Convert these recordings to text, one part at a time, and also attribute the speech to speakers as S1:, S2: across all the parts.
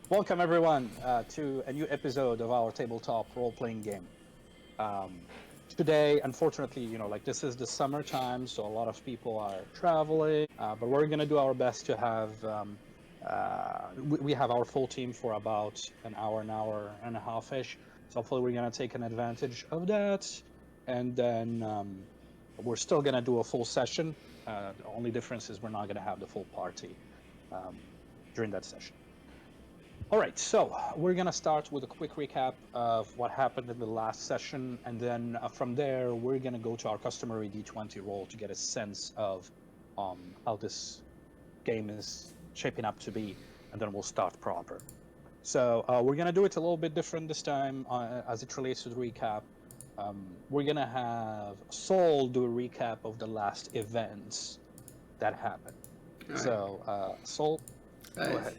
S1: Welcome everyone to a new episode of our tabletop role-playing game. Um, Today, unfortunately, like this is the summertime, so a lot of people are traveling. But we're gonna do our best to have. We have our full team for about an hour and a half ish. So hopefully, we're gonna take an advantage of that, and then we're still gonna do a full session. The only difference is we're not gonna have the full party um, during that session. All right, so we're gonna start with a quick recap of what happened in the last session, and then from there we're gonna go to our customary D20 roll to get a sense of how this game is shaping up to be, and then we'll start proper. So we're gonna do it a little bit different this time as it relates to the recap. We're gonna have Saul do a recap of the last events that happened.
S2: All
S1: So Saul, go
S2: right.
S1: ahead.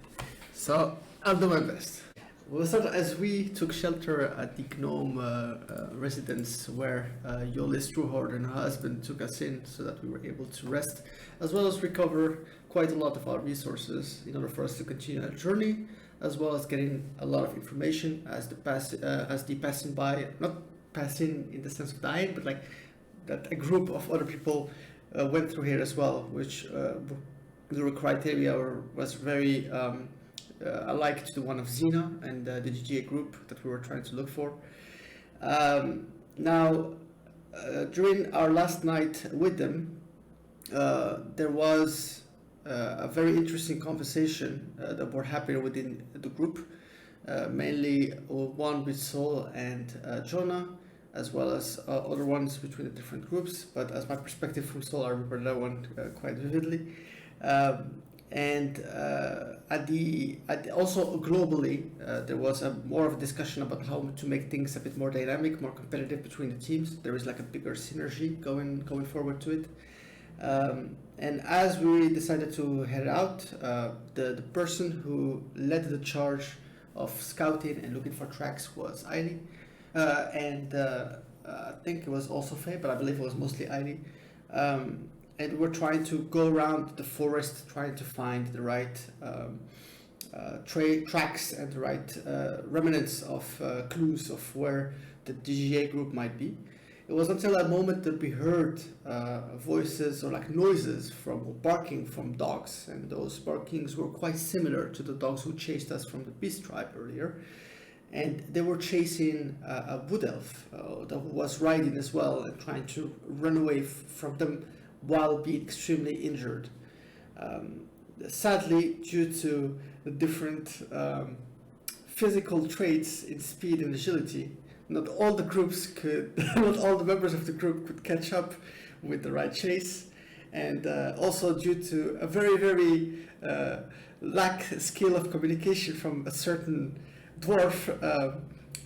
S2: So I'll do my best. We'll start as we took shelter at the gnome residence where Yolis Truhord and her husband took us in so that we were able to rest as well as recover quite a lot of our resources in order for us to continue our journey, as well as getting a lot of information as the passing by, not passing in the sense of dying, but like that a group of other people went through here as well, which the criteria was very alike to the one of Xena and the GGA group that we were trying to look for. Now, during our last night with them, there was a very interesting conversation that were happening within the group, mainly one with Saul and Jonah, as well as other ones between the different groups. But as my perspective from Saul, I remember that one quite vividly. And also globally, there was more of a discussion about how to make things a bit more dynamic, more competitive between the teams. There is like a bigger synergy going forward to it. And as we decided to head out, the person who led the charge of scouting and looking for tracks was Aeily, and I think it was also Faye, but I believe it was mostly Aeily. And we're trying to go around the forest, trying to find the right tracks and the right remnants of clues of where the DGA group might be. It was until that moment that we heard voices or like noises from barking from dogs, and those barkings were quite similar to the dogs who chased us from the Beast tribe earlier. And they were chasing a wood elf that was riding as well and trying to run away from them while being extremely injured. Sadly, due to the different physical traits in speed and agility, not all the not all the members of the group could catch up with the right chase, and also due to a very, very lack skill of communication from a certain dwarf,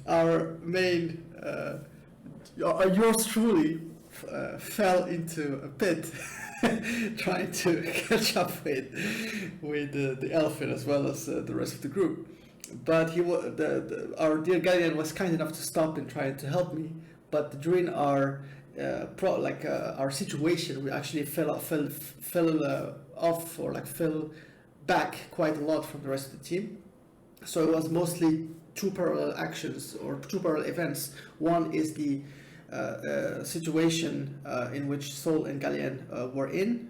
S2: our main, yours truly, fell into a pit trying to catch up with the elephant as well as the rest of the group. But our dear Gallean was kind enough to stop and try to help me. But during our our situation, we actually fell off or like fell back quite a lot from the rest of the team. So it was mostly two parallel actions or two parallel events. One is the situation in which Saul and Gallean were in,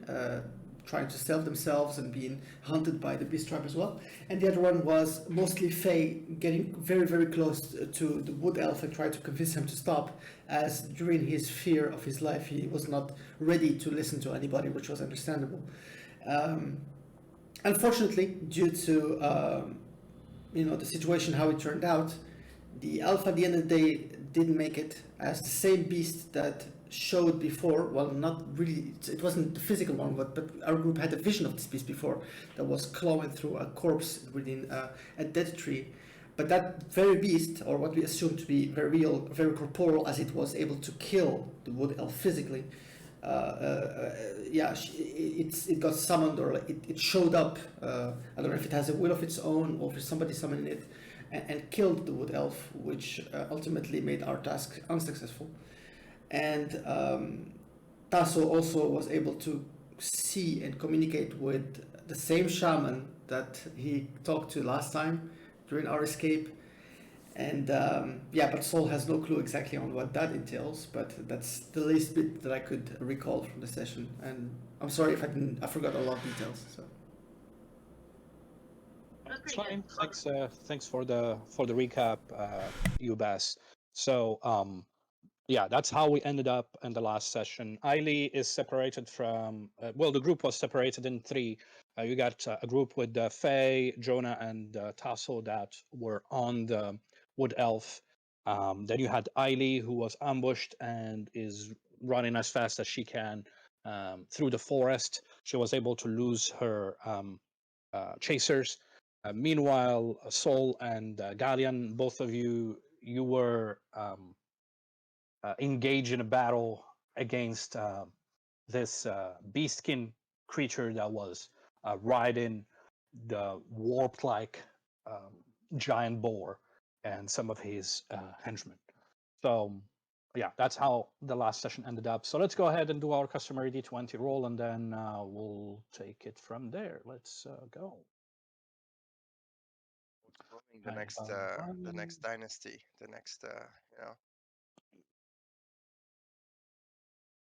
S2: trying to save themselves and being hunted by the Beast tribe as well. And the other one was mostly Faye getting very, very close to the wood elf and trying to convince him to stop, as during his fear of his life he was not ready to listen to anybody, which was understandable. Unfortunately, due to the situation how it turned out, the elf at the end of the day didn't make it, as the same beast that showed before, well, not really, it wasn't the physical one, but our group had a vision of this beast before that was clawing through a corpse within a dead tree. But that very beast, or what we assume to be very real, very corporeal, as it was able to kill the wood elf physically, it got summoned, or it showed up. I don't know if it has a will of its own or if somebody summoned it, and killed the wood elf, which ultimately made our task unsuccessful. And Tasso also was able to see and communicate with the same shaman that he talked to last time during our escape. And yeah, but Saul has no clue exactly on what that entails. But that's the least bit that I could recall from the session. And I'm sorry if I forgot a lot of details. So
S3: That's
S1: It's
S3: pretty good.
S1: fine. Thanks for the recap, Ubas. So yeah, that's how we ended up in the last session. Aeily is separated from well, the group was separated in three. You got a group with Faye, Jonah, and Tasso that were on the Wood Elf. Then you had Aeily, who was ambushed and is running as fast as she can through the forest. She was able to lose her chasers. Meanwhile, Sol and Gallean, both of you were engaged in a battle against this Beastkin creature that was riding the warp-like giant boar and some of his henchmen. So yeah, that's how the last session ended up. So let's go ahead and do our customary D20 roll, and then we'll take it from there. Let's go.
S4: Growing
S1: I
S4: the next dynasty, the next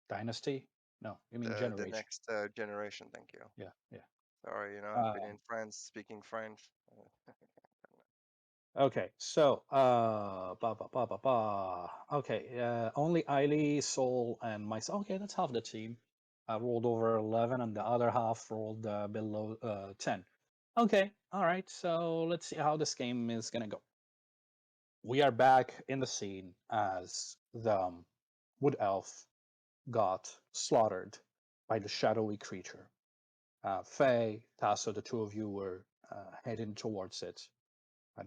S1: Dynasty? No, you mean
S4: the
S1: generation.
S4: next generation. Thank you.
S1: Yeah, yeah.
S4: Sorry, I've
S1: Uh,
S4: been in France speaking French.
S1: okay, so okay, only Ailey, Sol, and myself. Okay, that's half the team. I rolled over 11, and the other half rolled below 10. Okay, all right. So let's see how this game is gonna go. We are back in the scene as the wood elf got slaughtered by the shadowy creature. Faye, Tasso, the two of you were heading towards it.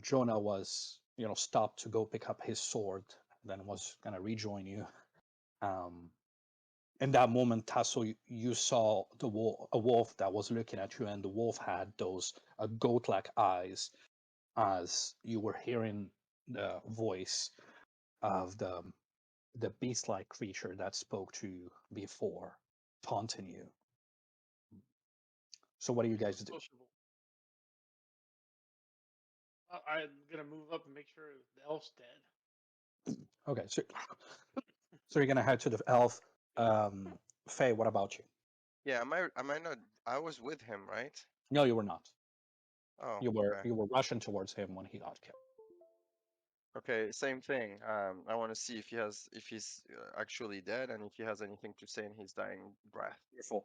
S1: Jonah was, stopped to go pick up his sword, then was gonna rejoin you. Um, in that moment, Tasso, you saw a wolf that was looking at you, and the wolf had those goat-like eyes as you were hearing the voice of the beast-like creature that spoke to you before, taunting you. So what do you guys do?
S3: Sociable. I'm gonna move up and make sure the elf's dead.
S1: Okay, so you're gonna head to the elf. Faye, what about you?
S4: Yeah, am I not? I was with him, right?
S1: No, you were not.
S4: Oh,
S1: You were
S4: okay.
S1: you were rushing towards him when he got killed.
S4: Okay, same thing. I want to see if he's actually dead and if he has anything to say in his dying breath.
S1: Beautiful.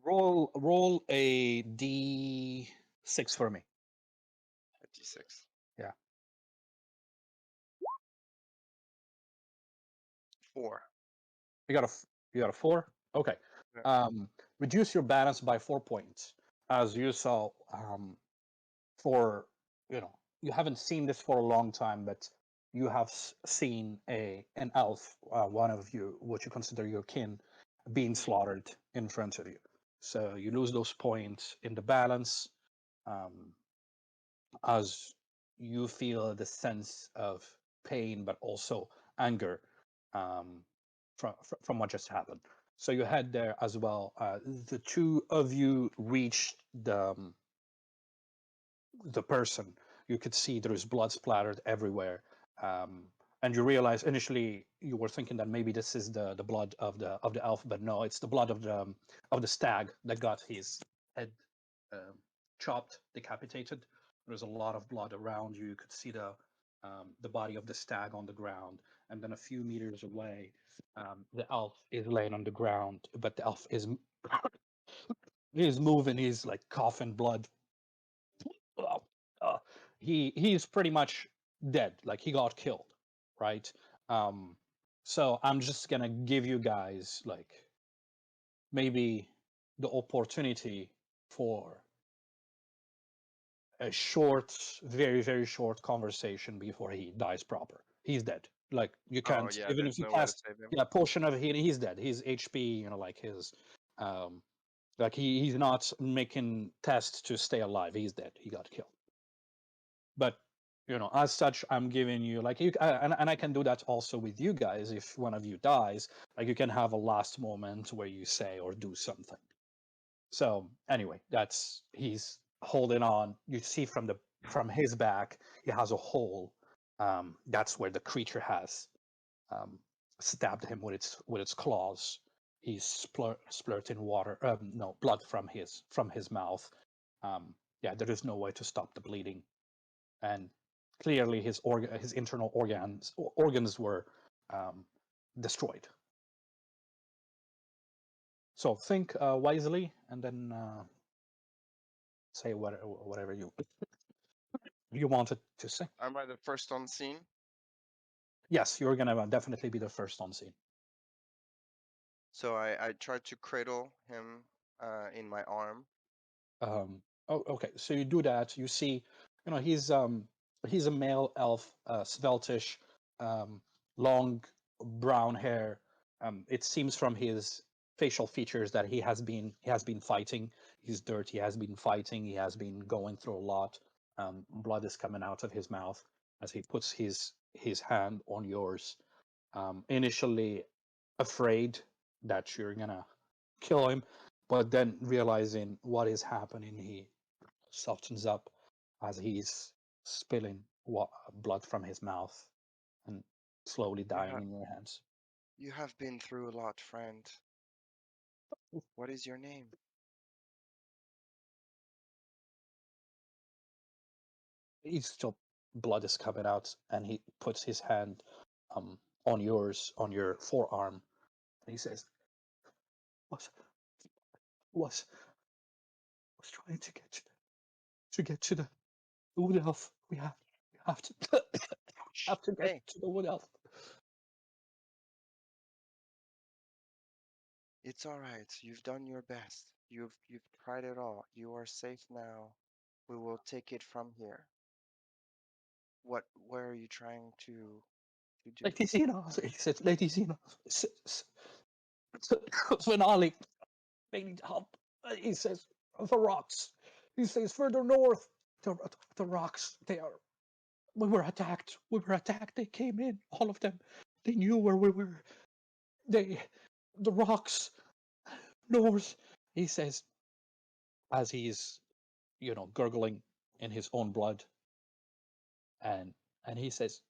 S1: Roll a d6 for me.
S4: 56.
S1: Yeah.
S4: 4.
S1: You got a 4. Okay.
S4: Yeah.
S1: Reduce your balance by 4 points, as you saw. For you haven't seen this for a long time, but you have seen an elf, one of you, what you consider your kin, being slaughtered in front of you. So you lose those points in the balance, um, as you feel the sense of pain, but also anger um, from what just happened. So you head there as well. The two of you reached the person. You could see there is blood splattered everywhere, um, and you realize initially you were thinking that maybe this is the blood of the elf, but no, it's the blood of the stag that got his head um, chopped, decapitated. There's a lot of blood around you. You could see the body of the stag on the ground, and then a few meters away, the elf is laying on the ground, but the elf is he's moving. He's like coughing blood. uh, uh, he's pretty much dead. Like he got killed, right? Um, so I'm just gonna give you guys like maybe the opportunity for a short, very very short conversation before he dies proper. He's dead. Like you
S4: Oh,
S1: can't
S4: yeah,
S1: even
S4: there's
S1: if you
S4: no way to
S1: cast
S4: save him.
S1: yeah potion of healing, he's dead. His HP, like his like he's not making tests to stay alive. He's dead. He got killed. But as such, I'm giving you like and I can do that also with you guys. If one of you dies, like you can have a last moment where you say or do something. So anyway, that's he's holding on. You see from from his back, he has a hole. That's where the creature has um, stabbed him with its claws. He's splurting water, no blood from his mouth. Yeah, there is no way to stop the bleeding, and clearly his internal organs were destroyed. So think wisely, and then say whatever you wanted to say.
S4: Am I the first on scene?
S1: Yes, you're gonna definitely be the first on scene.
S4: So I tried to cradle him in my arm.
S1: Oh, okay. So you do that. You see, he's a male elf, sveltish, um, long brown hair. It seems from his facial features that he has been fighting. He's dirty. He has been fighting. He has been going through a lot. Blood is coming out of his mouth as he puts his hand on yours. Initially afraid that you're gonna kill him, but then realizing what is happening, he softens up as he's spilling blood from his mouth and slowly
S4: You
S1: dying
S4: have
S1: in your hands.
S4: you have been through a lot, friend. What is your name?
S1: He's still blood is coming out, and he puts his hand on on your forearm, and he says, "Was was was trying to get to the wood elf. We have to
S4: Shh.
S1: have to get
S4: Hey,
S1: to the wood elf."
S4: it's all right. You've done your best. You've tried it all. You are safe now. We will take it from here. Where are you trying to do?
S1: Lady Zena, he says, Lady Zena, finale, they need help. He says, the rocks. He says, further north, the, the rocks, we were attacked. We were attacked. They came in, all of them. They knew where we were. The rocks, north, he says, as he's, gurgling in his own blood. And he says,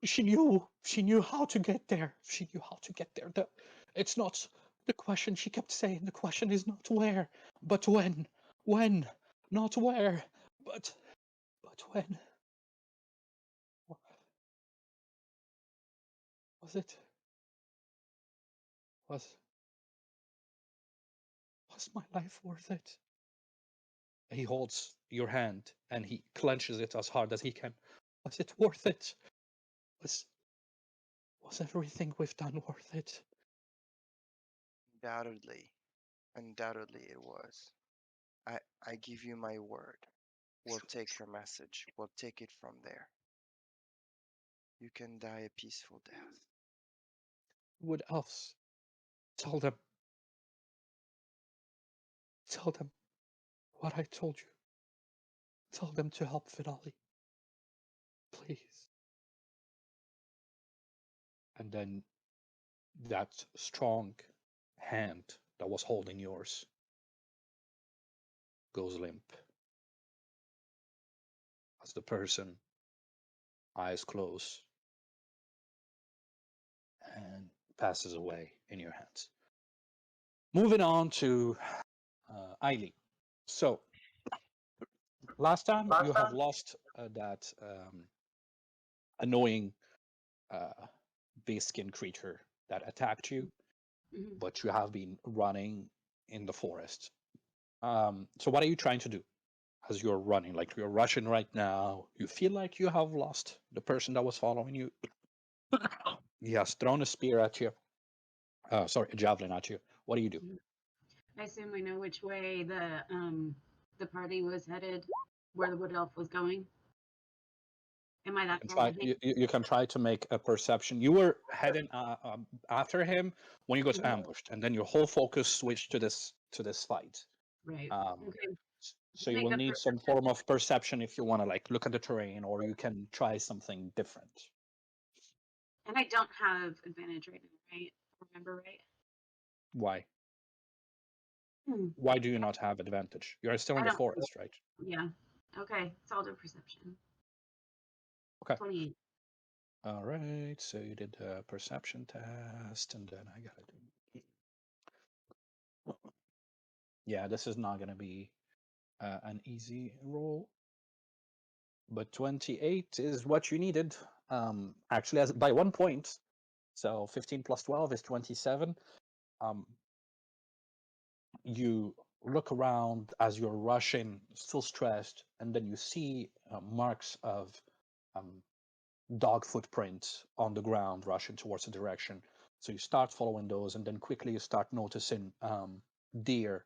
S1: she knew how to get there. She knew how to get there. It's not the question. She kept saying the question is not where, but when, not where, but when. Was it was was my life worth it? He holds your hand and he clenches it as hard as he can. Was it worth it? was was everything we've done worth it?
S4: Undoubtedly, undoubtedly it was. I give you my word. We'll take your message. We'll take it from there. You can die a peaceful death.
S1: Would elves tell them tell them what I told you? Tell them to help Finale, please. And then that strong hand that was holding yours goes limp as the person, eyes close, and passes away in your hands. Moving on to Aeily. So, last time you have lost that annoying uh, Beastkin creature that attacked you,
S5: Mhm.
S1: but you have been running in the forest. So, what are you trying to do as you're running? Like you're rushing right now. You feel like you have lost the person that was following you. He has thrown a spear at you. Sorry, a javelin at you. What do you do?
S5: Mhm. I assume we know which way the party was headed, where the wood elf was going. Am I that
S1: And
S5: far
S1: try
S5: ahead?
S1: you can try to make a perception. You were heading after him when you got
S5: Mhm.
S1: ambushed, and then your whole focus switched to this fight.
S5: Right.
S1: Um,
S5: Okay.
S1: so you
S5: Make
S1: will
S5: a
S1: need some
S5: perception.
S1: form of perception if you want to like look at the terrain, or you can try something different.
S5: And I don't have advantage right now, right? Remember right?
S1: Why? Why do you not have advantage? You are still in
S5: I
S1: the
S5: don't.
S1: forest, right?
S5: Yeah. Okay. So I'll do perception.
S1: Okay.
S5: 28.
S1: All right. So you did a perception test, and then I gotta do. Yeah, this is not gonna be an easy roll, but 28 is what you needed. Actually, as by 1 point. So 15 plus 12 is 27. Um, you look around as you're rushing, still stressed, and then you see marks of um, dog footprints on the ground rushing towards the direction. So you start following those, and then quickly you start noticing deer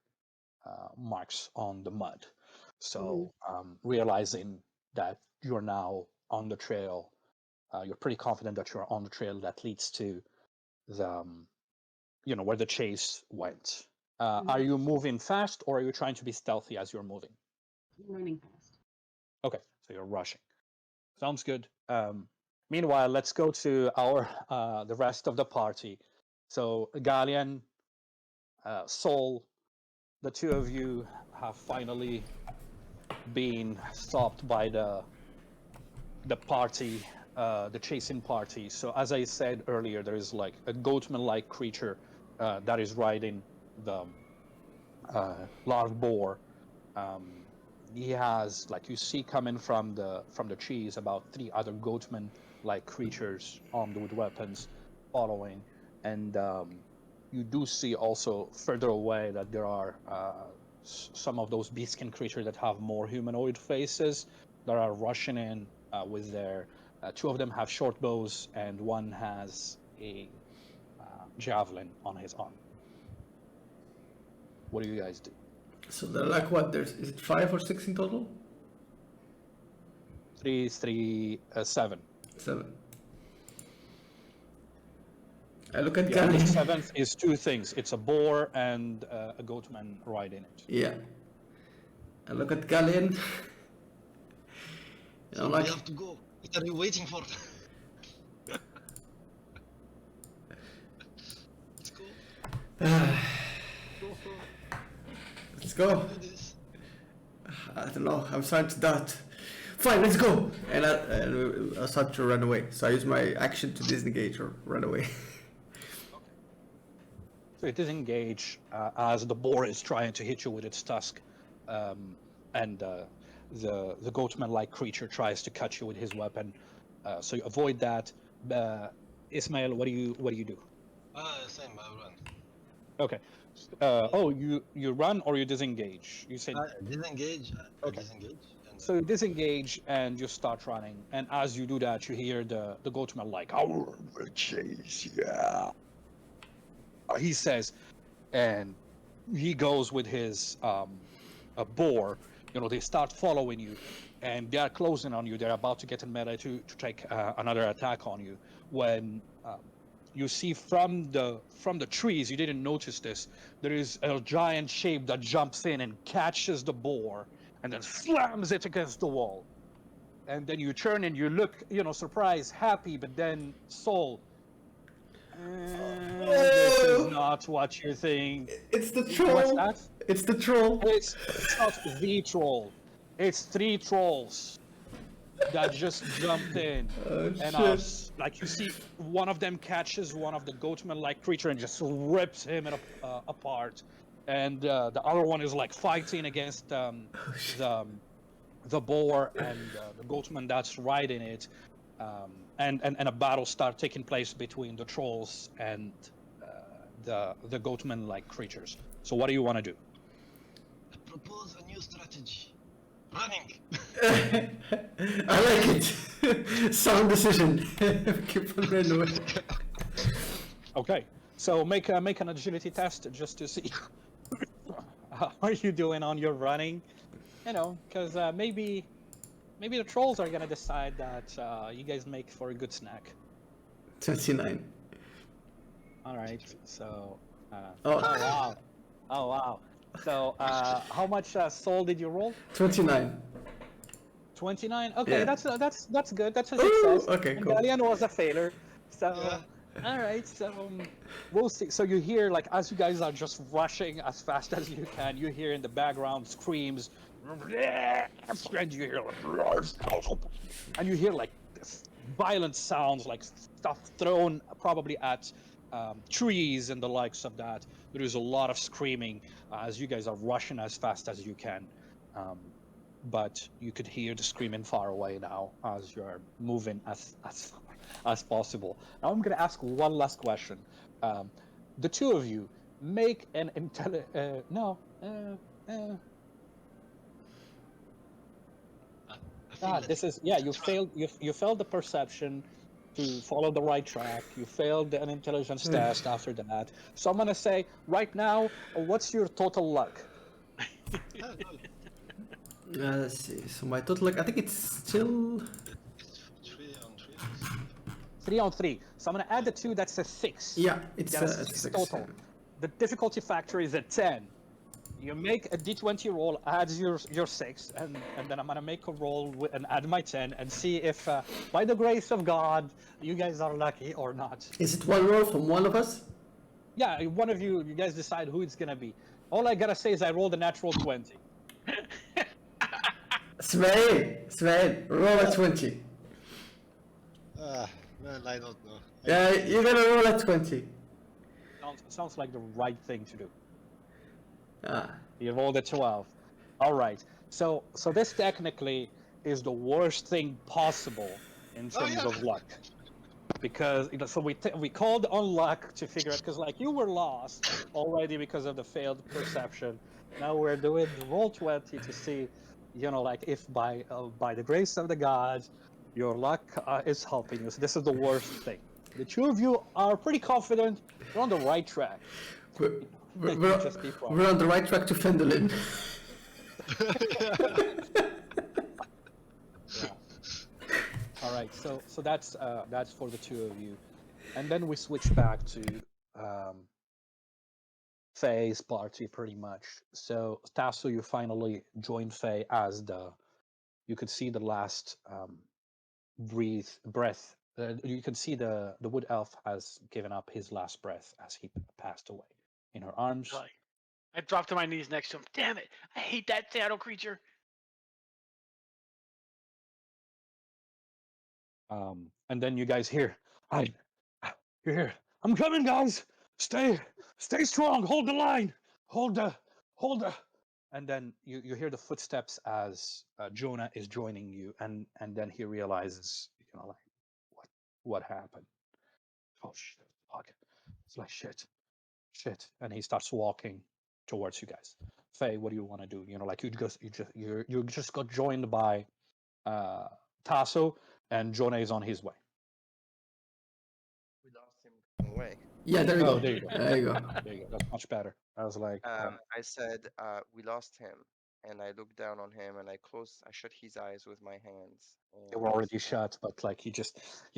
S1: marks on the mud. So realizing that you're now on the trail, you're pretty confident that you're on the trail that leads to the where the chase went. Are you moving fast, or are you trying to be stealthy as you're moving?
S5: I'm running fast.
S1: Okay, so you're rushing. Sounds good. Meanwhile, let's go to our the rest of the party. So Gallean, Sol, the two of you have finally been stopped by the party, the chasing party. So as I said earlier, there is like a goatman-like creature that is riding the large boar. He has, like you see coming from the trees, about 3 other goatmen-like creatures armed with weapons following, and you do see also further away that there are some of those beastkin creatures that have more humanoid faces that are rushing in with their. 2 of them have short bows, and one has a javelin on his arm. What do you guys do?
S2: So there are like what? Is it 5 or 6 in total?
S1: 3, 3, 7.
S2: 7. I look at
S1: Yeah, and the
S2: Gallean.
S1: 7th is 2 things. It's a boar and a goatman riding it.
S2: Yeah. I look at Gallean. And I'm
S6: We
S2: like,
S6: have to go. What are you waiting for? Let's go.
S2: let's go.
S6: Do this.
S2: I don't know. I'm starting to doubt. Fine, let's go. And I start to run away. So I use my action to disengage or run away.
S1: So you disengage as the boar is trying to hit you with its tusk, and the goatman-like creature tries to cut you with his weapon. So you avoid that. Ismail, what do you do?
S6: Same, I run.
S1: Okay. You run or you disengage? You said
S6: Disengage.
S1: Okay.
S6: Disengage. And,
S1: so. You disengage and you start running, and as you do that, you hear the goatman like, "I will chase, yeah." He says, and he goes with his a boar. They start following you, and they are closing on you. They're about to get in melee to take another attack on you. When you see from the trees, you didn't notice this. There is a giant shape that jumps in and catches the boar, and then slams it against the wall. And then you turn and you look, surprised, happy, but then Soul. This is not what you think.
S2: It's the troll.
S1: What's that?
S2: It's the troll.
S1: It's not the troll. It's 3 trolls that just jumped in and are like, you see one of them catches one of the goatman-like creature and just rips him apart, and the other one is like fighting against the boar and the goatman that's riding it. And a battle start taking place between the trolls and the goatman-like creatures. So what do you want to do?
S6: I propose a new strategy. Running.
S2: I like it. Sound decision. Keep on running away.
S1: Okay, so make an agility test just to see how are you doing on your running. Because maybe the trolls are gonna decide that you guys make for a good snack.
S2: 29.
S1: All right, so.
S2: Oh
S1: wow. So how much soul did you roll?
S2: 29.
S1: 29. Okay,
S2: Yeah.
S1: that's good. That's a
S2: Ooh,
S1: success.
S2: okay,
S1: And
S2: cool.
S1: Gallean was a failure. So
S6: Yeah.
S1: All right, so we'll see. So you hear, like, as you guys are just rushing as fast as you can, you hear in the background screams, and you hear and you hear like violent sounds, like stuff thrown probably at trees and the likes of that. There is a lot of screaming as you guys are rushing as fast as you can. But you could hear the screaming far away now as you're moving as possible. Now I'm going to ask one last question. Um, the two of you make an no.
S6: I feel like
S1: This is, yeah. You failed. You failed the perception to follow the right track. You failed an intelligence test after that. So I'm gonna say right now, what's your total luck?
S6: oh, no,
S2: Let's see. So my total, like, I think it's still.
S6: it's 3 on 3 or something.
S1: 3 on 3. So I'm gonna add the two. That's a 6.
S2: Yeah,
S1: You
S2: it's
S1: got a
S2: it's
S1: 6
S2: 6.
S1: total. The difficulty factor is a 10. You make a d20 roll, adds your 6, and then I'm gonna make a roll and add my 10 and see if, by the grace of God, you guys are lucky or not.
S2: Is it one roll from one of us?
S1: Yeah, one of you guys decide who it's gonna be. All I gotta say is I rolled a natural 20.
S2: Sven, roll a 20.
S6: Well, I don't know.
S2: Yeah, you're gonna roll a 20.
S1: Sounds like the right thing to do.
S2: Ah.
S1: You rolled a 12. All right. So this technically is the worst thing possible in
S6: Oh,
S1: terms
S6: yeah.
S1: of luck. Because so we called on luck to figure out, because like you were lost already because of the failed perception. Now we're doing the roll 20 to see, like if by the grace of the gods, your luck is helping you. So this is the worst thing. The two of you are pretty confident you're on the right track.
S2: We're,
S1: You just keep running.
S2: we're on the right track to Fendelin.
S1: Yeah. All right. So that's for the two of you, and then we switch back to Faye's party pretty much. So Tasso, you finally joined Faye as you could see the last breath. You can see the wood elf has given up his last breath as he passed away in her arms.
S3: Like, I dropped to my knees next to him. Damn it! I hate that shadow creature.
S1: And then you guys hear, I, you're here. I'm coming, guys. Stay strong. Hold the line. Hold the. And then you hear the footsteps as Jonah is joining you, and then he realizes, like, what happened? Oh shit! Fuck! It's like shit, and he starts walking towards you guys. Faye, what do you want to do? Like you just got joined by uh, Tasso, and Jonah is on his way.
S4: We lost him away.
S2: Yeah, there you go.
S1: There you go.
S2: There you go.
S1: There you go. That's much better. I was like,
S4: I said, we lost him, and I looked down on him, and I shut his eyes with my hands,
S1: they were already shut, but like you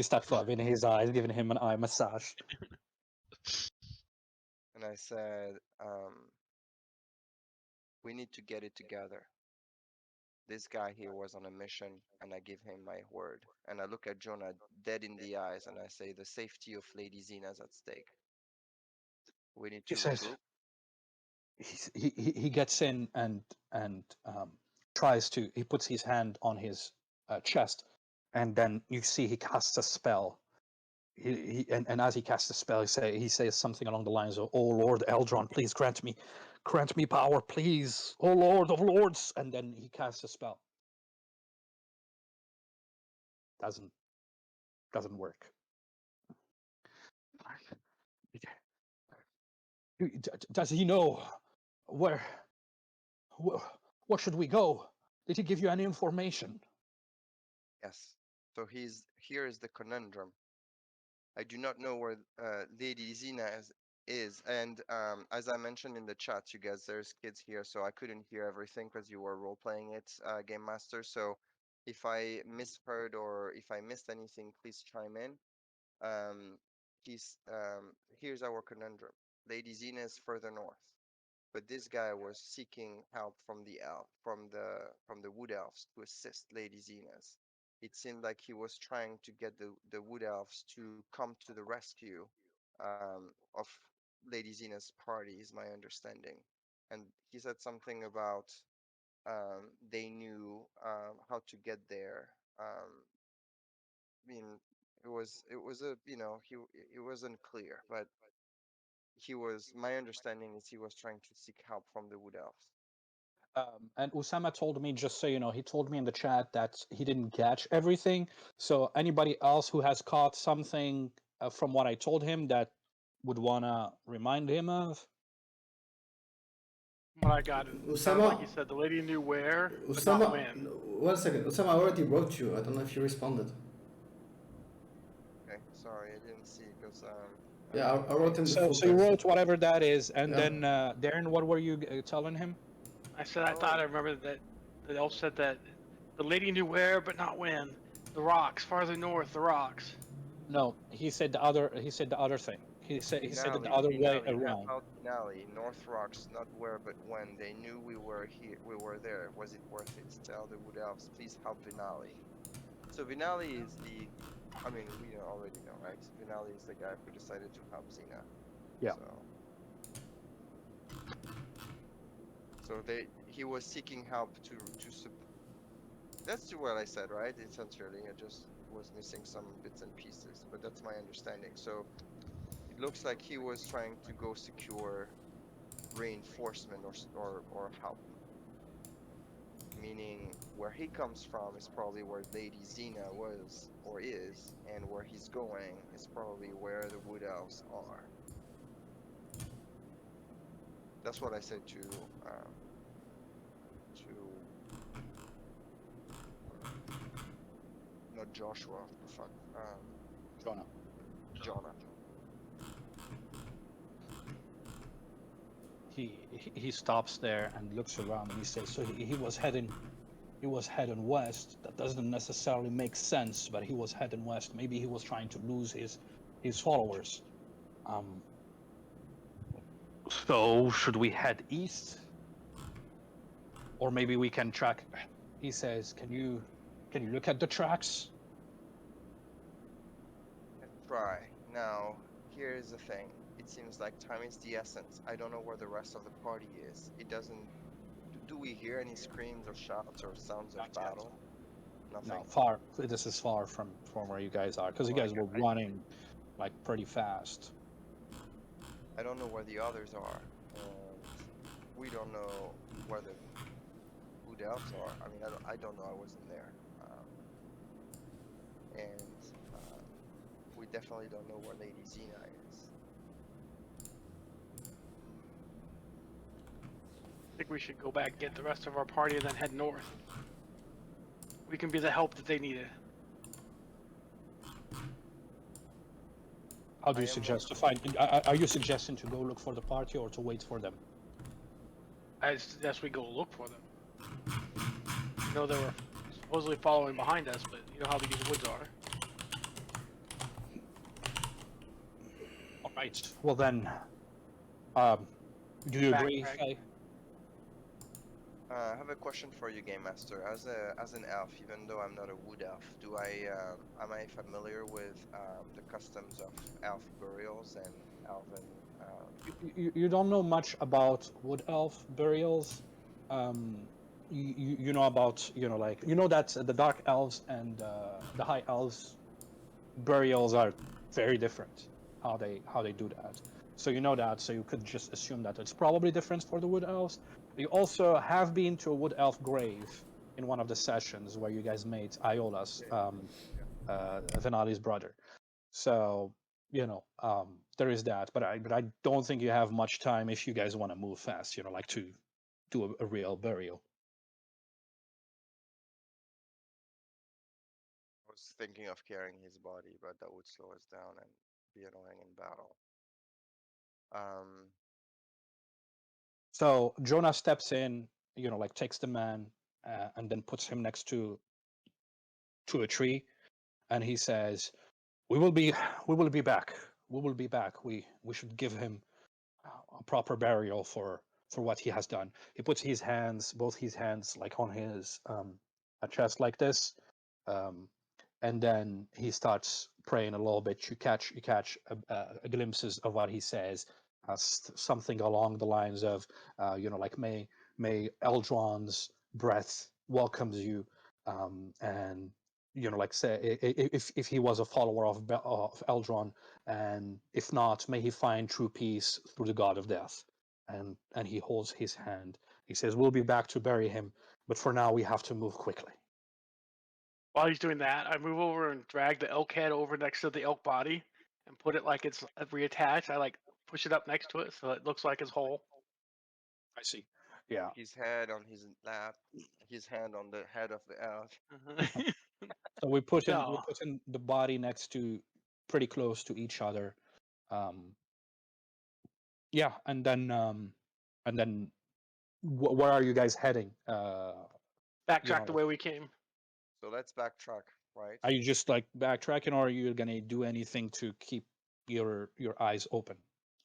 S1: start rubbing his eyes, giving him an eye massage.
S4: and I said, we need to get it together. This guy here was on a mission, and I give him my word. And I look at Jonah dead in the eyes, and I say, the safety of Lady Xena is at stake. We need
S1: He
S4: to
S1: says
S4: regroup.
S1: he gets in and tries to. He puts his hand on his chest, and then you see he casts a spell. And as he casts a spell, he says something along the lines of, "Oh Lord Eldron, please grant me power, please, oh Lord of Lords." And then he casts a spell. Doesn't work. Does he know where? Where should we go? Did he give you any information?
S4: Yes. So here is the conundrum. I do not know where Lady Xena is. And as I mentioned in the chat, you guys, there's kids here, so I couldn't hear everything because you were role playing it, Game Master. So if I misheard or if I missed anything, please chime in. Um, here's our conundrum. Lady Xena is further north, but this guy was seeking help from the wood elves to assist Lady Xena's. It seemed like he was trying to get the wood elves to come to the rescue of Lady Xena's party, is my understanding. And he said something about they knew how to get there. I mean, it was a it wasn't clear, but he was my understanding is he was trying to seek help from the wood elves.
S1: And Usama told me, just so you know, he told me in the chat that he didn't catch everything. So anybody else who has caught something from what I told him that would wanna remind him of?
S3: What I got, it sounded like
S2: Usama,
S3: he said the lady knew where, but not
S2: Usama,
S3: when.
S2: no, 1 second. Usama, I already wrote you. I don't know if you responded.
S4: Okay, sorry, I didn't see because I'm
S2: Yeah, I wrote
S4: playing.
S2: him the
S1: So
S2: full
S1: so you
S2: text.
S1: wrote whatever that is, and
S2: Yeah.
S1: then Darren, what were you telling him?
S3: I said I thought I remember that the elf said that the lady knew where, but not when. The rocks, farther north, the rocks.
S1: No, he said the other. He said the other thing. He said it the
S4: Finale,
S1: other way
S4: finale, help
S1: around.
S4: out finale. North Rocks, not where but when. They knew we were here, we were there. Was it worth it? Tell the Wood Elves, please help Vinali. So Vinali is the, I mean, we already know, right? Vinali is the guy who decided to help Xena.
S1: Yeah.
S4: So he was seeking help to that's what I said, right? Essentially, I just was missing some bits and pieces, but that's my understanding. So it looks like he was trying to go secure reinforcement or help, meaning where he comes from is probably where Lady Xena was or is, and where he's going is probably where the Wood Elves are. That's what I said to not Joshua, the fuck,
S1: Jonah.
S4: Jonah.
S1: He stops there and looks around and he says, so he was heading west. That doesn't necessarily make sense, but he was heading west. Maybe he was trying to lose his followers. So should we head east, or maybe we can track? He says, can you look at the tracks?
S4: Let's try. Now, here's the thing. It seems like time is the essence. I don't know where the rest of the party is. It doesn't. Do we hear any screams or shouts or sounds of
S1: Not yet.
S4: battle?
S1: No,
S4: Nothing.
S1: far. This is far from where you guys are, because you guys
S4: Like
S1: were running like pretty fast.
S4: I don't know where the others are, and we don't know where the Wood Elves are. I mean, I don't know. I wasn't there, and we definitely don't know where Lady Xena is.
S3: I think we should go back, get the rest of our party, and then head north. We can be the help that they needed.
S1: How do
S4: I
S1: you
S4: am
S1: suggest to find? Are you suggesting to go look for the party or to wait for them?
S3: I suggest we go look for them. You know, they were supposedly following behind us, but you know how these woods are.
S1: All right. Well then, do you agree?
S3: Backpack.
S4: I have a question for you, Game Master. As an elf, even though I'm not a wood elf, do I am I familiar with the customs of elf burials and elven?
S1: You don't know much about wood elf burials. You know about like that the dark elves and the high elves burials are very different. How they do that. So you know that. So you could just assume that it's probably different for the wood elves. You also have been to a wood elf grave in one of the sessions where you guys made Iola's Venali's brother. So there is that, but I don't think you have much time if you guys want to move fast. Like to do a real burial.
S4: I was thinking of carrying his body, but that would slow us down and be annoying in battle. Um,
S1: So Jonah steps in, like takes the man and then puts him next to a tree, and he says, "We will be, we will be back. We will be back. We should give him a proper burial for what he has done." He puts his hands, both his hands, like on his a chest like this, And then he starts praying a little bit. You catch glimpses of what he says, something along the lines of, like may Eldron's breath welcomes you, and like say if he was a follower of Eldron, and if not, may he find true peace through the god of death. And he holds his hand. He says, "We'll be back to bury him, but for now we have to move quickly."
S3: While he's doing that, I move over and drag the elk head over next to the elk body and put it like it's reattached. I like push it up next to it so it looks like it's whole.
S1: I see. Yeah.
S4: His head on his lap, his hand on the head of the elk.
S1: So we put
S3: No.
S1: in the body next to, pretty close to each other. Yeah, and then where are you guys heading?
S3: Backtrack the way we came.
S4: So let's backtrack, right?
S1: Are you just like backtracking, or are you gonna do anything to keep your eyes open?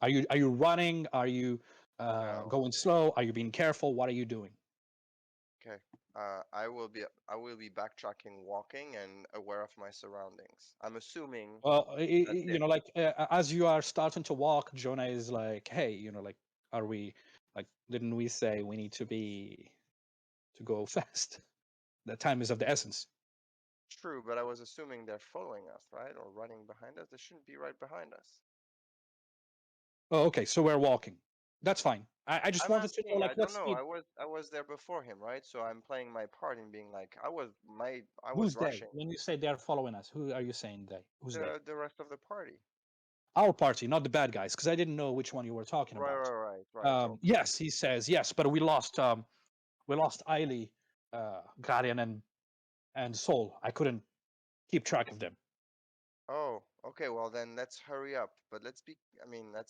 S1: Are you running? Are you
S4: No.
S1: going slow? Are you being careful? What are you doing?
S4: Okay. I will be backtracking, walking, and aware of my surroundings. I'm assuming.
S1: Well,
S4: That's it.
S1: like as you are starting to walk, Jonah is like, "Hey, like, are we like? Didn't we say we need to go fast? The time is of the essence."
S4: True, but I was assuming they're following us, right? Or running behind us. They shouldn't be right behind us.
S1: Oh, okay. So we're walking. That's fine. I just
S4: I'm
S1: wanted to know,
S4: asking.
S1: like,
S4: I
S1: what
S4: don't know.
S1: speed?
S4: I was there before him, right? So I'm playing my part in being like I was
S1: Who's they?
S4: rushing
S1: When you say they're following us, who are you saying they? Who's they?
S4: the rest of the party.
S1: Our party, not the bad guys, because I didn't know which one you were talking
S4: Right,
S1: about.
S4: right. Okay.
S1: Yes, he says yes, but we lost Aeily, Gallean, and Soul. I couldn't keep track of them.
S4: Oh, okay. Well, then let's hurry up. But let's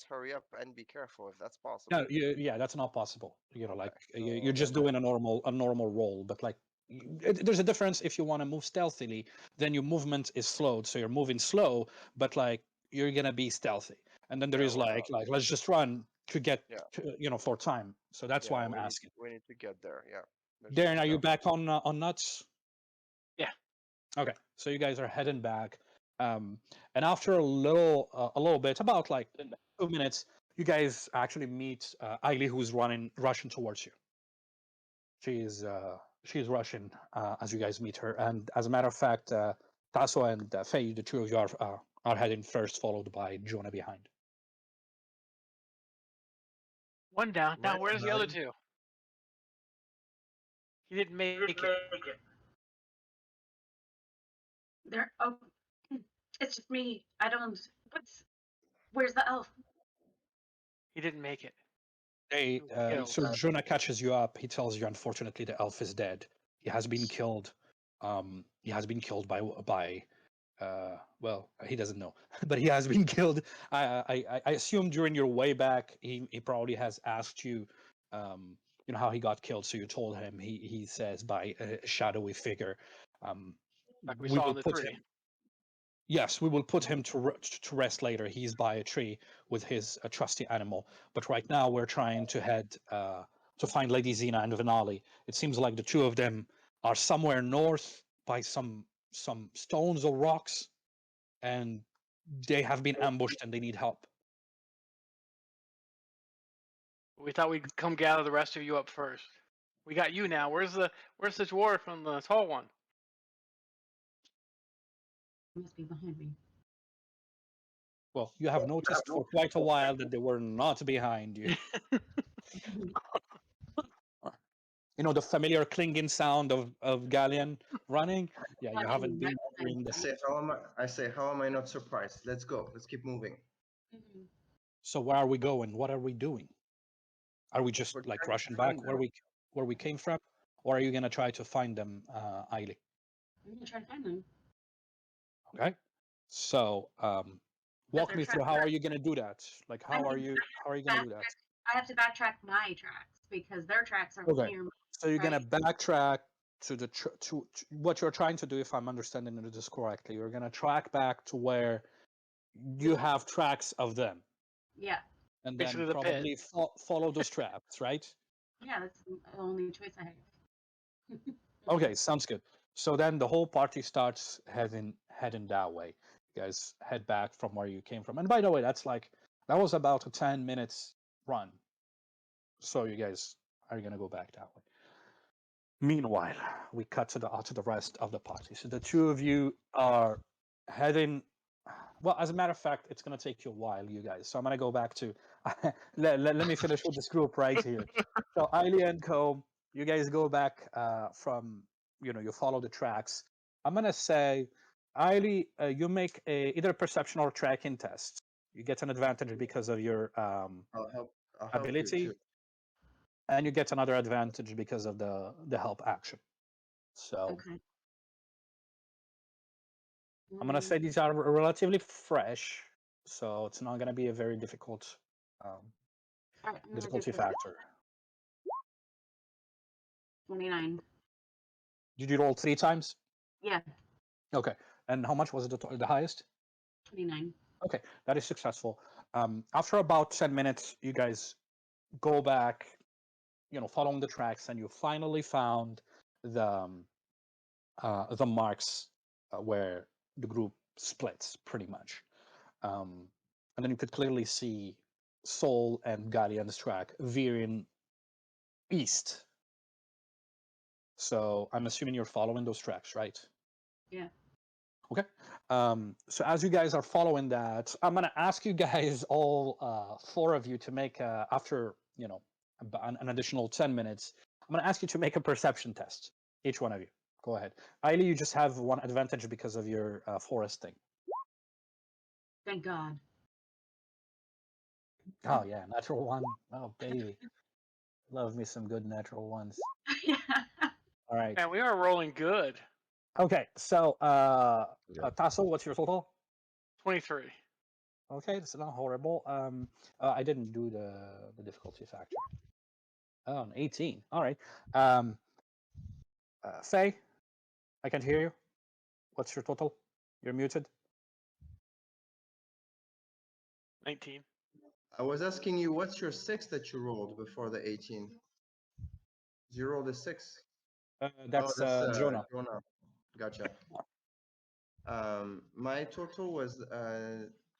S4: hurry up and be careful if that's
S1: No,
S4: possible.
S1: yeah, that's not possible.
S4: Okay.
S1: Like
S4: So
S1: you're just
S4: then,
S1: doing a normal roll, but like there's a difference. If you want to move stealthily, then your movement is slowed, so you're moving slow, but like you're gonna be stealthy. And then there
S4: yeah,
S1: is like let's just run to get
S4: yeah,
S1: for time. So that's
S4: yeah.
S1: why I'm asking.
S4: We need to get there. Yeah. There's
S1: Darren, are you
S4: no.
S1: back on nuts?
S3: Yeah.
S1: Okay, so you guys are heading back, and after a little bit, about like 2 minutes, you guys actually meet Aeily, who's rushing towards you. She's rushing as you guys meet her, and as a matter of fact, Tasso and Faye, the two of you are heading first, followed by Jonah behind.
S3: One down. Now
S6: Right
S3: where's the other
S6: behind.
S3: two? He didn't make it.
S5: There. Oh, it's just me. I don't. Where's the elf?
S3: He didn't make it.
S1: They,
S3: He was killed.
S1: so Jonah catches you up. He tells you, unfortunately, the elf is dead. He has been killed. He has been killed by well, he doesn't know, but he has been killed. I assume during your way back, he probably has asked you, how he got killed. So you told him. He says by a shadowy figure. Um,
S3: Like we
S1: we
S3: saw
S1: will
S3: in the
S1: put
S3: tree.
S1: him. Yes, we will put him to rest later. He's by a tree with his trusty animal. But right now we're trying to head to find Lady Zena and Vinali. It seems like the two of them are somewhere north by some stones or rocks, and they have been ambushed and they need help.
S3: We thought we'd come gather the rest of you up first. We got you now. Where's the dwarf and the tall one?
S5: Must be behind me.
S1: Well, you have noticed for quite a while that they were not behind you. The familiar clinging sound of Gallean running. Yeah, you haven't been hearing this.
S6: I say, how am I not surprised? Let's go. Let's keep moving.
S5: Mhm.
S1: So where are we going? What are we doing? Are we just
S6: We're
S1: like
S6: trying to
S1: rushing
S6: find
S1: back
S6: them.
S1: where we came from, or are you gonna try to find them, Aeily?
S5: I'm gonna try to find them.
S1: Okay. So
S5: But
S1: walk
S5: they're
S1: me through. How are you gonna do that? Like
S5: I
S1: how are
S5: mean,
S1: you gonna do that?
S5: I have to backtrack my tracks because their tracks aren't
S1: Okay.
S5: near me.
S1: So you're gonna
S5: Right.
S1: backtrack to to what you're trying to do, if I'm understanding this correctly. You're gonna track back to where you have tracks of them,
S5: Yeah.
S1: and then
S3: Basically the pit.
S1: probably follow those tracks, right?
S5: Yeah, that's the only choice I have.
S1: Okay, sounds good. So then the whole party starts heading that way. You guys head back from where you came from. And by the way, that was about a 10 minutes run. So you guys are gonna go back that way. Meanwhile, we cut to the rest of the party. So the two of you are heading. Well, as a matter of fact, it's gonna take you a while, you guys. So I'm gonna go back to. Let me finish with this group right here. So Aeily and Co, you guys go back from. You follow the tracks. I'm gonna say, Aeily, you make either a perception or tracking test. You get an advantage because of your
S7: I'll help you
S1: ability,
S7: too.
S1: and you get another advantage because of the help action. So
S5: Okay.
S1: I'm gonna say these are relatively fresh, so it's not gonna be a very difficult um,
S5: All right, I'm gonna do
S1: difficulty
S5: perception.
S1: factor.
S5: 29.
S1: Did you roll 3 times?
S5: Yeah,
S1: Okay. And how much was the highest?
S5: 29.
S1: Okay, that is successful. After about 10 minutes, you guys go back, following the tracks, and you finally found the marks where the group splits, pretty much. And then you could clearly see Sol and Gallean's track veering east. So I'm assuming you're following those tracks, right?
S5: Yeah.
S1: Okay. So as you guys are following that, I'm gonna ask you guys all four of you to make after an additional 10 minutes. I'm gonna ask you to make a perception test. Each one of you. Go ahead. Aeily, you just have one advantage because of your forest thing.
S5: Thank God.
S1: Oh yeah, natural one. Oh baby, love me some good natural ones.
S5: Yeah.
S1: All right.
S3: And we are rolling good.
S1: Okay. So
S7: Yeah.
S1: Tasso, what's your total?
S3: 23.
S1: Okay, that's not horrible. I didn't do the difficulty factor. Oh, an 18. All right. Faye, I can't hear you. What's your total? You're muted.
S3: 19.
S7: I was asking you, what's your 6 that you rolled before the 18? Did you roll the 6?
S1: That's Jonah.
S7: Jonah. Gotcha. My total was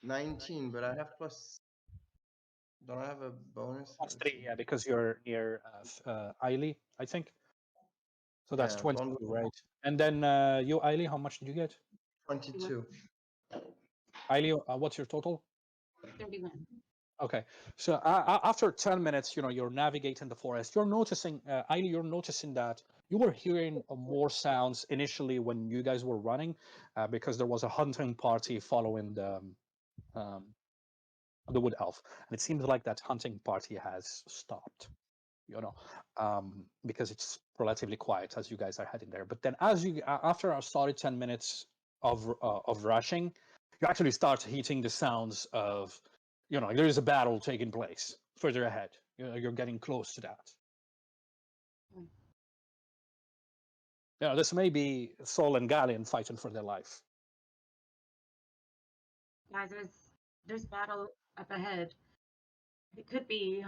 S7: 19, but I have plus. Don't I have a bonus?
S1: Plus
S7: Let's
S1: 3,
S7: see.
S1: yeah, because you're near Aeily, I think. So that's
S7: Yeah,
S1: 22, right? And then you, Aeily, how much did you get?
S7: 22.
S1: Aeily, what's your total?
S5: 31.
S1: Okay, so after 10 minutes, you're navigating the forest. You're noticing, Ailey, you're noticing that you were hearing more sounds initially when you guys were running, because there was a hunting party following um, the wood elf, and it seems like that hunting party has stopped. Because it's relatively quiet as you guys are heading there. But then, after a solid 10 minutes of rushing, you actually start hitting the sounds of, like there is a battle taking place further ahead. You're getting close to that.
S5: Mm.
S1: This may be Sol and Gallean fighting for their life.
S5: Guys, there's battle up ahead. It could be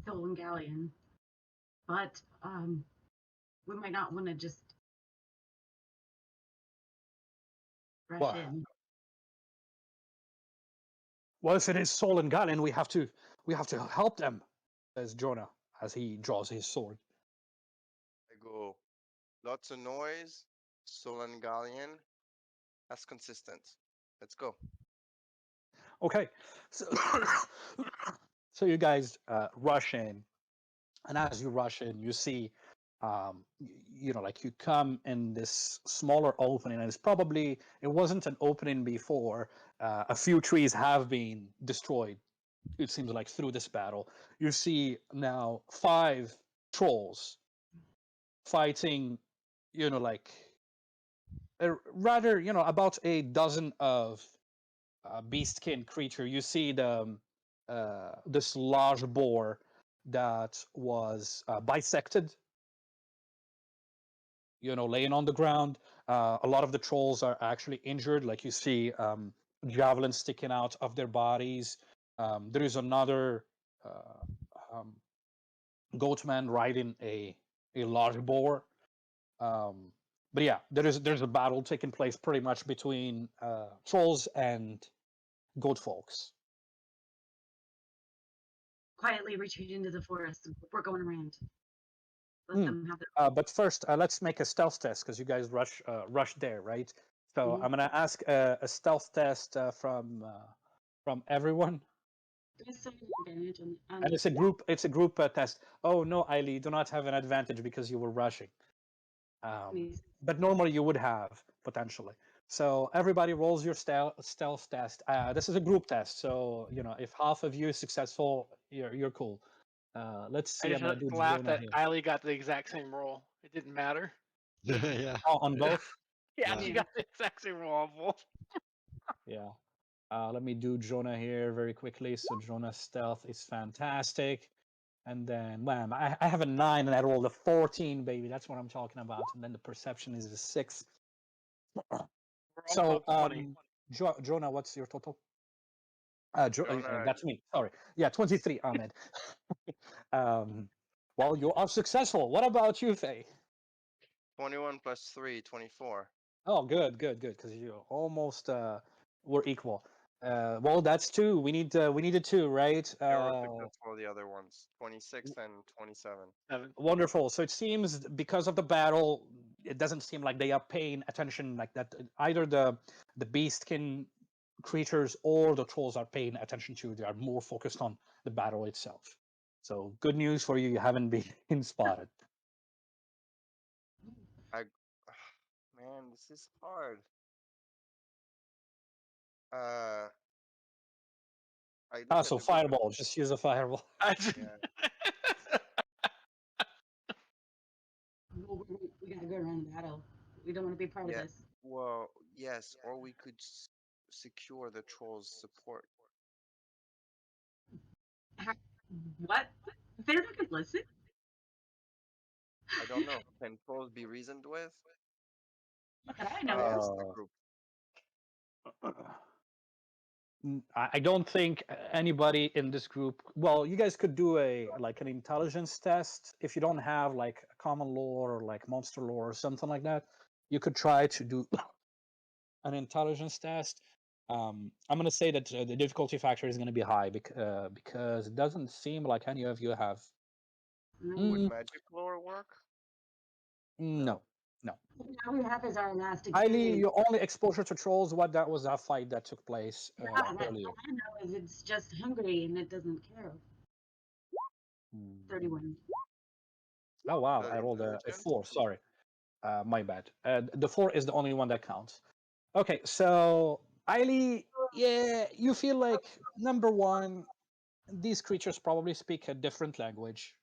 S5: Sol and Gallean, but we might not want to just rush
S1: Well,
S5: in.
S1: well, if it is Sol and Gallean, we have to help them, says Jonah as he draws his sword.
S4: I go, lots of noise, Solan Gallean. That's consistent. Let's go.
S1: Okay, so so you guys rush in, and as you rush in, you see, like you come in this smaller opening, and it wasn't an opening before. A few trees have been destroyed. It seems like through this battle, you see now 5 trolls fighting, like rather, about a dozen of beastkin creature. You see this large boar that was bisected, laying on the ground. A lot of the trolls are actually injured, like you see javelins sticking out of their bodies. There is another um, goatman riding a large boar. But yeah, there's a battle taking place pretty much between trolls and goat folks.
S5: Quietly retreat into the forest. We're going around. Let them have their.
S1: But first, let's make a stealth test because you guys rush there, right? So
S5: Mhm.
S1: I'm gonna ask a stealth test from everyone,
S5: There's some advantage on
S1: and it's a group test. Oh no, Aeily, you do not have an advantage because you were rushing.
S5: these.
S1: But normally you would have potentially. So everybody rolls your stealth test. This is a group test, so if half of you is successful, you're cool. Let's
S3: I
S1: see. I'm
S3: just
S1: gonna do
S3: laughed
S1: Jonah
S3: that
S1: here.
S3: Aeily got the exact same roll. It didn't matter.
S6: Yeah.
S1: Oh, on both.
S3: Yeah,
S1: Yeah.
S3: she
S5: Yeah.
S3: got the exact same roll on both.
S1: Yeah. Let me do Jonah here very quickly. So Jonah's stealth is fantastic. And then, wham, I have a 9 and I rolled a 14, baby. That's what I'm talking about. And then the perception is a 6.
S3: We're all
S1: So,
S3: above 20.
S1: Jonah, what's your total?
S4: Jonah,
S1: That's me. Sorry. Yeah, 23, Ahmed. Well, you are successful. What about you, Faye?
S4: 21 plus 3, 24.
S1: Oh, good, because you almost were equal. Well, that's 2. We needed 2, right?
S4: They were successful, the other ones. 26 and 27.
S3: 7.
S1: Wonderful. So it seems because of the battle, it doesn't seem like they are paying attention like that. Either the beastkin creatures or the trolls are paying attention to. They are more focused on the battle itself. So good news for you. You haven't been spotted.
S4: Man, this is hard. I look at
S1: So
S4: the group.
S1: fireball. Just use a fireball.
S4: Yeah,
S5: We gotta go around the battle. We don't want to be part
S4: yeah.
S5: of this.
S4: Well, yes, or we could secure the trolls' support.
S5: What? They're not gonna listen.
S4: I don't know. Can trolls be reasoned with?
S5: Not that I
S4: I
S5: know of.
S4: asked the group.
S1: I don't think anybody in this group. Well, you guys could do an intelligence test if you don't have like common lore or like monster lore or something like that. You could try to do an intelligence test. I'm gonna say that the difficulty factor is gonna be high because it doesn't seem like any of you have.
S4: Would
S1: Mm,
S4: magic lore work?
S1: no, no.
S5: All we have is our last
S1: Highly,
S5: experience.
S1: your only exposure to trolls. What that was that fight that took place
S5: Yeah, and
S1: earlier.
S5: all I know is it's just hungry and it doesn't care. 31.
S1: Oh wow,
S4: The
S1: I rolled a
S4: intelligence?
S1: 4. Sorry. My bad. The 4 is the only one that counts. Okay, so Ailey, yeah, you feel like number one, these creatures probably speak a different language,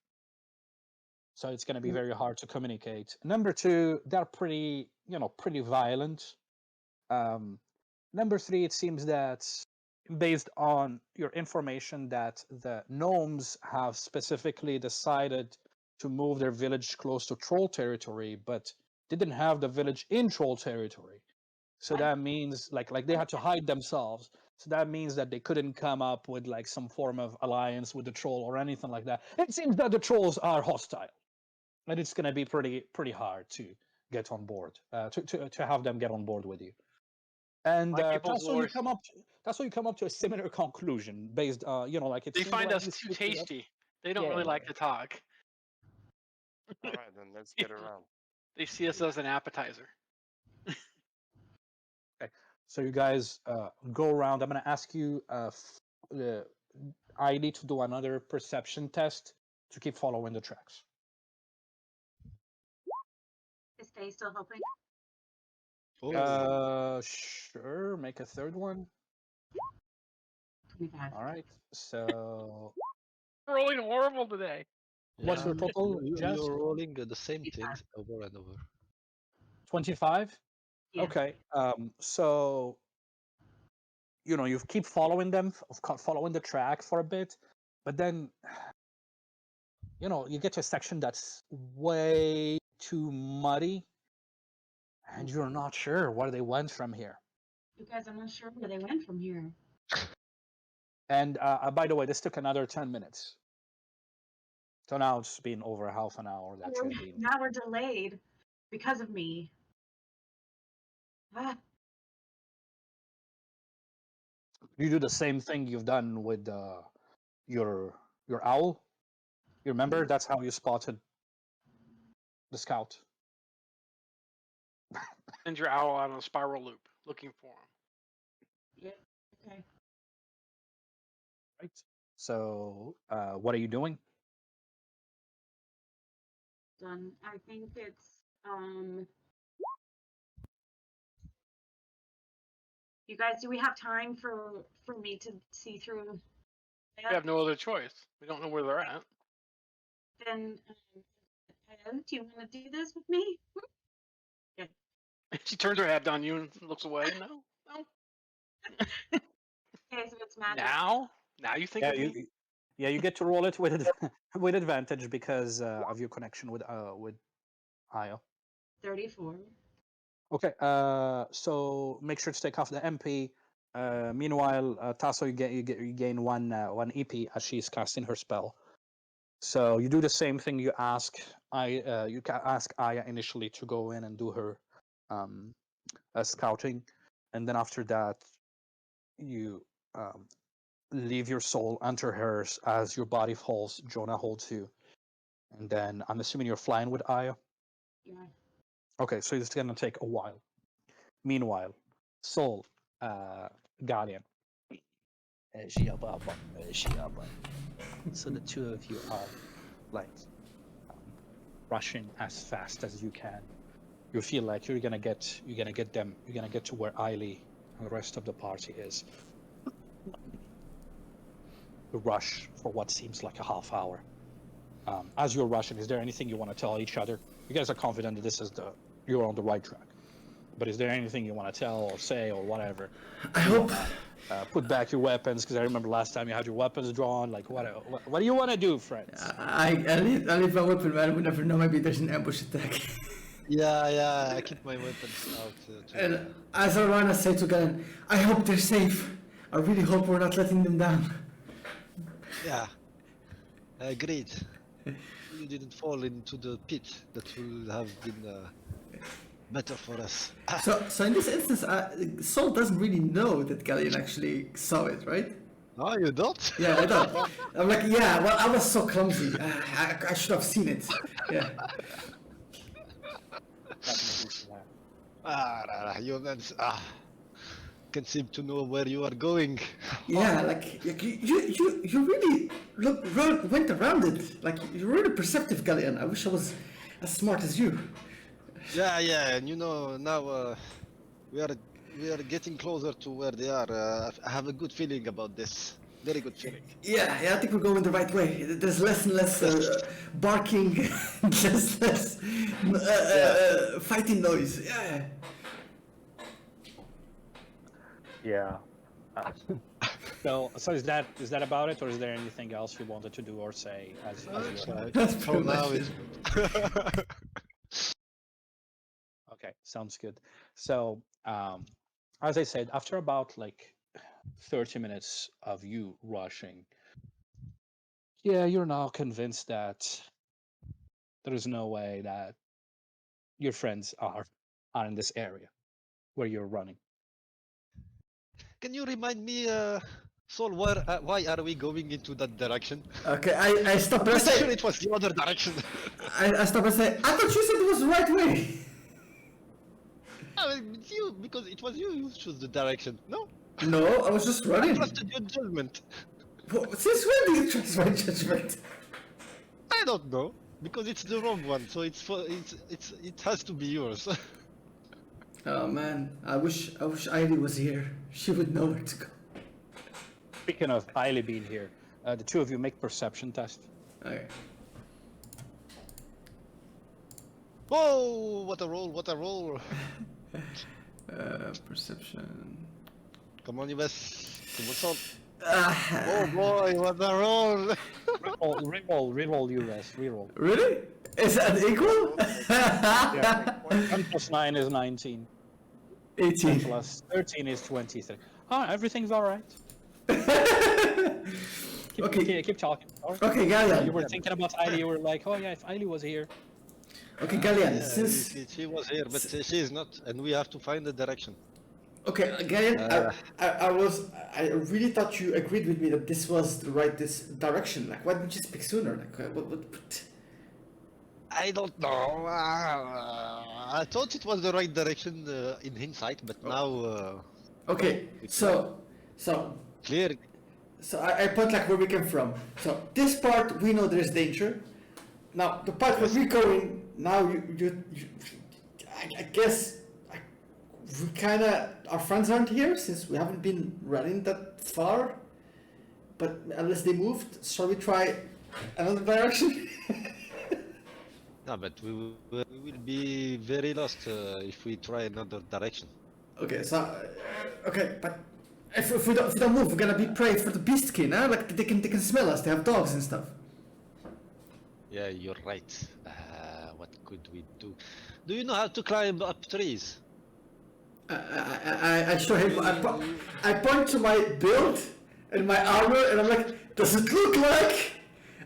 S1: so it's going to be very hard to communicate. Number two, they're pretty violent. Um, Number three, it seems that based on your information that the gnomes have specifically decided to move their village close to troll territory, but didn't have the village in troll territory. So that means like they had to hide themselves. So that means that they couldn't come up with like some form of alliance with the troll or anything like that. It seems that the trolls are hostile, and it's going to be pretty hard to get on board, to have them get on board with you. And
S3: My people's
S1: that's why you
S3: lores.
S1: come up. That's why you come up to a similar conclusion based, like it
S3: They
S1: seems
S3: find
S1: like
S3: us
S1: these
S3: too
S1: creatures are-
S3: tasty. They don't really like
S1: Yeah.
S3: to talk.
S4: All right, then let's get around.
S3: They see us as an appetizer.
S1: Okay. So you guys go around. I'm gonna ask you. I need to do another perception test to keep following the tracks.
S5: Is Faye still helping?
S6: Oh,
S1: Sure. Make a third one.
S5: 25.
S1: All right. So
S3: Rolling horrible today.
S1: what's your total, Jess?
S6: You're rolling the same
S5: 25.
S6: things over and over.
S1: 25.
S5: Yeah.
S1: Okay. So you keep following them, following the track for a bit, but then you get to a section that's way too muddy, and you're not sure where they went from here.
S5: You guys, I'm not sure where they went from here.
S1: And by the way, this took another 10 minutes. So now it's been over half an hour that you've been.
S5: Now we're delayed because of me. Ah,
S1: You do the same thing you've done with your owl. You remember that's how you spotted the scout.
S3: Send your owl on a spiral loop looking for him.
S5: yeah. Okay.
S1: Right. So, what are you doing?
S5: Done. I think it's you guys, do we have time for me to see through
S3: We
S5: that?
S3: have no other choice. We don't know where they're at.
S5: Then do you want to do this with me? Okay.
S3: She turns her head on you and looks away. No, no.
S5: Okay, so it's magic.
S3: Now you think
S1: Yeah,
S3: of me.
S1: you get to roll it with with advantage because of your connection with Io.
S5: 34.
S1: Okay. So make sure to take off the MP. Meanwhile, Tasso, you gain one EP as she's casting her spell. So you do the same thing. You ask ask Aya initially to go in and do her scouting, and then after that, you leave your soul, enter hers as your body falls. Jonah holds you, and then I'm assuming you're flying with Aya.
S5: Yeah.
S1: Okay, so it's gonna take a while. Meanwhile, Soul, Gallean, Giababa, Giaba. So the two of you are like rushing as fast as you can. You feel like you're gonna get to where Aeily and the rest of the party is. You rush for what seems like a half hour. As you're rushing, is there anything you want to tell each other? You guys are confident that you're on the right track. But is there anything you want to tell or say or whatever?
S2: I
S1: You
S2: hope.
S1: wanna, put back your weapons, because I remember last time you had your weapons drawn. Like, what do you want to do, friends?
S2: I leave my weapon, man. We never know. Maybe there's an ambush attack.
S6: Yeah, I keep my weapons out.
S2: And as I run, I say to Galen, I hope they're safe. I really hope we're not letting them down.
S6: Yeah, agreed. You didn't fall into the pit. That will have been better for us.
S2: So in this instance, Saul doesn't really know that Gallean actually saw it, right?
S6: Oh, you don't?
S2: Yeah, I don't. I'm like, yeah, well, I was so clumsy. I should have seen it. Yeah.
S6: Humans can seem to know where you are going.
S2: Yeah, like you really went around it. Like you're really perceptive, Gallean. I wish I was as smart as you.
S6: Yeah, and you know now we are getting closer to where they are. I have a good feeling about this. Very good feeling.
S2: Yeah, I think we're going the right way. There's less and less barking, less fighting noise. Yeah.
S1: Yeah. So is that about it, or is there anything else you wanted to do or say as you were?
S2: That's
S6: For
S2: pretty
S6: now,
S2: much it.
S6: it's
S1: Okay, sounds good. So, as I said, after about like 30 minutes of you rushing, yeah, you're now convinced that there is no way that your friends are in this area where you're running.
S6: Can you remind me, Sol, why are we going into that direction?
S2: Okay, I stop and I
S6: I'm sure
S2: say,
S6: it was the other direction.
S2: I stop and say, I thought you said it was the right way.
S6: It's you, because it was you who chose the direction. No,
S2: No, I was just
S6: I
S2: running.
S6: trusted your judgment.
S2: Since when do you trust my judgment?
S6: I don't know, because it's the wrong one, so it has to be yours.
S2: Oh man, I wish Aeily was here. She would know where to go.
S1: Speaking of Aeily being here, the two of you make perception test.
S2: Okay.
S6: Whoa! What a roll! What a roll!
S2: Perception.
S6: Come on, you best. Come on, Sol.
S2: Ah,
S6: Oh boy, what a roll!
S1: Reroll, you rest. Reroll.
S2: really? Is that equal?
S1: Yeah. 1 plus 9 is 19. 10
S2: 18.
S1: plus 13 is 23. Everything's all right.
S2: Okay.
S1: Keep talking. All right.
S2: Okay, Gallean.
S1: You were thinking about Aeily. You were like, oh yeah, if Aeily was here.
S2: Okay, Gallean,
S6: Yeah,
S2: since
S6: she was here, but she is not, and we have to find the direction.
S2: okay, Gallean,
S6: Uh,
S2: I really thought you agreed with me that this was the right this direction. Like, why didn't you speak sooner? Like, what?
S6: I don't know. I thought it was the right direction in hindsight, but now
S2: Okay,
S6: it's
S2: so
S6: clear.
S2: I point like where we came from. So this part we know there's danger. Now the part where
S6: Yes.
S2: we're going now, I guess we kind of our friends aren't here since we haven't been running that far. But unless they moved, shall we try another direction?
S6: No, but we will be very lost if we try another direction.
S2: Okay, so okay, but if we don't move, we're gonna be prey for the Beastkin, huh? Like they can smell us. They have dogs and stuff.
S6: Yeah, you're right. What could we do? Do you know how to climb up trees?
S2: I show him. I point to my build and my armor, and I'm like, does it look like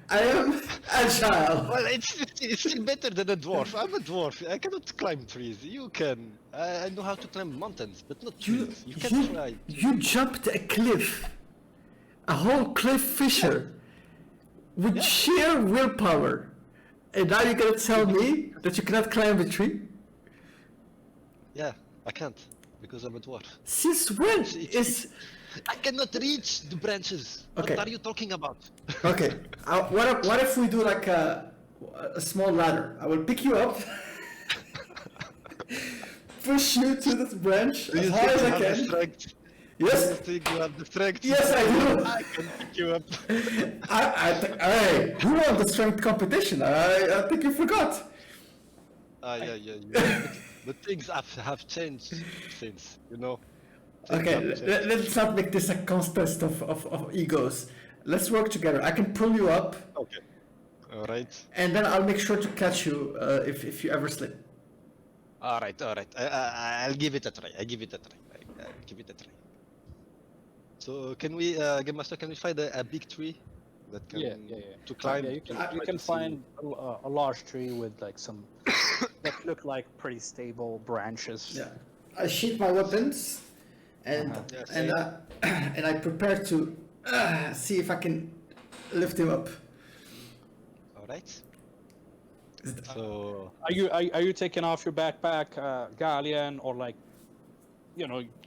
S2: I am agile?
S6: Well, it's still better than a dwarf. I'm a dwarf. I cannot climb trees. You can. I know how to climb mountains, but not trees. You can try.
S2: You jumped a cliff, a whole cliff fissure, with sheer willpower, and now you're gonna tell me that you cannot climb a tree?
S6: Yeah, I can't because I'm a dwarf.
S2: Since when
S6: It's-
S2: is
S6: I cannot reach the branches.
S2: Okay.
S6: What are you talking about?
S2: okay? What if we do like a small ladder? I will pick you up, push you to this branch
S6: Do
S2: as
S6: you
S2: high
S6: think
S2: as
S6: you
S2: I
S6: have the
S2: can.
S6: strength? Do you
S2: Yes,
S6: think you have the strength?
S2: yes, I do.
S6: I can pick you up.
S2: Hey, who won the strength competition? I think you forgot.
S6: Yeah. But things have changed since, you know. Things
S2: Okay,
S6: have changed.
S2: let's not make this a contest of egos. Let's work together. I can pull you up,
S6: Okay. All right.
S2: and then I'll make sure to catch you if you ever slip.
S6: All right. I'll give it a try. I'll give it a try. I'll give it a try. So can we, Game Master, can we find a big tree that can
S1: Yeah.
S6: to climb?
S1: Yeah, you can find a large tree with like some that look like pretty stable branches.
S2: Yeah, I sheath my weapons, and
S6: Yes.
S2: and I prepare to see if I can lift him up.
S6: All right. So
S1: Are you taking off your backpack, Gallean, or like,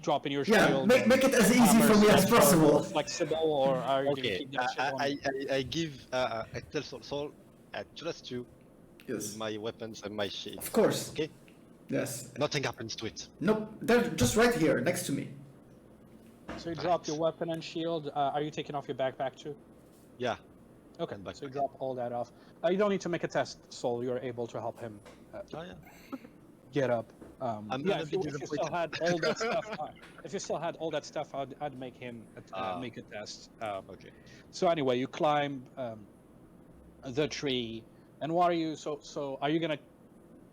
S1: dropping your
S2: Yeah,
S1: shield?
S2: make it as easy for me as possible.
S1: Flexible, or are you gonna
S6: okay,
S1: keep that shit on?
S6: I give I tell Sol, I trust you with
S2: Yes,
S6: my weapons and my shield.
S2: of course.
S6: Okay,
S2: Yes.
S6: nothing happens to it.
S2: Nope, they're just right here next to me.
S1: So you drop your weapon and shield. Are you taking off your backpack too?
S6: Yeah.
S1: Okay,
S6: And
S1: so you
S6: backpack.
S1: drop all that off. You don't need to make a test, Soul. You're able to help him
S6: Oh yeah.
S1: get up.
S6: I'm
S1: Yeah,
S6: gonna
S1: if
S6: be
S1: you still had
S6: disappointed.
S1: all that stuff, if you still had all that stuff, I'd make him make a test.
S6: Okay.
S1: So anyway, you climb the tree, and what are you? So are you gonna?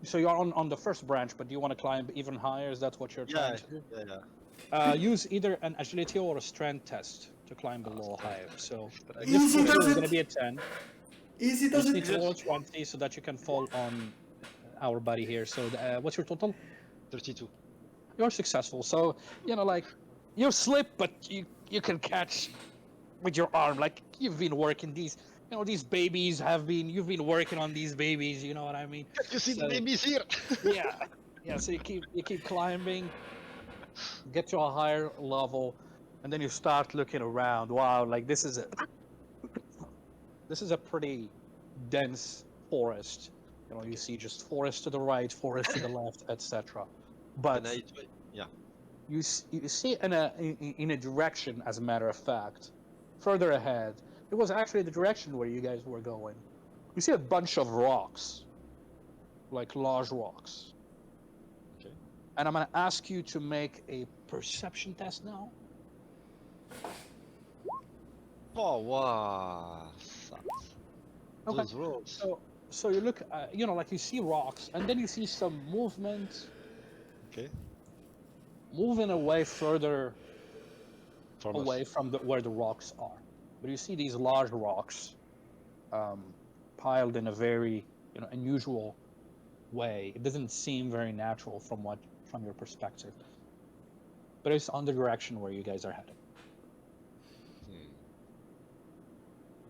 S1: So you're on the first branch, but do you want to climb even higher? Is that what you're
S6: Yeah.
S1: trying to do?
S6: Yeah.
S1: Use either an agility or a strength test to climb a little higher. So
S2: Easy
S1: difficulty
S2: does
S1: is
S2: it.
S1: going to be a 10.
S2: Easy
S1: You
S2: does
S1: just need to
S2: it.
S1: roll 20 so that you can fall on our buddy here. So what's your total?
S6: 32.
S1: You're successful. So like you slip, but you can catch with your arm. Like you've been working these. These babies you've been working on these babies. You know what I mean?
S6: You see the
S1: So-
S6: babies here?
S1: Yeah. So you keep climbing, get to a higher level, and then you start looking around. Wow, like this is a pretty dense forest. You see just forest to the right, forest to the left, etc. But
S6: Can I try? Yeah.
S1: you see in a direction, as a matter of fact, further ahead. It was actually the direction where you guys were going. You see a bunch of rocks, like large rocks.
S6: Okay.
S1: And I'm gonna ask you to make a perception test now.
S6: Oh wow. Sucks.
S1: Okay.
S6: Those roads.
S1: So you look, like you see rocks, and then you see some movement
S6: Okay.
S1: moving away further
S6: From us.
S1: away from where the rocks are. But you see these large rocks piled in a very unusual way. It doesn't seem very natural from your perspective. But it's on the direction where you guys are heading.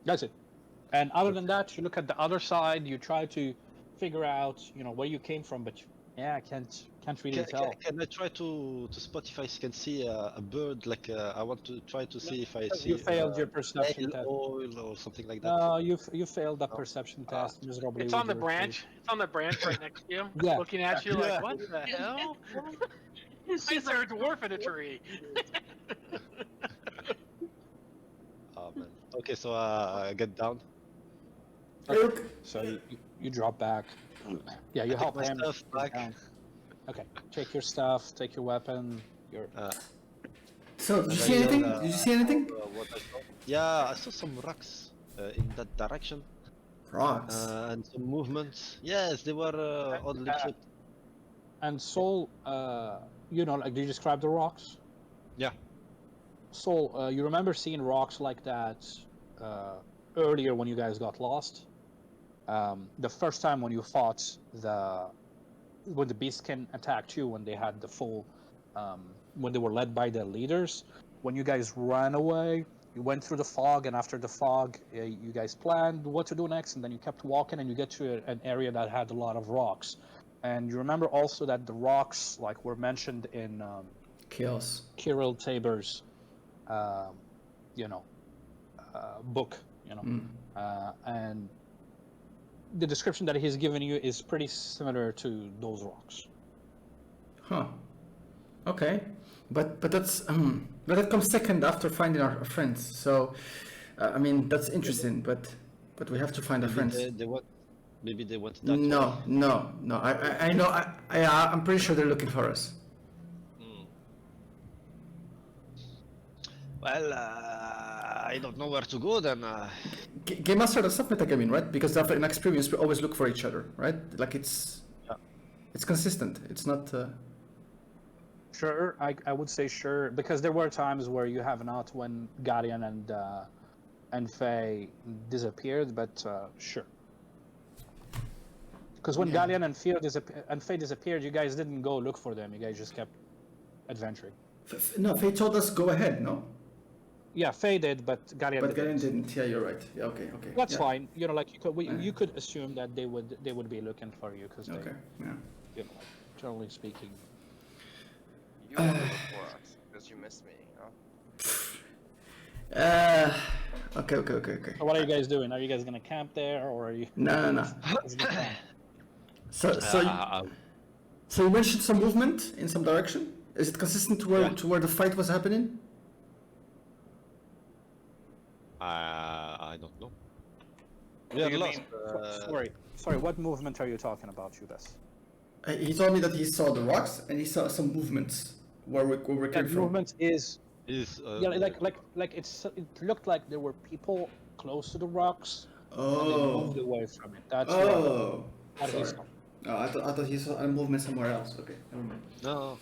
S1: That's it. And other than that, you look at the other side. You try to figure out, where you came from, but I can't really tell.
S6: Can I try to spot if I can see a bird? Like I want to try to see if I see
S1: You failed your perception
S6: nail
S1: test.
S6: oil or something like that.
S1: No, you failed that perception test miserably.
S3: It's
S1: with
S3: on the
S1: your
S3: branch. It's on the branch right next to you.
S1: Yeah.
S3: Looking at you
S6: Yeah.
S3: like, what the hell?
S5: She's
S3: Is there a
S5: like,
S3: dwarf in a tree?
S6: Oh man. Okay, so I get down.
S2: Look,
S1: So you drop back. Yeah, you
S6: I take
S1: help
S6: my
S1: him
S6: stuff
S1: get
S6: back.
S1: down. Okay, take your stuff, take your weapon. Your
S2: so did you
S6: And
S2: see
S6: I
S2: anything?
S6: yell,
S2: Did you see anything?
S6: what I saw. Yeah, I saw some rocks in that direction
S2: Rocks.
S6: and some movements. Yes, they were oddly shaped.
S1: and Soul. Like do you describe the rocks?
S6: Yeah.
S1: Soul, you remember seeing rocks like that earlier when you guys got lost? The first time when you fought when the Beastkin attacked you, when they had the full, when they were led by the leaders, when you guys ran away, you went through the fog, and after the fog, you guys planned what to do next, and then you kept walking, and you get to an area that had a lot of rocks. And you remember also that the rocks, like, were mentioned in
S2: Chaos.
S1: Kirill Tabor's, book, and the description that he's given you is pretty similar to those rocks.
S2: Huh. Okay. But that's but that comes second after finding our friends. So I mean that's interesting, but we have to find our friends.
S6: Maybe they went that way.
S2: No. I know. I'm pretty sure they're looking for us.
S6: Well, I don't know where to go then.
S2: Game Master does not metagaming, right? Because after an experience, we always look for each other, right? Like it's consistent. It's not.
S1: Sure, I would say sure, because there were times where you have not when Gallean and Faye disappeared, but sure. Because when Gallean and Faye disappeared, you guys didn't go look for them. You guys just kept adventuring.
S2: No, Faye told us go ahead. No.
S1: Yeah, Faye did, but Gallean
S2: But
S1: didn't.
S2: Gallean didn't. Yeah, you're right. Yeah, okay.
S1: That's
S2: yeah.
S1: fine. Like you could assume that they would be looking for you because
S2: Okay. Yeah.
S1: Generally speaking.
S4: You will look for us because you missed me,
S2: Okay.
S1: So what are you guys doing? Are you guys gonna camp there, or are you?
S2: No. So you mentioned some movement in some direction. Is it consistent to where the fight was happening?
S6: I don't know. We are
S3: you
S6: lost.
S1: Sorry. What movement are you talking about, Jubes?
S2: He told me that he saw the rocks and he saw some movements where we came from.
S1: Movement is
S6: Like
S1: it looked like there were people close to the rocks. And they moved away from it. That's what he saw.
S2: Oh, I thought he saw a movement somewhere else. Okay, never mind.
S6: No.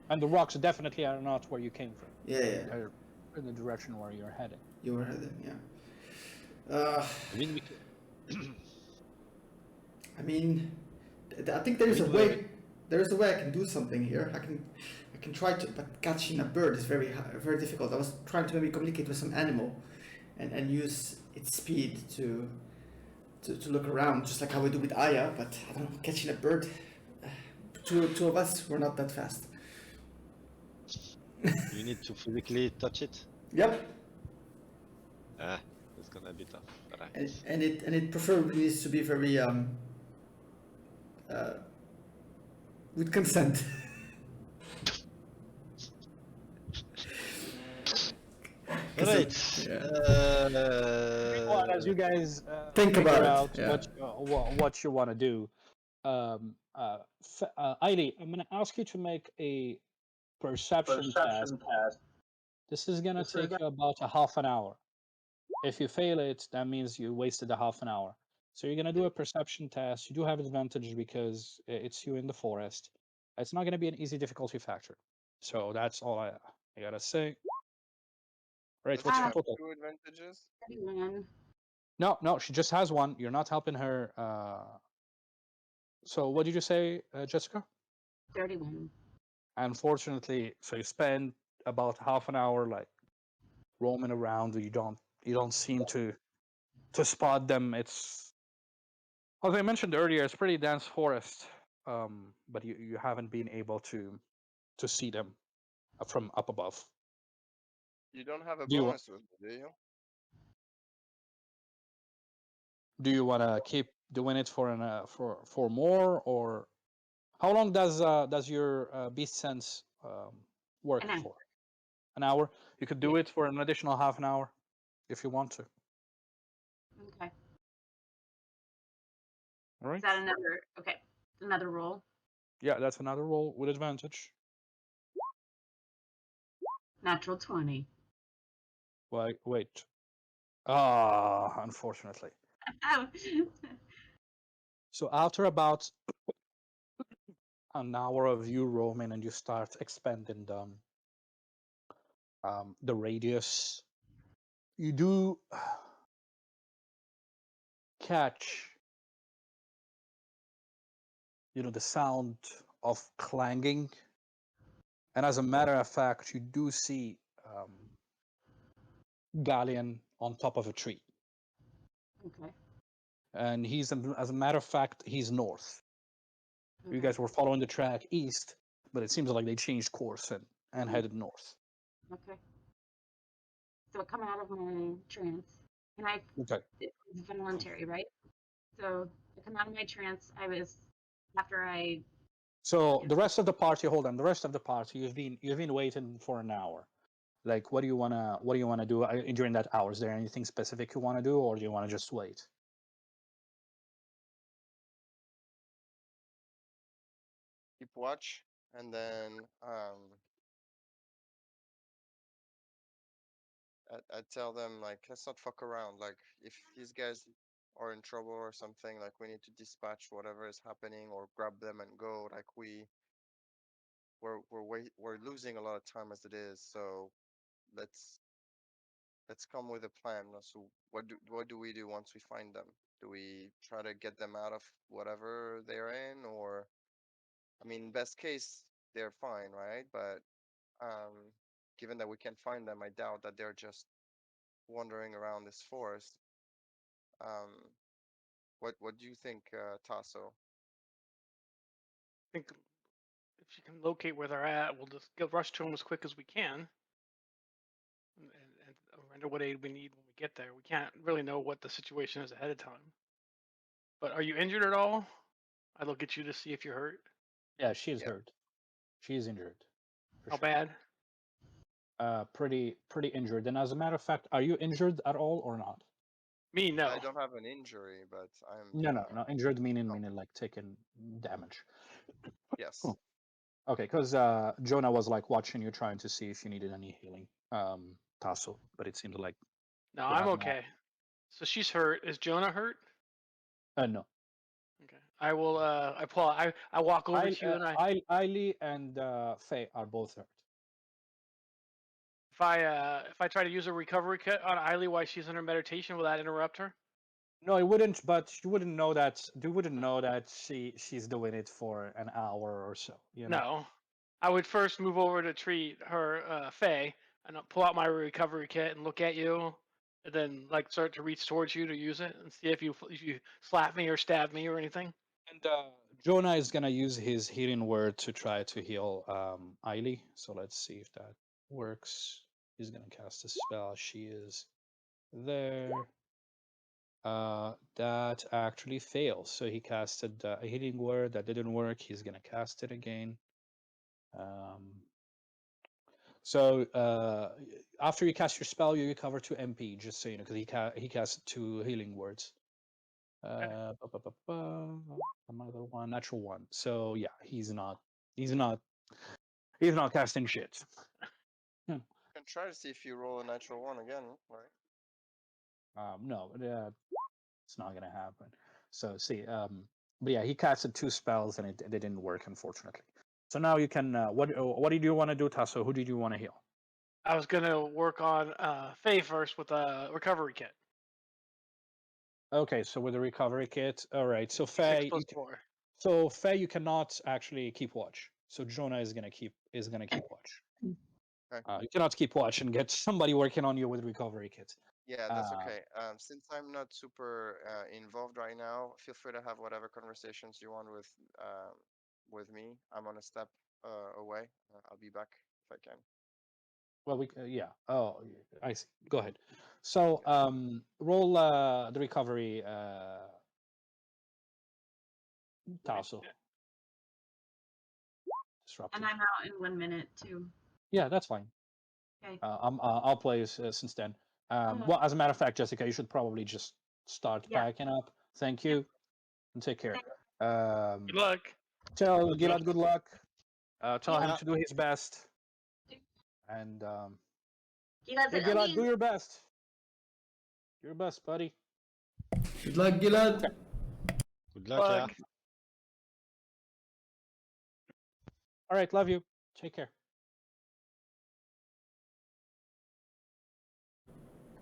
S2: And
S1: the rocks definitely are not where you came from.
S2: Yeah.
S1: They're in the direction where you're heading.
S2: You were heading, yeah.
S6: I mean,
S2: I think there is a way. There is a way I can do something here. I can try to, but catching a bird is very difficult. I was trying to maybe communicate with some animal, and use its speed to look around, just like how we do with Aya. But I don't know, catching a bird. Two of us, we're not that fast.
S6: you need to physically touch it.
S2: Yep.
S6: It's gonna be tough. Right.
S2: And it preferably needs to be very with consent.
S6: Right.
S1: Well, as you guys
S2: think
S1: figure
S2: about it,
S1: out what you want to do, Aeily, I'm going to ask you to make a perception test. This is going to take you about a half an hour. If you fail it, that means you wasted a half an hour. So you're going to do a perception test. You do have advantage because it's you in the forest. It's not going to be an easy difficulty factor. So that's all I got to say. Right, what's your total?
S4: 2 advantages?
S5: 31.
S1: No, she just has one. You're not helping her. So what did you say, Jessica?
S5: 31.
S1: Unfortunately, so you spend about half an hour like roaming around. You don't seem to spot them. It's, as I mentioned earlier, it's pretty dense forest. But you haven't been able to see them from up above.
S4: You don't have a
S1: Do you
S4: bonus with me, do you?
S1: do you want to keep doing it for for more, or how long does your beast sense work
S5: An hour.
S1: for? An hour? You could do
S5: Yeah.
S1: it for an additional half an hour if you want to.
S5: Okay.
S1: All
S5: Is
S1: right.
S5: that another? Okay. Another roll.
S1: Yeah, that's another roll with advantage.
S5: Natural 20.
S1: Wait. Ah, unfortunately.
S5: Oh.
S1: So after about an hour of you roaming and you start expanding the radius, you do catch, the sound of clanging, and as a matter of fact, you do see Gallean on top of a tree,
S5: Okay.
S1: and as a matter of fact, he's north. You
S5: Okay.
S1: guys were following the track east, but it seems like they changed course and headed north.
S5: Okay. So I come out of my trance, and
S1: Okay.
S5: it's voluntary, right? So I come out of my trance. After I,
S1: So the rest of the party, hold on. The rest of the party, you've been waiting for an hour. Like, what do you wanna do during that hour? Is there anything specific you want to do, or do you want to just wait?
S4: Keep watch, and then I tell them like, let's not fuck around. Like, if these guys are in trouble or something, like we need to dispatch whatever is happening or grab them and go. Like we're losing a lot of time as it is. So let's let's come with a plan. So what do we do once we find them? Do we try to get them out of whatever they're in, or I mean, best case they're fine, right? But given that we can't find them, I doubt that they're just wandering around this forest. Um, what do you think, Tasso?
S3: I think if you can locate where they're at, we'll just get rush to them as quick as we can, and render what aid we need when we get there. We can't really know what the situation is ahead of time. But are you injured at all? I look at you to see if you're hurt.
S1: Yeah, she is
S4: Yeah,
S1: hurt. She is injured, for
S3: How
S1: sure.
S3: bad?
S1: Pretty injured. And as a matter of fact, are you injured at all or not?
S3: Me,
S4: I
S3: no.
S4: don't have an injury, but
S1: No. Injured meaning
S4: no.
S1: meaning like taking damage.
S4: Yes.
S1: Oh, okay, because Jonah was like watching you, trying to see if you needed any healing, Tasso. But it seemed like
S3: No,
S1: you
S3: I'm
S1: have not.
S3: okay. So she's hurt. Is Jonah hurt?
S1: No.
S3: Okay. I will. I pull. I walk over to you and
S1: Aeily and Faye are both hurt.
S3: if I try to use a recovery kit on Aeily while she's in her meditation, will that interrupt her?
S1: No, it wouldn't. But you wouldn't know that. You wouldn't know that she's doing it for an hour or so.
S3: No. I would first move over to treat her, Faye, and I'll pull out my recovery kit and look at you, and then like start to reach towards you to use it and see if you slap me or stab me or anything.
S1: And Jonah is gonna use his healing word to try to heal Aeily. So let's see if that works. He's gonna cast a spell. She is there. That actually fails. So he casted a healing word that didn't work. He's gonna cast it again. Um, so after you cast your spell, you recover 2 MP. Just so you know, because he cast 2 healing words.
S3: Okay.
S1: Ba, ba, ba, ba. Another one, natural one. So yeah, he's not casting shit. Hmm.
S4: You can try to see if you roll a natural one again, right?
S1: No, it's not gonna happen. So see, but yeah, he casted 2 spells and they didn't work, unfortunately. So now you can. What did you want to do, Tasso? Who did you want to heal?
S3: I was gonna work on Faye first with a recovery kit.
S1: Okay, so with the recovery kit, all right. So
S3: 6
S1: Faye,
S3: plus 4.
S1: so Faye, you cannot actually keep watch. So Jonah is gonna keep watch.
S4: Okay.
S1: You cannot keep watch and get somebody working on you with recovery kit.
S4: Yeah, that's
S1: Uh,
S4: okay. Since I'm not super involved right now, feel free to have whatever conversations you want with me. I'm on a step away. I'll be back if I can.
S1: Well, yeah. Oh, I see. Go ahead. So, roll the recovery, Tasso. Disrupted.
S5: And I'm out in 1 minute too.
S1: Yeah, that's fine.
S5: Okay.
S1: I'll play since then. Well, as a matter of fact, Jessica, you should probably just start
S5: Yeah.
S1: packing up. Thank you, and take care.
S3: Good luck.
S1: Tell
S6: Good
S1: Gilad
S6: luck.
S1: good luck. Tell him
S6: Yeah.
S1: to do his best. And
S5: Gilad,
S1: hey, Gilad, do your best. Your best, buddy.
S2: Good luck, Gilad.
S6: Good luck, yeah.
S3: Luck.
S1: All right, love you. Take care.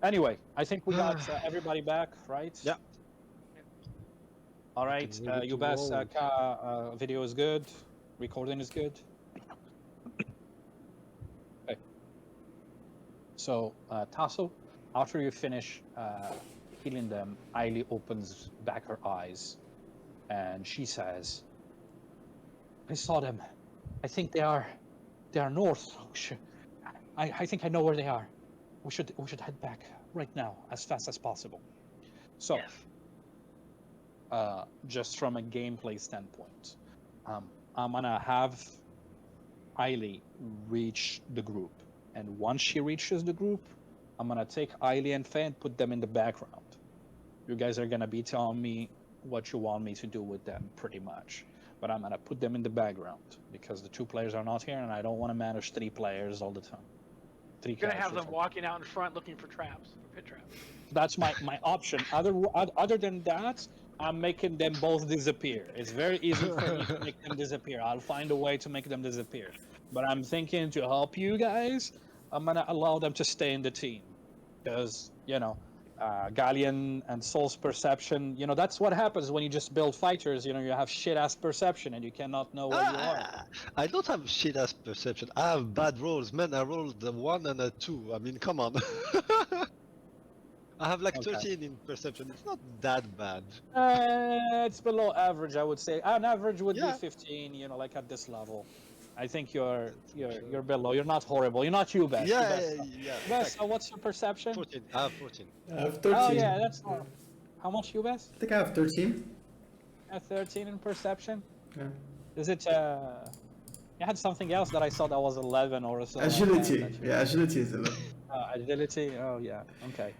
S1: Anyway, I think we got everybody back, right?
S6: Yeah.
S1: All right,
S6: ready
S1: you
S6: to
S1: best.
S6: roll.
S1: Video is good. Recording is good. Okay. So, Tasso, after you finish healing them, Aeily opens back her eyes, and she says, "I saw them. I think they are north. I think I know where they are. We should head back right now as fast as possible." So,
S3: Yes.
S1: just from a gameplay standpoint, I'm gonna have Aeily reach the group, and once she reaches the group, I'm gonna take Aeily and Faye and put them in the background. You guys are gonna be telling me what you want me to do with them, pretty much. But I'm gonna put them in the background because the 2 players are not here, and I don't want to manage 3 players all the time. 3
S3: You're gonna have
S1: characters
S3: them
S1: all-
S3: walking out in front looking for traps, for pit traps.
S1: That's my option. Other than that, I'm making them both disappear. It's very easy for me to make them disappear. I'll find a way to make them disappear. But I'm thinking to help you guys, I'm gonna allow them to stay in the team, because Gallean and Soul's perception. That's what happens when you just build fighters. You have shit ass perception and you cannot know where you are.
S6: I don't have shit ass perception. I have bad rolls, man. I rolled a 1 and a 2. I mean, come on. I have like
S1: Okay.
S6: 13 in perception. It's not that bad.
S1: It's below average, I would say. An average would be
S6: Yeah.
S1: 15. Like at this level. I think you're below. You're not horrible. You're not you, Bess. You Bess.
S6: Yeah.
S1: Bess, what's your perception?
S6: 14. I have 14.
S2: I have 13.
S1: Oh yeah, that's not. How much you, Bess?
S2: I think I have 13.
S1: 13 in perception.
S2: Yeah.
S1: Is it? You had something else that I saw that was 11 or so.
S2: Agility. Yeah, agility is 11.
S1: Agility. Oh yeah. Okay.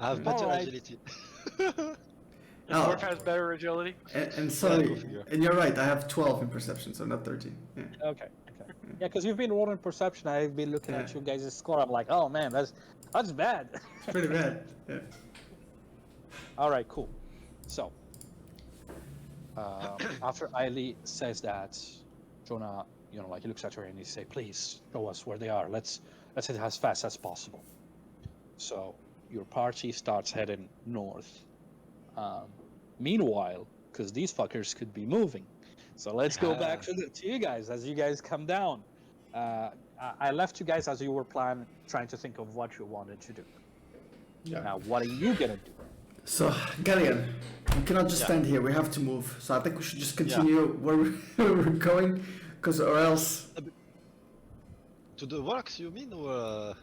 S6: I have better
S1: Alright.
S6: agility.
S3: And
S2: Oh.
S3: Dwarf has better agility.
S2: And sorry,
S6: go figure.
S2: and you're right, I have 12 in perception, so not 13. Yeah.
S1: Okay. Yeah, because you've been rolling perception. I've been looking at
S2: Yeah.
S1: you guys' score. I'm like, oh man, that's bad.
S2: It's pretty bad. Yeah.
S1: All right, cool. So, after Aeily says that, Jonah, he looks at her and he say, "Please show us where they are. Let's hit as fast as possible." So your party starts heading north. Meanwhile, because these fuckers could be moving, so let's go back to you guys as you guys come down. I left you guys as you were trying to think of what you wanted to do.
S2: Yeah.
S1: Now, what are you gonna do?
S2: So, Gallean, we cannot just
S6: Yeah.
S2: stand here, we have to move. So I think we should just continue where we're going, because or else...
S6: To the works, you mean? Or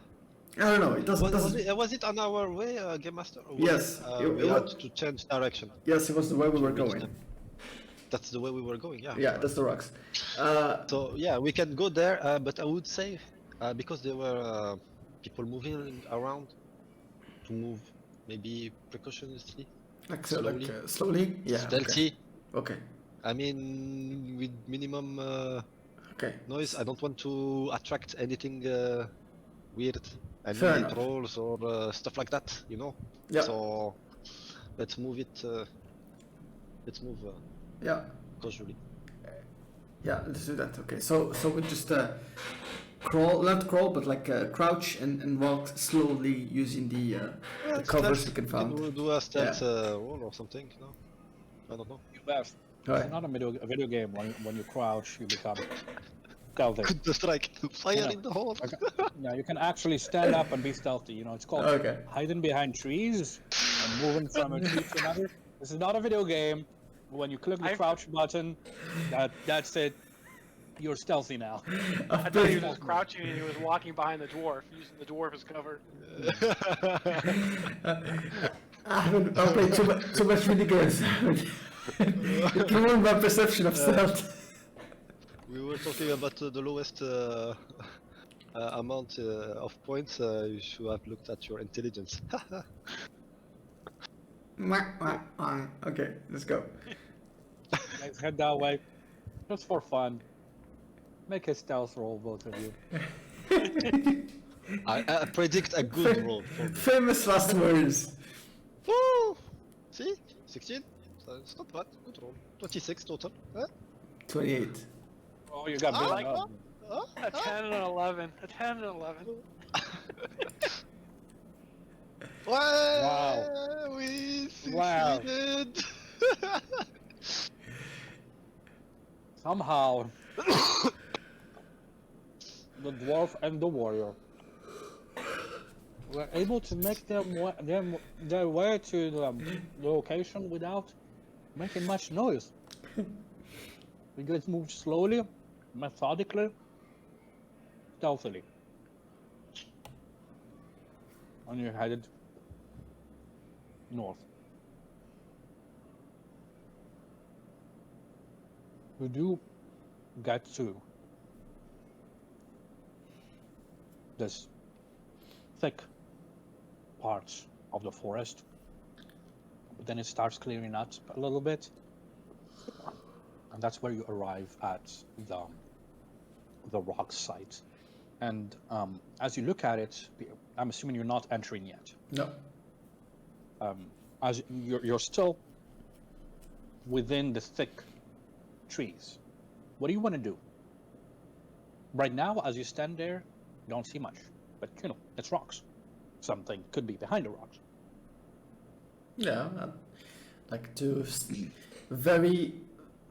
S2: I don't know, it doesn't...
S6: was it on our way, Game Master? Or
S2: Yes,
S6: we had to change direction.
S2: Yes, it was the way we were
S6: to reach
S2: going.
S6: them. That's the way we were going, yeah.
S2: Yeah, that's the rocks.
S6: So yeah, we can go there, but I would say because there were people moving around, to move maybe precautiously,
S2: slowly? Yeah,
S6: stealthy.
S2: okay.
S6: I mean, with minimum
S2: Okay.
S6: noise. I don't want to attract anything weird, any
S2: Fair enough.
S6: trolls or stuff like that, you know.
S2: Yeah.
S6: So let's move it. Let's move
S2: Yeah.
S6: casually.
S2: Yeah, let's do that. Okay, so we just crawl, not crawl, but like crouch and walk slowly using the covers
S6: Stealth.
S2: we can
S6: You
S2: find.
S6: can do a stealth roll or something. No, I don't know.
S1: You best.
S2: Right.
S1: It's not a video game. When you crouch, you become stealthy.
S6: Counter strike. Fire
S1: know,
S6: in the hole.
S1: Yeah, you can actually stand up and be stealthy. You know, it's called
S2: Okay.
S1: hiding behind trees and moving from a tree to another. This is not a video game. When you click the crouch button, that's it. You're stealthy now.
S3: I thought he was just crouching and he was walking behind the dwarf, using the dwarf as cover.
S2: I haven't played too much video games. It can ruin my perception of stealth.
S6: We were talking about the lowest amount of points. You should have looked at your intelligence.
S2: Okay, let's go.
S1: Let's head that way, just for fun. Make a stealth roll, both of you.
S6: I predict a good roll for me.
S2: Famous last words.
S6: Woo! See? 16? So it's not bad. Good roll. 26 total. Huh?
S2: 28.
S1: Oh, you got
S6: I
S1: built
S6: like
S1: up.
S3: A 10 and an 11. A 10 and an 11.
S6: Wow! We
S1: Wow.
S6: succeeded!
S1: Somehow, the dwarf and the warrior were able to make their way to the location without making much noise. We guys moved slowly, methodically, stealthily. And you're headed north. You do get to this thick parts of the forest, but then it starts clearing out a little bit, and that's where you arrive at the rock site. And as you look at it, I'm assuming you're not entering yet.
S2: No.
S1: As you're still within the thick trees. What do you want to do? Right now, as you stand there, you don't see much, but you know, it's rocks. Something could be behind the rocks.
S2: Yeah, I'd like to very,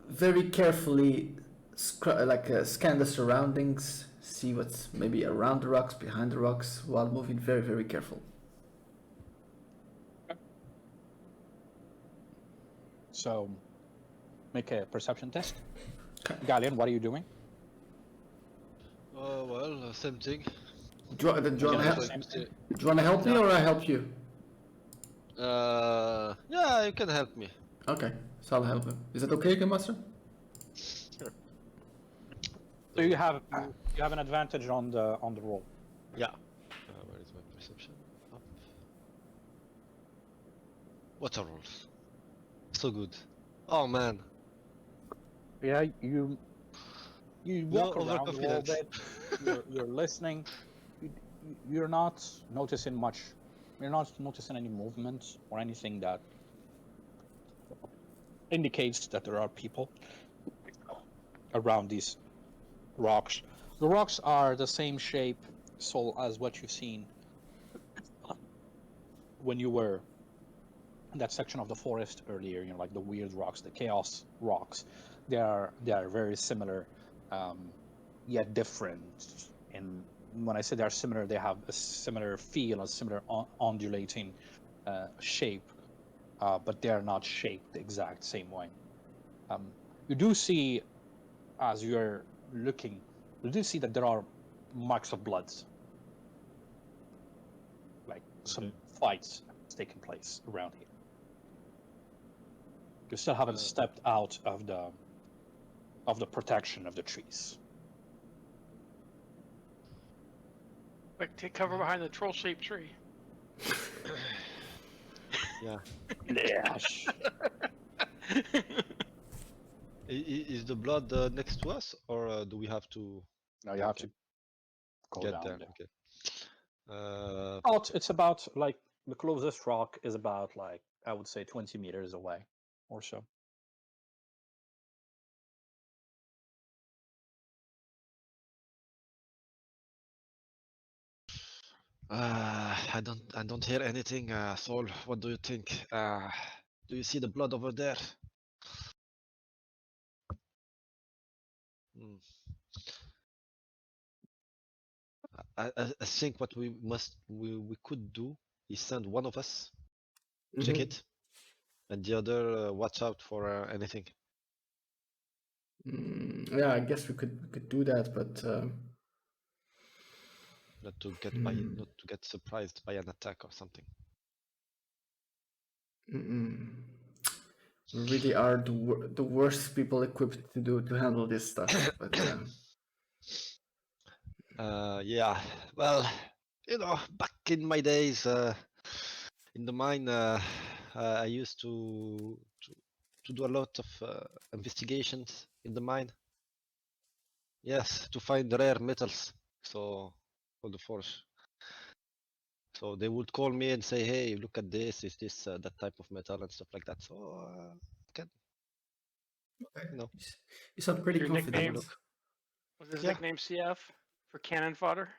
S2: very carefully scan the surroundings, see what's maybe around the rocks, behind the rocks, while moving very, very careful.
S1: So, make a perception test. Gallean, what are you doing?
S6: Well, same thing.
S2: Do you want to help me
S6: Yeah.
S2: or I help you?
S6: Yeah, you can help me.
S2: Okay, so I'll help him. Is that okay, Game Master?
S6: Sure.
S1: So you have an advantage on the roll.
S6: Yeah. Where is my perception? Up. What a rolls. So good. Oh man.
S1: Yeah, you walk
S6: No,
S1: around a little
S6: overconfidence.
S1: bit. You're listening. You're not noticing much. You're not noticing any movement or anything that indicates that there are people around these rocks. The rocks are the same shape, as what you've seen when you were in that section of the forest earlier. You know, like the weird rocks, the chaos rocks. They are very similar, yet different. And when I say they are similar, they have a similar feel, a similar undulating shape, but they are not shaped the exact same way. You do see, as you're looking, you do see that there are marks of blood, like some fights taking place around here. You still haven't stepped out of the protection of the trees.
S3: Quick, take cover behind the troll-shaped tree.
S6: Yeah.
S1: Yes.
S6: Is the blood next to us, or do we have to
S1: Now you have
S6: Okay.
S1: to go
S6: get
S1: down
S6: there?
S1: there.
S6: Okay.
S1: It's about like the closest rock is about like I would say 20 meters away or so.
S6: I don't hear anything, Saul. What do you think? Do you see the blood over there? Hmm. I think what we could do is send one of us check
S2: Mhm.
S6: it, and the other watch out for anything.
S2: Yeah, I guess we could do that, but
S6: Not to get
S2: hmm.
S6: not to get surprised by an attack or something.
S2: We really are the worst people equipped to handle this stuff. But
S6: Yeah, well, back in my days in the mine, I used to do a lot of investigations in the mine. Yes, to find rare metals. So for the forge. So they would call me and say, "Hey, look at this. Is this that type of metal and stuff like that?" So can you know
S2: you sound pretty
S3: Your
S6: have a
S3: nickname
S2: confident.
S6: look.
S3: was his
S6: Yeah.
S3: nickname CF for cannon fodder?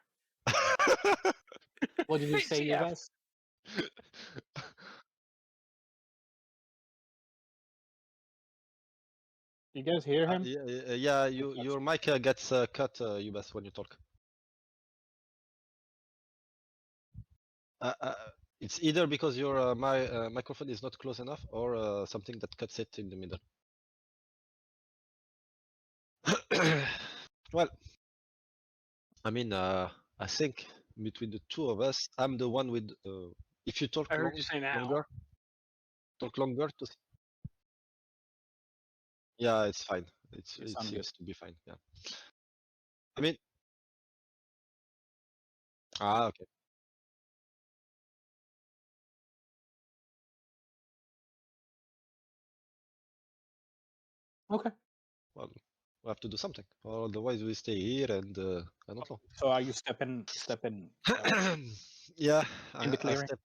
S1: What did you
S3: Hey,
S1: say, you
S3: CF.
S1: guys? You guys hear him?
S6: Yeah, your mic gets cut, Ubas, when you talk. It's either because your microphone is not close enough, or something that cuts it in the middle. Well, I mean, I think between the two of us, I'm the one with. If you talk
S3: I heard you say now.
S6: longer to. Yeah, it's fine.
S1: You
S6: It
S1: sound good.
S6: seems to be fine. Yeah. I mean, okay.
S1: Okay.
S6: Well, we have to do something, or otherwise we stay here and I don't know.
S1: So are you stepping
S6: Yeah,
S1: in the
S6: I
S1: clearing?
S6: step.
S1: And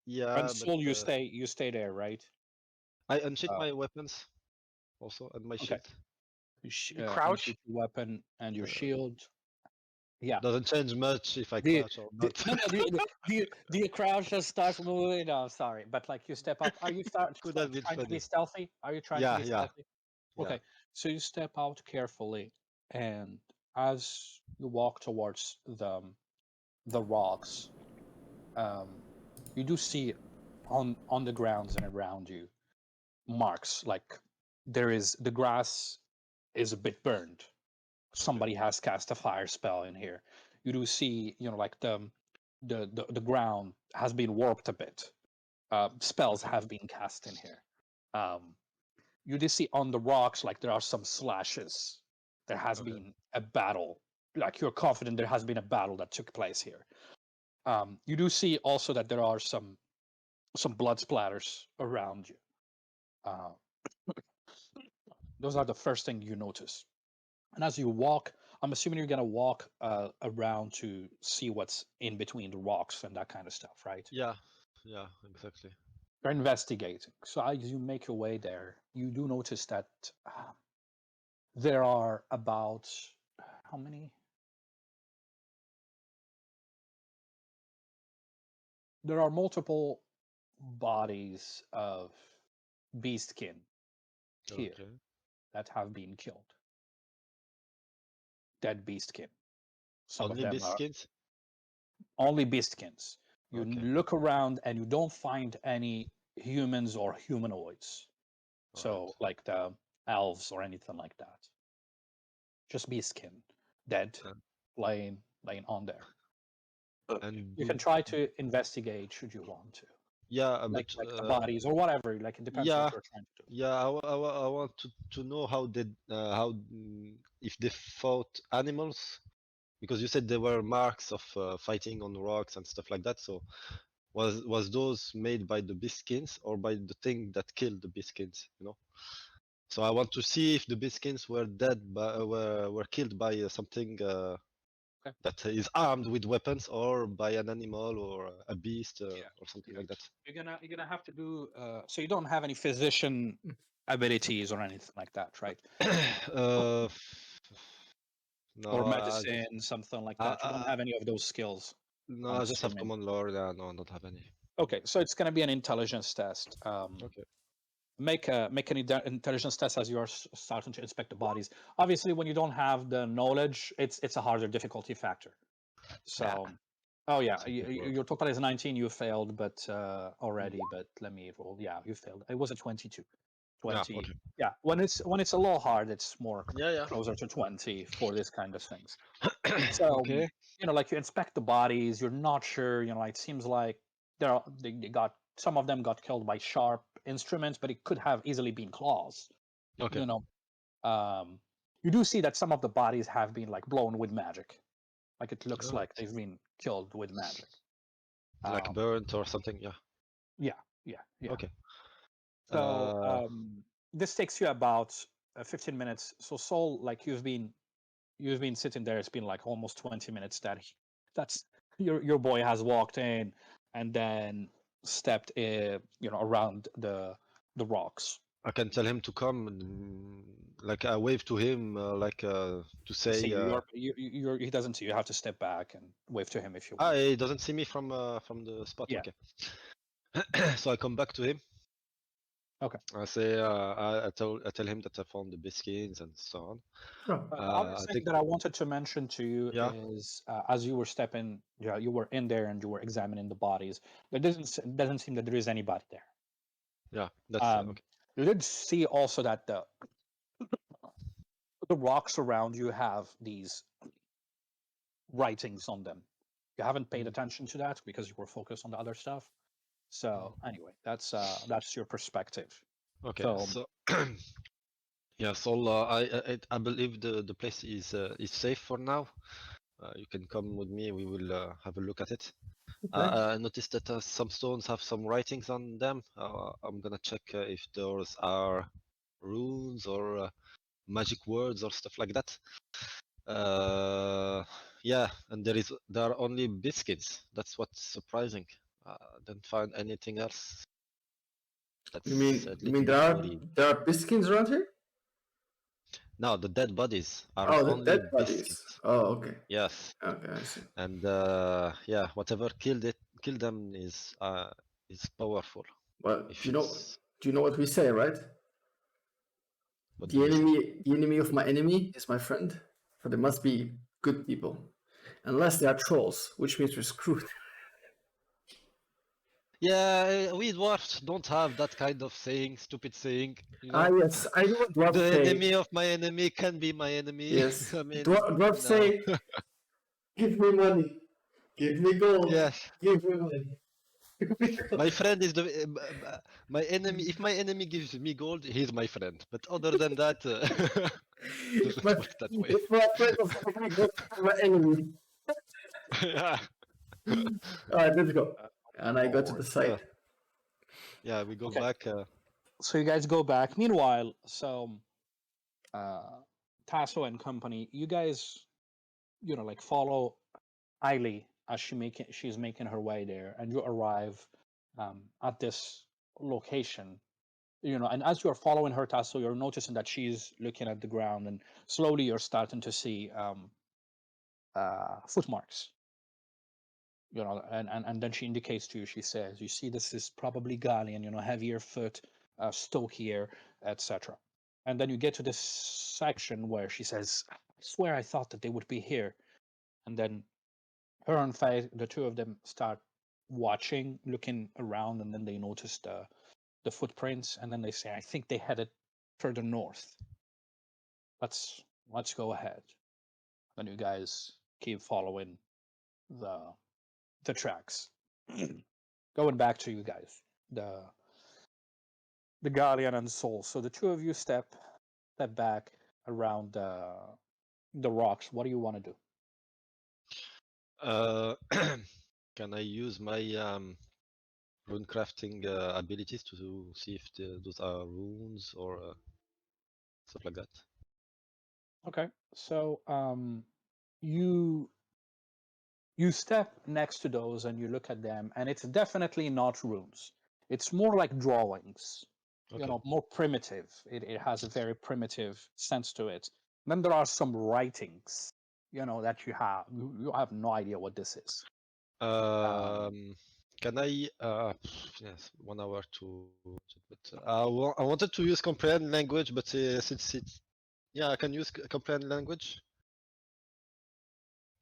S6: Yeah, but
S1: Soul, you stay there, right?
S6: I unsheath
S1: Uh,
S6: my weapons also and my
S1: okay.
S6: shield.
S3: You crouch.
S1: Unsheath your weapon and your
S6: Uh,
S1: shield. Yeah.
S6: doesn't change much if I
S1: Do you,
S6: crouch or not.
S1: no, do you crouch and start moving? No, I'm sorry, but like you step out. Are you
S6: Could have been
S1: trying to be
S6: funny.
S1: stealthy? Are you trying to
S6: Yeah,
S1: be
S6: yeah,
S1: stealthy?
S6: yeah.
S1: Okay, so you step out carefully, and as you walk towards the rocks, um, you do see on the grounds and around you marks like the grass is a bit burned. Somebody has cast a fire spell in here. You do see, like the ground has been warped a bit. Spells
S6: Okay.
S1: have been cast in here. Um, you do see on the rocks like there are some slashes. There has
S6: Okay.
S1: been a battle. Like you're confident there has been a battle that took place here. You do see also that there are some blood splatters around you. Uh, those are the first thing you notice. And as you walk, I'm assuming you're gonna walk around to see what's in between the rocks and that kind of stuff, right?
S6: Yeah, yeah, exactly.
S1: You're investigating. So as you make your way there, you do notice that there are about how many? There are multiple bodies of Beastkin here
S6: Okay.
S1: that have been killed. Dead Beastkin. Some of
S6: Only
S1: them are
S6: biscuits?
S1: only Beastkins. You
S6: Okay.
S1: look around and you don't find any humans or humanoids.
S6: All right.
S1: So like the elves or anything like that. Just Beastkin, dead,
S6: Uh,
S1: laying on there.
S6: and
S1: You can try to investigate should you want to,
S6: yeah,
S1: like
S6: but
S1: the bodies or whatever. Like it depends what
S6: yeah,
S1: you're trying to do.
S6: yeah, I want to know if they fought animals, because you said there were marks of fighting on rocks and stuff like that. So was those made by the Biskins or by the thing that killed the Biskins? So I want to see if the Biskins were were killed by something
S1: Okay.
S6: that is armed with weapons, or by an animal or a beast
S1: Yeah.
S6: or something
S1: Yeah.
S6: like that.
S1: You're gonna have to do. So you don't have any physician abilities or anything like that, right?
S6: uh, no,
S1: Or medicine, something like that. You don't
S6: I,
S1: have any of those skills.
S6: No,
S1: I'm
S6: I just have
S1: assuming.
S6: common lore. Yeah, no, I don't have any.
S1: Okay, so it's going to be an intelligence test.
S6: Okay.
S1: Make an intelligence test as you're starting to inspect the bodies. Obviously, when you don't have the knowledge, it's a harder difficulty factor. So, oh yeah,
S6: That's a good word.
S1: your total is 19. You failed, but already. But let me roll. Yeah, you failed. It was a 22. 20.
S6: Yeah, okay.
S1: Yeah, when it's a little hard, it's more
S6: Yeah.
S1: closer to 20 for this kind of things. So,
S6: Okay.
S1: like you inspect the bodies, you're not sure. It seems like they got some of them got killed by sharp instruments, but it could have easily been claws.
S6: Okay.
S1: You know, you do see that some of the bodies have been like blown with magic, like it looks
S6: Oh,
S1: like they've been killed with magic.
S6: like burnt or something. Yeah.
S1: Yeah.
S6: Okay.
S1: So this takes you about 15 minutes. So Saul, like you've been sitting there. It's been like almost 20 minutes that's your boy has walked in and then stepped around the rocks.
S6: I can tell him to come, like I wave to him, to say.
S1: See he doesn't see you. You have to step back and wave to him if you
S6: Ah,
S1: want.
S6: he doesn't see me from the spot.
S1: Yeah.
S6: Okay. So I come back to him.
S1: Okay.
S6: I say, I tell him that I found the Beastkins and so on.
S2: Oh,
S1: The obvious
S6: I
S1: thing
S6: think,
S1: that I wanted to mention to you
S6: yeah,
S1: is as you were stepping, you were in there and you were examining the bodies. There doesn't seem that there is anybody there.
S6: yeah, that's okay.
S1: You did see also that the rocks around you have these writings on them. You haven't paid attention to that because you were focused on the other stuff. So anyway, that's your perspective.
S6: Okay,
S1: So
S6: so yeah, so I believe the place is safe for now. You can come with me. We will have a look at it.
S2: okay.
S6: I noticed that some stones have some writings on them. I'm gonna check if those are runes or magic words or stuff like that. Yeah, and there are only biscuits. That's what's surprising. Didn't find anything else. That's
S2: You
S6: a
S2: mean
S6: little bit worrying.
S2: there are Beastkins around here?
S6: No, the dead bodies are
S2: Oh, the
S6: only
S2: dead bodies.
S6: biscuits.
S2: Oh, okay.
S6: Yes,
S2: Okay, I see.
S6: and yeah, whatever killed them is powerful.
S2: Well,
S6: If
S2: do you know
S6: it's
S2: what we say, right?
S6: what do we say?
S2: The enemy of my enemy is my friend. So they must be good people, unless they are trolls, which means we're screwed.
S6: Yeah, we dwarfs don't have that kind of saying, stupid saying,
S2: Ah, yes, I know what dwarves
S6: The
S2: say.
S6: enemy of my enemy can be my enemy.
S2: Yes,
S6: I mean,
S2: dwarves
S6: no.
S2: say, "Give me money, give me gold,
S6: Yes,
S2: give me money."
S6: my friend is my enemy. If my enemy gives me gold, he's my friend. But other than that, doesn't
S2: But
S6: work that way.
S2: if my friend is giving me gold to my enemy,
S6: Yeah.
S2: all right, let's go. And I go to the site.
S6: Yeah, we go
S1: Okay.
S6: back.
S1: so you guys go back. Meanwhile, Tasso and company, you guys, like follow Aeily as she's making her way there, and you arrive at this location. And as you're following her, Tasso, you're noticing that she's looking at the ground, and slowly you're starting to see footmarks. And then she indicates to you. She says, "You see, this is probably Gallean. Heavier foot, stockier, etc." And then you get to this section where she says, "I swear I thought that they would be here." And then her and Faye, the two of them, start watching, looking around, and then they notice the footprints, and then they say, "I think they headed further north. Let's go ahead." And you guys keep following the tracks. Going back to you guys, the Guardian and Soul. So the two of you step back around the rocks. What do you want to do?
S6: Can I use my rune crafting abilities to see if those are runes or stuff like that?
S1: Okay, so you step next to those and you look at them, and it's definitely not runes. It's more like drawings.
S6: Okay.
S1: More primitive. It has a very primitive sense to it. Then there are some writings, that you have no idea what this is.
S6: Can I? Yes, 1 hour to. But I wanted to use comprehend language, but since it's yeah, I can use comprehend language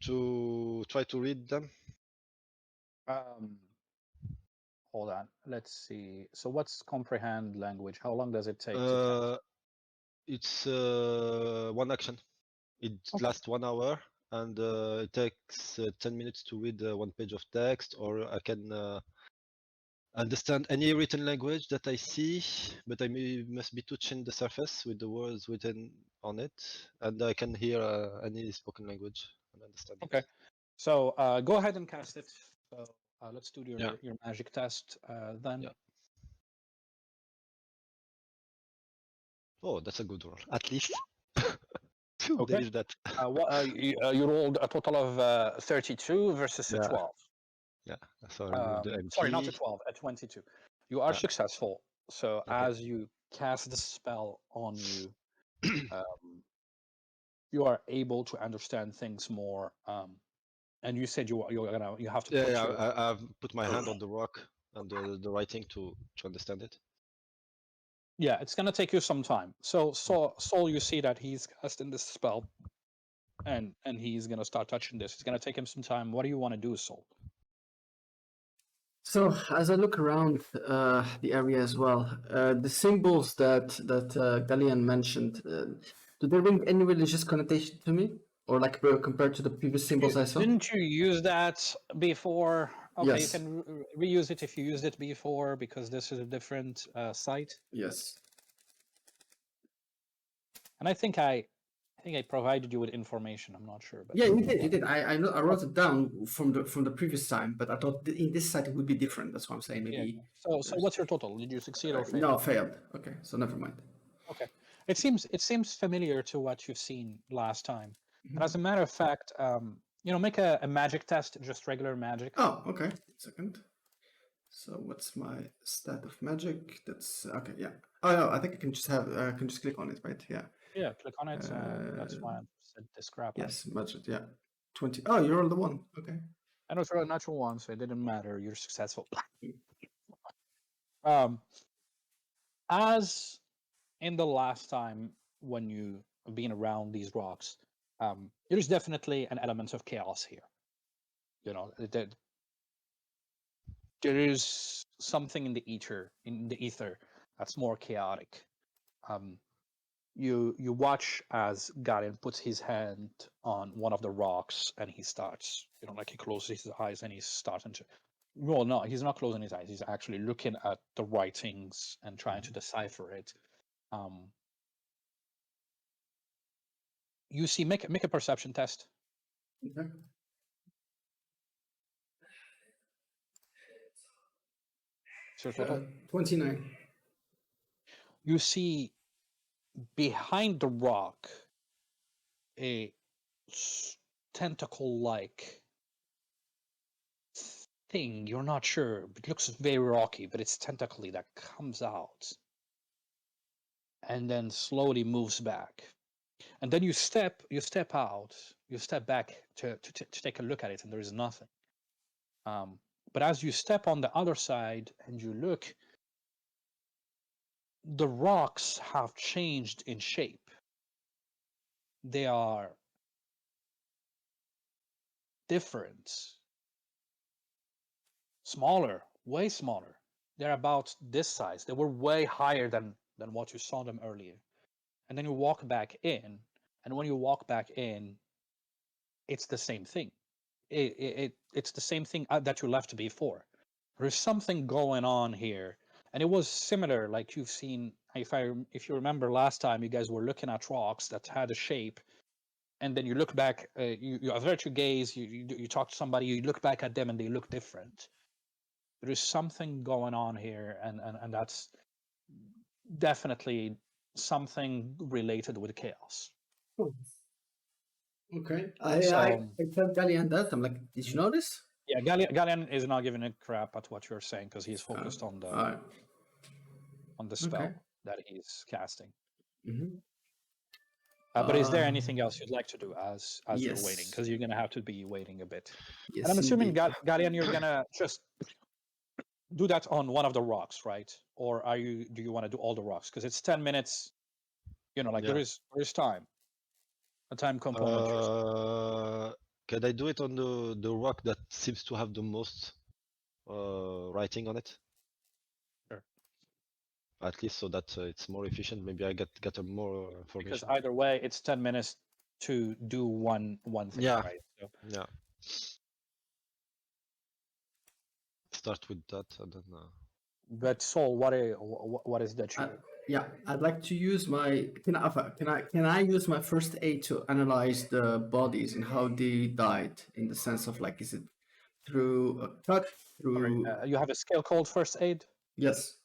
S6: to try to read them.
S1: Hold on. Let's see. So what's comprehend language? How long does it take to cast?
S6: It's one action. It
S1: Okay.
S6: lasts 1 hour, and it takes 10 minutes to read one page of text, or I can understand any written language that I see, but I must be touching the surface with the words written on it, and I can hear any spoken language and understand
S1: Okay.
S6: it.
S1: So go ahead and cast it. So let's do
S6: Yeah.
S1: your magic test then.
S6: Yeah. Oh, that's a good roll. At least. Phew,
S1: Okay.
S6: there is that.
S1: You rolled a total of 32 versus a
S6: Yeah.
S1: 12.
S6: Yeah. So I remove the
S1: Sorry, not a
S6: MP.
S1: 12, a 22. You are
S6: Yeah.
S1: successful. So
S6: Okay.
S1: as you cast the spell on you, you are able to understand things more. And you said you have to
S6: Yeah,
S1: put
S6: yeah.
S1: your
S6: I've put my hand on the rock and the writing to understand it.
S1: yeah. It's gonna take you some time. So Saul, you see that he's casting this spell, and he's gonna start touching this. It's gonna take him some time. What do you want to do, Saul?
S2: So as I look around the area as well, the symbols that Gallean mentioned, do they bring any religious connotation to me, or like compared to the previous symbols I saw?
S1: Didn't you use that before? Okay, you
S2: Yes.
S1: can reuse it if you used it before, because this is a different site.
S2: Yes.
S1: And I think I provided you with information. I'm not sure, but
S2: Yeah, you did. You did. I know. I wrote it down from the previous time, but I thought in this site it would be different. That's what I'm saying.
S1: yeah.
S2: Maybe.
S1: So what's your total? Did you succeed or fail?
S2: No, failed. Okay, so never mind.
S1: Okay. It seems familiar to what you've seen last time. And
S2: Mhm.
S1: as a matter of fact, make a magic test, just regular magic.
S2: Oh, okay. Second. So what's my stat of magic? That's okay. Yeah. Oh no, I think I can just have. I can just click on it, right? Yeah.
S1: Yeah, click on it. That's why I said describe that.
S2: Yes, magic. Yeah. 20. Oh, you're on the one. Okay.
S1: I know it's a natural one, so it didn't matter. You're successful. Um, as in the last time when you've been around these rocks, there's definitely an element of chaos here. That there is something in the ether that's more chaotic. You watch as Gallean puts his hand on one of the rocks, and he starts, he closes his eyes and he's starting to. Well, no, he's not closing his eyes. He's actually looking at the writings and trying to decipher it. You see, make a perception test.
S2: Okay.
S1: It's your total.
S2: 29.
S1: You see behind the rock a tentacle-like thing. You're not sure. It looks very rocky, but it's tentacly that comes out and then slowly moves back. And then you step out, you step back to take a look at it, and there is nothing. But as you step on the other side and you look, the rocks have changed in shape. They are different, smaller, way smaller. They're about this size. They were way higher than what you saw them earlier. And then you walk back in, and when you walk back in, it's the same thing. It's the same thing that you left before. There's something going on here, and it was similar, like you've seen. If you remember last time, you guys were looking at rocks that had a shape, and then you look back, you avert your gaze, you talk to somebody, you look back at them, and they look different. There is something going on here, and that's definitely something related with chaos.
S2: Oh, okay.
S1: So
S2: I tell Gallean that. I'm like, did you notice?
S1: yeah, Gallean is not giving a crap at what you're saying because he's focused on
S2: Alright.
S1: the spell
S2: Okay.
S1: that he's casting.
S2: Mm-hmm.
S1: But is there anything else you'd like to do as you're waiting?
S2: Yes.
S1: Because you're gonna have to be waiting a bit.
S2: Yes,
S1: And I'm assuming
S2: indeed.
S1: Gallean, you're gonna just do that on one of the rocks, right? Or do you want to do all the rocks? Because it's 10 minutes. You know, like
S6: Yeah.
S1: there's time, a time component.
S6: Can I do it on the rock that seems to have the most writing on it?
S1: Sure.
S6: At least so that it's more efficient. Maybe I get a more
S1: Because
S6: information.
S1: either way, it's 10 minutes to do one thing,
S6: Yeah.
S1: right? So,
S6: Yeah. Start with that and then.
S1: but Saul, what is that you do?
S2: Yeah, I'd like to use my can I use my first aid to analyze the bodies and how they died in the sense of like is it through a cut through
S1: You have a skill called first aid.
S2: yes.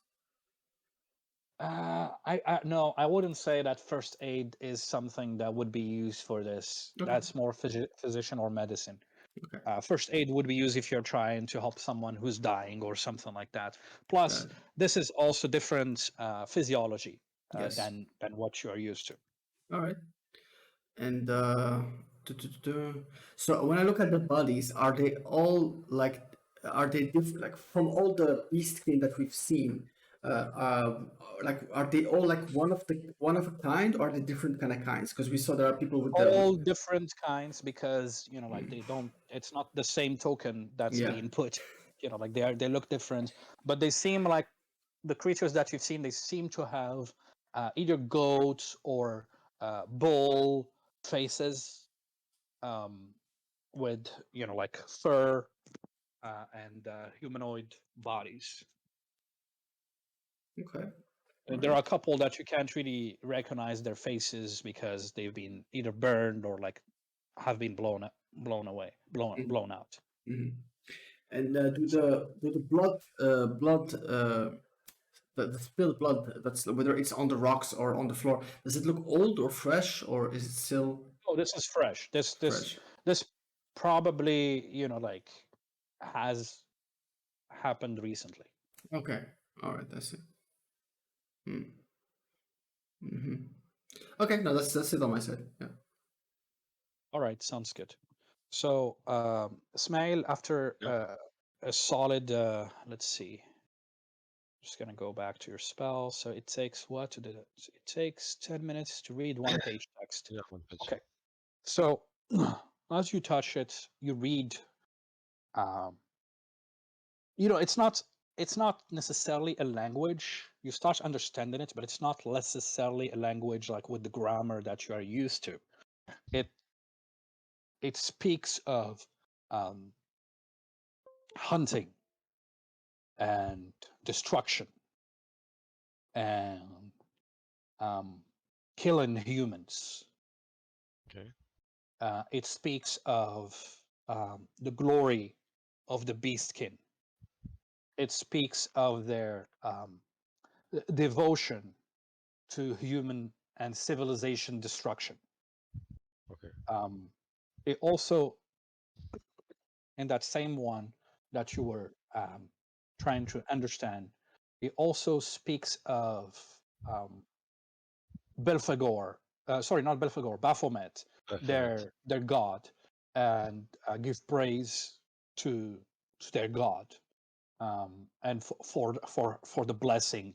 S1: I no, I wouldn't say that first aid is something that would be used for this.
S2: Okay.
S1: That's more physician or medicine.
S2: Okay.
S1: First aid would be used if you're trying to help someone who's dying or something like that. Plus, this is also different physiology
S2: Yes.
S1: than what you are used to.
S2: All right. And so when I look at the bodies, are they all like are they different like from all the beastkin that we've seen? Like are they all like one of a kind or are they different kind of kinds? Because we saw there are people with the
S1: All different kinds because like they don't. It's not the same token that's
S2: yeah.
S1: being put. Like they look different, but they seem like the creatures that you've seen. They seem to have either goat or bull faces, with like fur and humanoid bodies.
S2: Okay.
S1: There are a couple that you can't really recognize their faces because they've been either burned or like have been blown away, blown out.
S2: Mm-hmm. And do the blood the spilled blood that's whether it's on the rocks or on the floor, does it look old or fresh or is it still
S1: Oh, this is fresh.
S2: fresh?
S1: This probably like has happened recently.
S2: Okay. All right. I see. Mm-hmm. Okay. No, that's it on my side. Yeah.
S1: All right, sounds good. So, Smail, after a solid, let's see, just gonna go back to your spell. So it takes what to do that? It takes 10 minutes to read one page text.
S6: Yeah, one page.
S1: Okay. So as you touch it, you read. Um, it's not necessarily a language. You start understanding it, but it's not necessarily a language like with the grammar that you are used to. It speaks of um, hunting and destruction and killing humans.
S6: Okay.
S1: It speaks of the glory of the Beastkin. It speaks of their devotion to human and civilization destruction.
S6: Okay.
S1: It also, in that same one that you were trying to understand, it also speaks of Belphegor, sorry, not Belphegor, Baphomet,
S6: Baphomet.
S1: their god, and give praise to their god, and for the blessing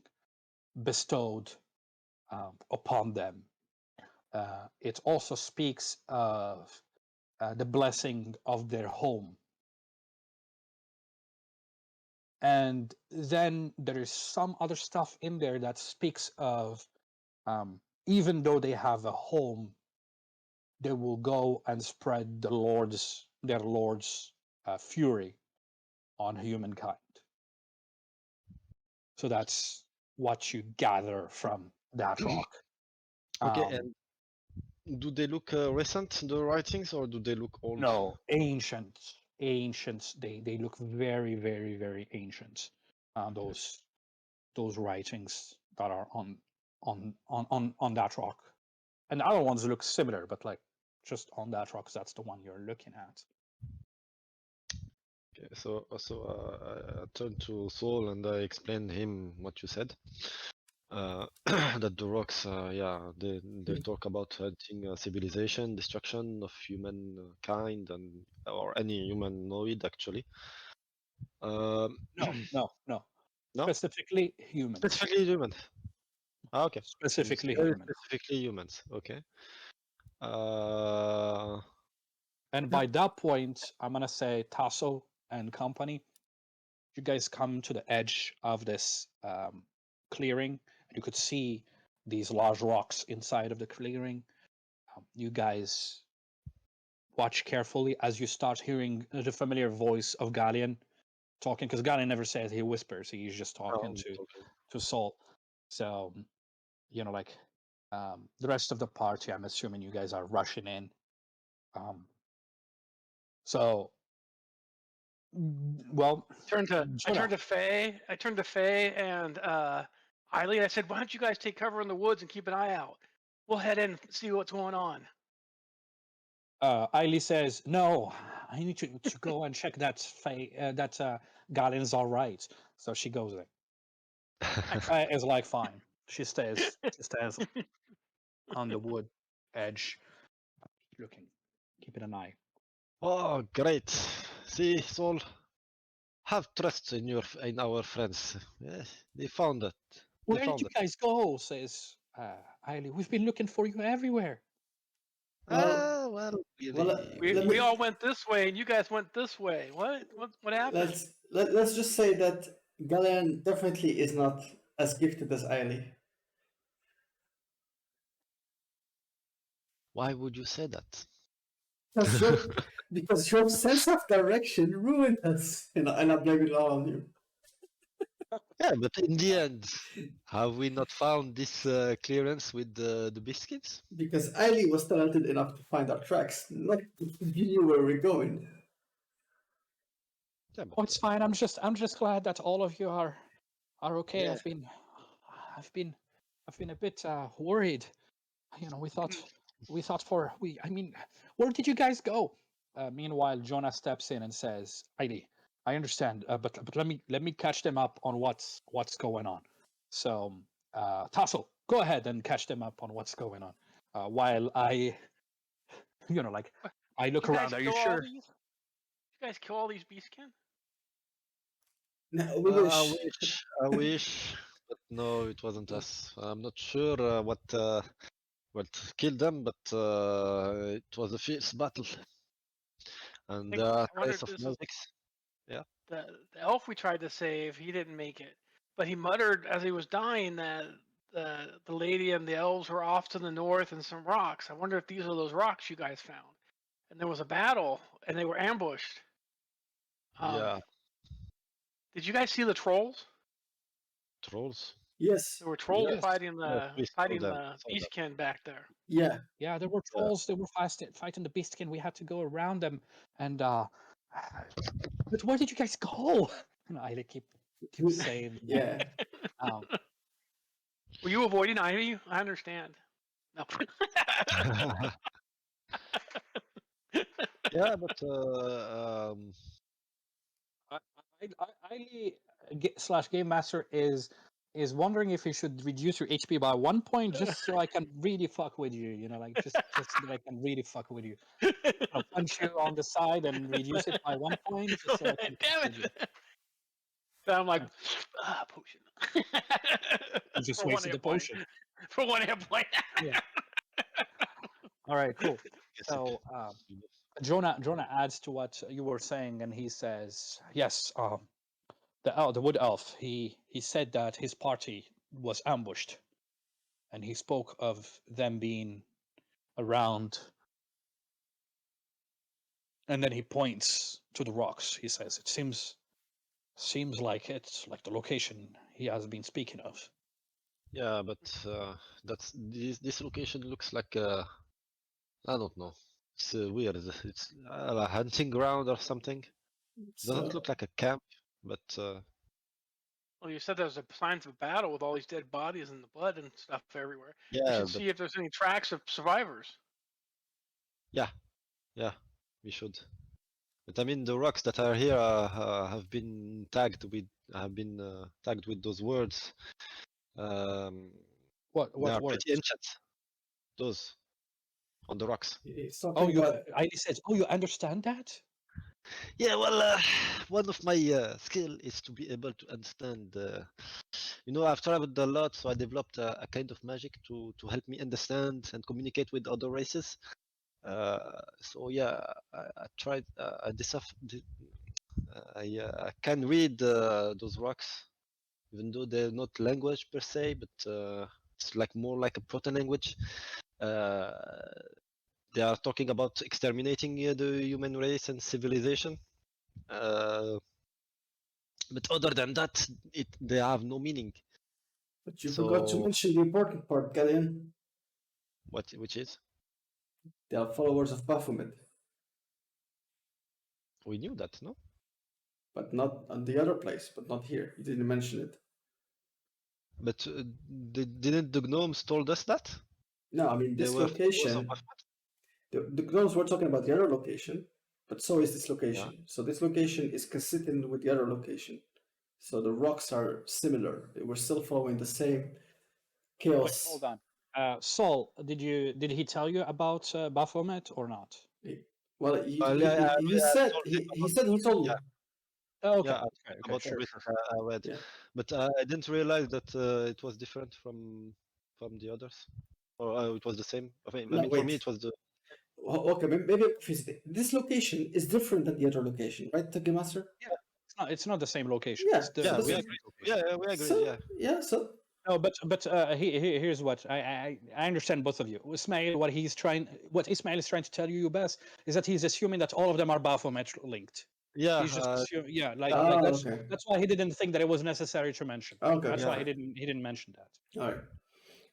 S1: bestowed upon them. It also speaks of the blessing of their home. And then there is some other stuff in there that speaks of even though they have a home, they will go and spread their lord's fury on humankind. So that's what you gather from that rock.
S6: Okay, and do they look recent, the writings, or do they look old?
S1: No, ancient. They look very, very, very ancient. Those writings that are on that rock, and the other ones look similar, but like just on that rock, that's the one you're looking at.
S6: Okay, so I turned to Saul and I explained him what you said. that the rocks, they talk about hunting civilization, destruction of humankind, and or any humanoid actually. Um,
S1: No.
S6: No?
S1: Specifically humans.
S6: Specifically humans. Ah, okay.
S1: Specifically
S6: Very
S1: humans.
S6: specifically humans. Okay. Uh,
S1: And by that point, I'm gonna say Tasso and company, you guys come to the edge of this clearing, and you could see these large rocks inside of the clearing. You guys watch carefully as you start hearing the familiar voice of Gallean talking, because Gallean never says, he whispers. He's just talking to Sol. So, like the rest of the party, I'm assuming you guys are rushing in. So, well,
S3: I turned to Faye. I turned to Faye and Aeily. I said, "Why don't you guys take cover in the woods and keep an eye out? We'll head in and see what's going on."
S1: Aeily says, "No, I need to go and check that Gallean's all right." So she goes there. Faye is like, fine. She stays on the wood edge, looking, keeping an eye.
S6: Oh, great. See, Sol, have trust in our friends. Yes, they found it. They
S1: Where did
S6: found
S1: you
S6: it.
S1: guys go? Says Aeily. We've been looking for you everywhere.
S6: Ah, well,
S3: We all went this way, and you guys went this way. What happened?
S2: let's just say that Gallean definitely is not as gifted as Aeily.
S6: Why would you say that?
S2: Because your sense of direction ruined us, and I'm blaming it all on you.
S6: Yeah, but in the end, have we not found this clearance with the biscuits?
S2: Because Aeily was talented enough to find our tracks, not you knew where we're going.
S6: Yeah, but,
S1: Oh, it's fine. I'm just glad that all of you are okay.
S6: Yeah.
S1: I've been a bit worried. I mean, where did you guys go? Meanwhile, Jonah steps in and says, "Aeily, I understand, but let me catch them up on what's going on." So, Tasso, go ahead and catch them up on what's going on. While I, I look
S3: You
S1: around.
S3: guys
S1: Are you
S3: kill all
S1: sure?
S3: these? You guys kill all these Beastkin?
S2: No, we
S6: I
S2: wish.
S6: wish, but no, it wasn't us. I'm not sure what killed them, but it was a fierce battle. And there are
S3: I wonder
S6: traces
S3: if
S6: of
S3: this is
S6: magics. Yeah.
S3: the elf we tried to save. He didn't make it, but he muttered as he was dying that the lady and the elves were off to the north and some rocks. I wonder if these are those rocks you guys found. And there was a battle, and they were ambushed.
S6: Yeah.
S3: Did you guys see the trolls?
S6: Trolls.
S2: Yes.
S3: There were trolls
S1: Yes.
S3: fighting
S6: Yes, we saw them.
S3: the
S6: Saw them.
S3: Beastkin back there.
S2: Yeah.
S1: Yeah, there were trolls. They were fighting the Beastkin. We had to go around them, and but where did you guys go? And I keep saying,
S2: Yeah.
S3: Were you avoiding Ivy? I understand. No.
S6: Yeah, but
S1: slash game master is wondering if he should reduce your HP by 1 point just so I can really fuck with you. Just so that I can really fuck with you. I'll punch you on the side and reduce it by 1 point just so I can fuck
S3: Damn
S1: with you.
S3: it! So I'm like, potion.
S1: You just
S3: For one
S1: wasted the
S3: hit point.
S1: potion.
S3: For 1 hit point.
S1: Yeah. All right, cool. So Jonah adds to what you were saying, and he says, "Yes, the wood elf. He said that his party was ambushed, and he spoke of them being around." And then he points to the rocks. He says, "It seems like it's like the location he has been speaking of."
S6: yeah, but this location looks like I don't know. It's weird. It's a hunting ground or something. Doesn't look like a camp, but
S3: Well, you said there's signs of a battle with all these dead bodies and the blood and stuff everywhere. We
S6: yeah,
S3: should
S6: but
S3: see if there's any tracks of survivors.
S6: yeah, we should. But I mean, the rocks that are here have been tagged with those words. Um,
S1: What
S6: they are
S1: words?
S6: pretty ancient. Those on the rocks.
S2: He's
S1: Oh,
S2: talking
S1: you.
S2: about.
S1: Aeily says, "Oh, you understand that?"
S6: Yeah, well, one of my skill is to be able to understand. I've traveled a lot, so I developed a kind of magic to help me understand and communicate with other races. So yeah, I tried. I can read those rocks, even though they're not language per se, but it's like more like a proto language. They are talking about exterminating the human race and civilization. But other than that, they have no meaning.
S2: But you forgot to mention the important part, Gallean.
S6: Which is?
S2: They are followers of Baphomet,
S6: We knew that, no?
S2: but not on the other place, but not here. You didn't mention it.
S6: But didn't the gnomes told us that?
S2: No, I mean
S6: They
S2: this
S6: were followers of
S2: location. The gnomes were talking about the other location, but so is this location.
S6: Yeah.
S2: So this location is consistent with the other location. So the rocks are similar. We're still following the same
S1: Wait,
S2: chaos.
S1: hold on. Saul, did he tell you about Baphomet or not?
S2: Well,
S6: Yeah,
S2: he said
S6: told him
S2: he said he told
S6: yeah,
S2: me.
S1: Oh, okay.
S6: yeah,
S1: Okay.
S6: about
S1: Sure.
S6: everything
S1: Sure.
S6: I read.
S2: Yeah.
S6: But I didn't realize that it was different from the others, or it was the same. I
S2: No,
S6: mean, for me,
S2: wait.
S6: it was the
S2: Okay, maybe I'm confused. This location is different than the other location, right, Game Master?
S1: Yeah, it's not the same location.
S2: Yeah.
S1: It's the
S2: So
S6: yeah.
S2: this
S6: We
S2: is
S6: agree. Yeah, we agree.
S2: so
S6: Yeah.
S2: yeah. So
S1: no, but here's what I understand both of you. Ismail, what Ismail is trying to tell you best is that he's assuming that all of them are Baphomet linked.
S6: Yeah.
S1: He's just yeah, like
S2: okay.
S1: that's why he didn't think that it was necessary to mention.
S2: Okay.
S1: That's
S6: Yeah.
S1: why he didn't mention that.
S2: All right.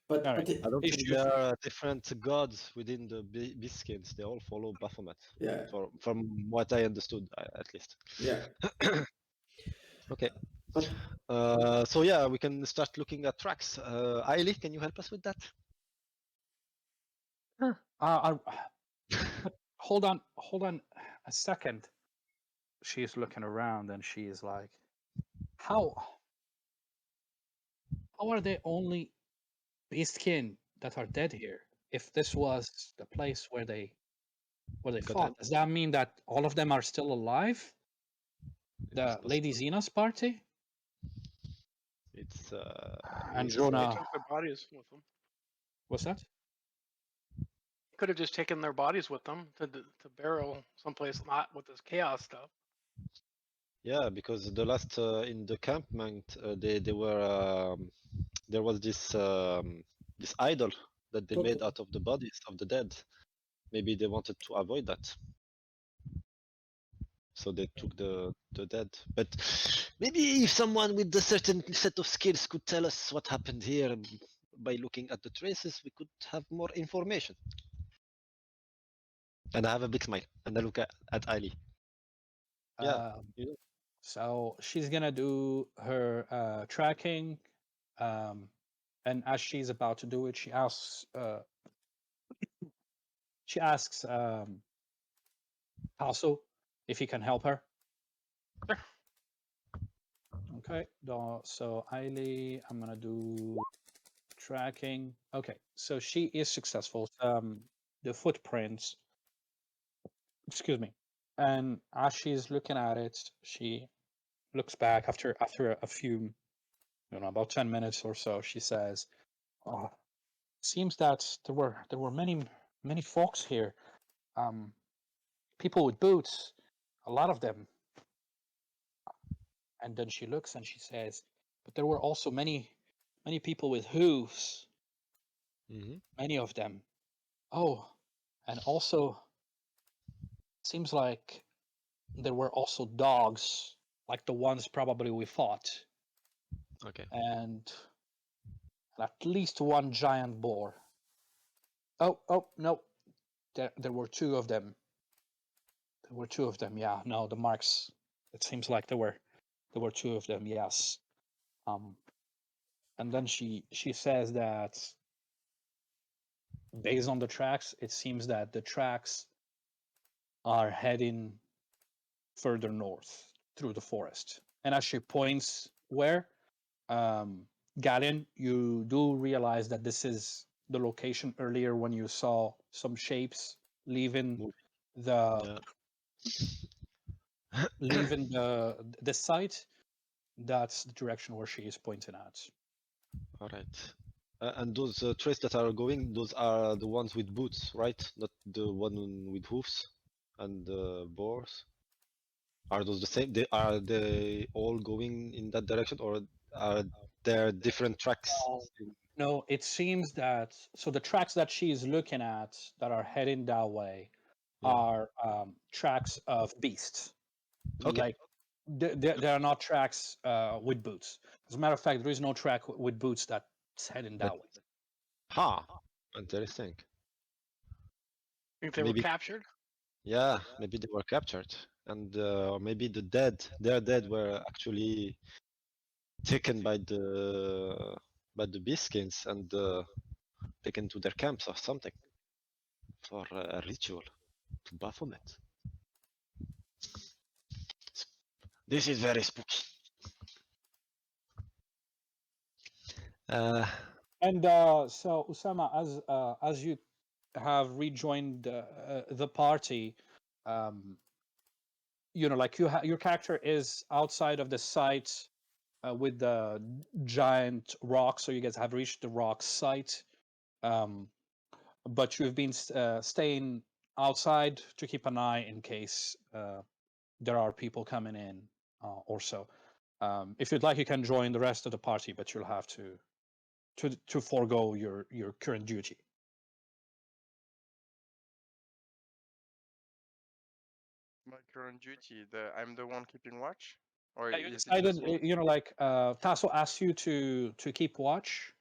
S2: But
S1: All right.
S6: I don't think
S1: Issue.
S6: there are different gods within the Beastkins. They all follow Baphomet.
S2: yeah,
S6: From what I understood, at least.
S2: yeah.
S6: Okay.
S2: But
S6: So yeah, we can start looking at tracks. Aeily, can you help us with that?
S1: But hold on a second. She's looking around and she is like, how are they only Beastkin that are dead here? If this was the place where they
S6: Got
S1: fought, does that mean that all of them are still alive? The Lady Xena's party?
S6: It's
S1: And
S6: it's
S3: They
S1: Jonah,
S3: took their bodies with them.
S1: what's that?
S3: Could have just taken their bodies with them to burial someplace not with this chaos stuff.
S6: yeah, because the last in the campment they were there was this idol that they made
S2: Totem.
S6: out of the bodies of the dead. Maybe they wanted to avoid that, so they took the dead. But maybe if someone with a certain set of skills could tell us what happened here by looking at the traces, we could have more information. And I have a big smile, and I look at Aeily. Yeah,
S1: So she's gonna do her tracking, and as she's about to do it, she asks Tasso if he can help her.
S3: Sure.
S1: Okay, so Aeily, I'm gonna do tracking. Okay, so she is successful. The footprints, excuse me, and as she's looking at it, she looks back after a few, about 10 minutes or so. She says, "Oh, seems that there were many folks here, people with boots, a lot of them." And then she looks and she says, "But there were also many people with hooves, many of them. Oh, and also seems like there were also dogs, like the ones probably we fought,
S6: Okay.
S1: and at least one giant boar. Oh no, there were two of them. There were two of them. Yeah, no, the marks. It seems like there were two of them. Yes. And then she says that based on the tracks, it seems that the tracks are heading further north through the forest. And as she points where, Gallean, you do realize that this is the location earlier when you saw some shapes leaving
S6: Move.
S1: the
S6: Yeah.
S1: leaving the site. That's the direction where she is pointing at.
S6: All right. And those traits that are going, those are the ones with boots, right? Not the one with hoofs and boars. Are those the same? Are they all going in that direction, or are there different tracks?
S1: No, it seems that so the tracks that she's looking at that are heading that way
S6: Yeah.
S1: are tracks of beasts.
S6: Okay.
S1: Like there are not tracks with boots. As a matter of fact, there is no track with boots that's heading that way.
S6: Ha! Interesting.
S3: Think they were
S6: Maybe,
S3: captured?
S6: yeah, maybe they were captured, and or maybe their dead were actually taken by the Beastkins and taken to their camps or something for a ritual to Baphomet. This is very spooky.
S1: And so Usama, as you have rejoined the party, like your character is outside of the site with the giant rock, so you guys have reached the rock site. But you've been staying outside to keep an eye in case there are people coming in or so. If you'd like, you can join the rest of the party, but you'll have to forego your current duty.
S4: My current duty, I'm the one keeping watch? Or
S1: Yeah, you
S4: is it
S1: decided,
S4: just me?
S1: like Tasso asked you to keep watch.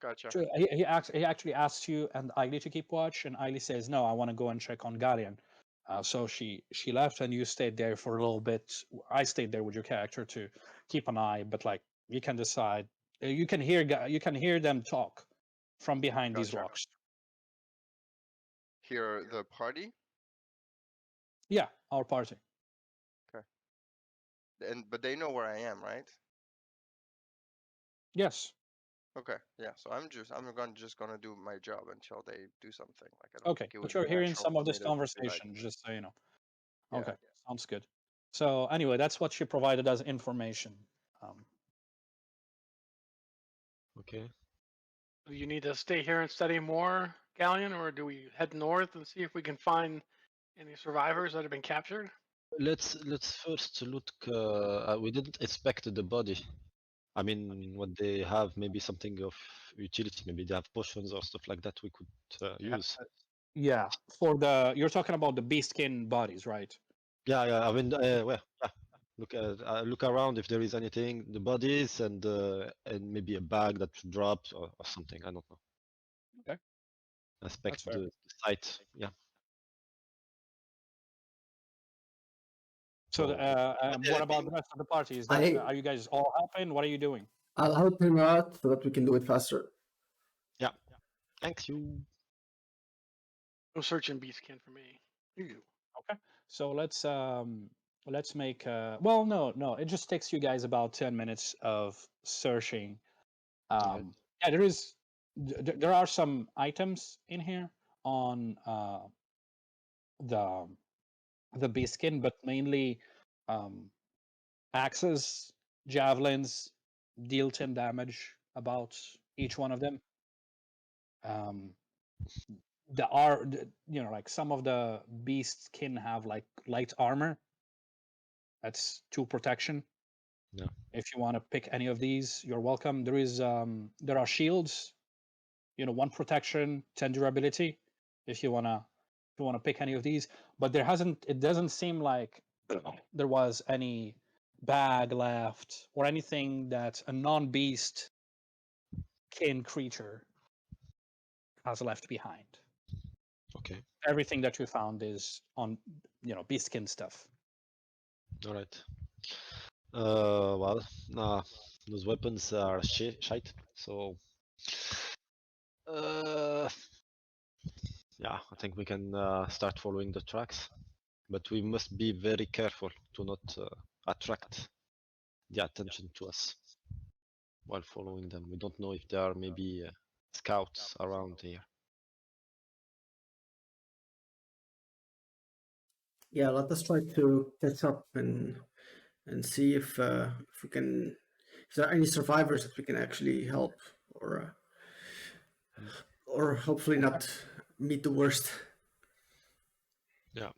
S4: Gotcha.
S1: He actually asked you and Aeily to keep watch, and Aeily says, "No, I want to go and check on Gallean." So she left, and you stayed there for a little bit. I stayed there with your character to keep an eye, but like you can decide. You can hear them talk from behind these
S4: Gotcha.
S1: rocks.
S4: Here, the party?
S1: Yeah, our party.
S4: Okay. But they know where I am, right?
S1: Yes.
S4: Okay, yeah. So just gonna do my job until they do something. Like I don't
S1: Okay,
S4: think it
S1: but
S4: would be
S1: you're hearing
S4: natural
S1: some
S4: for
S1: of
S4: me
S1: this
S4: to be like,
S1: conversation, just so you know.
S4: yeah.
S1: Okay, sounds good. So anyway, that's what she provided as information.
S6: Okay.
S3: Do you need to stay here and study more, Galleon, or do we head north and see if we can find any survivors that have been captured?
S6: Let's first look. We didn't inspect the body. I mean, what they have, maybe something of utility. Maybe they have potions or stuff like that we could use.
S1: Yeah, you're talking about the beastkin bodies, right?
S6: Yeah, yeah. I mean, well, yeah. Look around if there is anything, the bodies and maybe a bag that dropped or something. I don't know.
S1: Okay, that's
S6: Inspect
S1: fair.
S6: the site. Yeah.
S1: So,
S6: So,
S1: what about the rest of the party? Is that are you guys all helping? What are you doing?
S2: I'll help him out so that we can do it faster.
S6: yeah. Thank you.
S3: No searching Beastkin for me. You.
S1: Okay, so let's make well, no, it just takes you guys about 10 minutes of searching.
S6: Alright.
S1: Yeah, there are some items in here on the the beastkin, but mainly um, axes, javelins, deal 10 damage about each one of them. There are, like some of the beast skin have like light armor. That's 2 protection.
S6: Yeah.
S1: If you want to pick any of these, you're welcome. There are shields, 1 protection, 10 durability. If you wanna pick any of these, but it doesn't seem like there was any bag left or anything that a non-beast kin creature has left behind.
S6: Okay.
S1: Everything that you found is on, beast skin stuff.
S6: All right. Well, those weapons are shite. So, yeah, I think we can start following the tracks, but we must be very careful to not attract the attention to us. while following them. We don't know if there are maybe scouts around here.
S2: Yeah, let us try to catch up and see if we can. If there are any survivors that we can actually help, or hopefully not meet the worst.
S6: Yeah.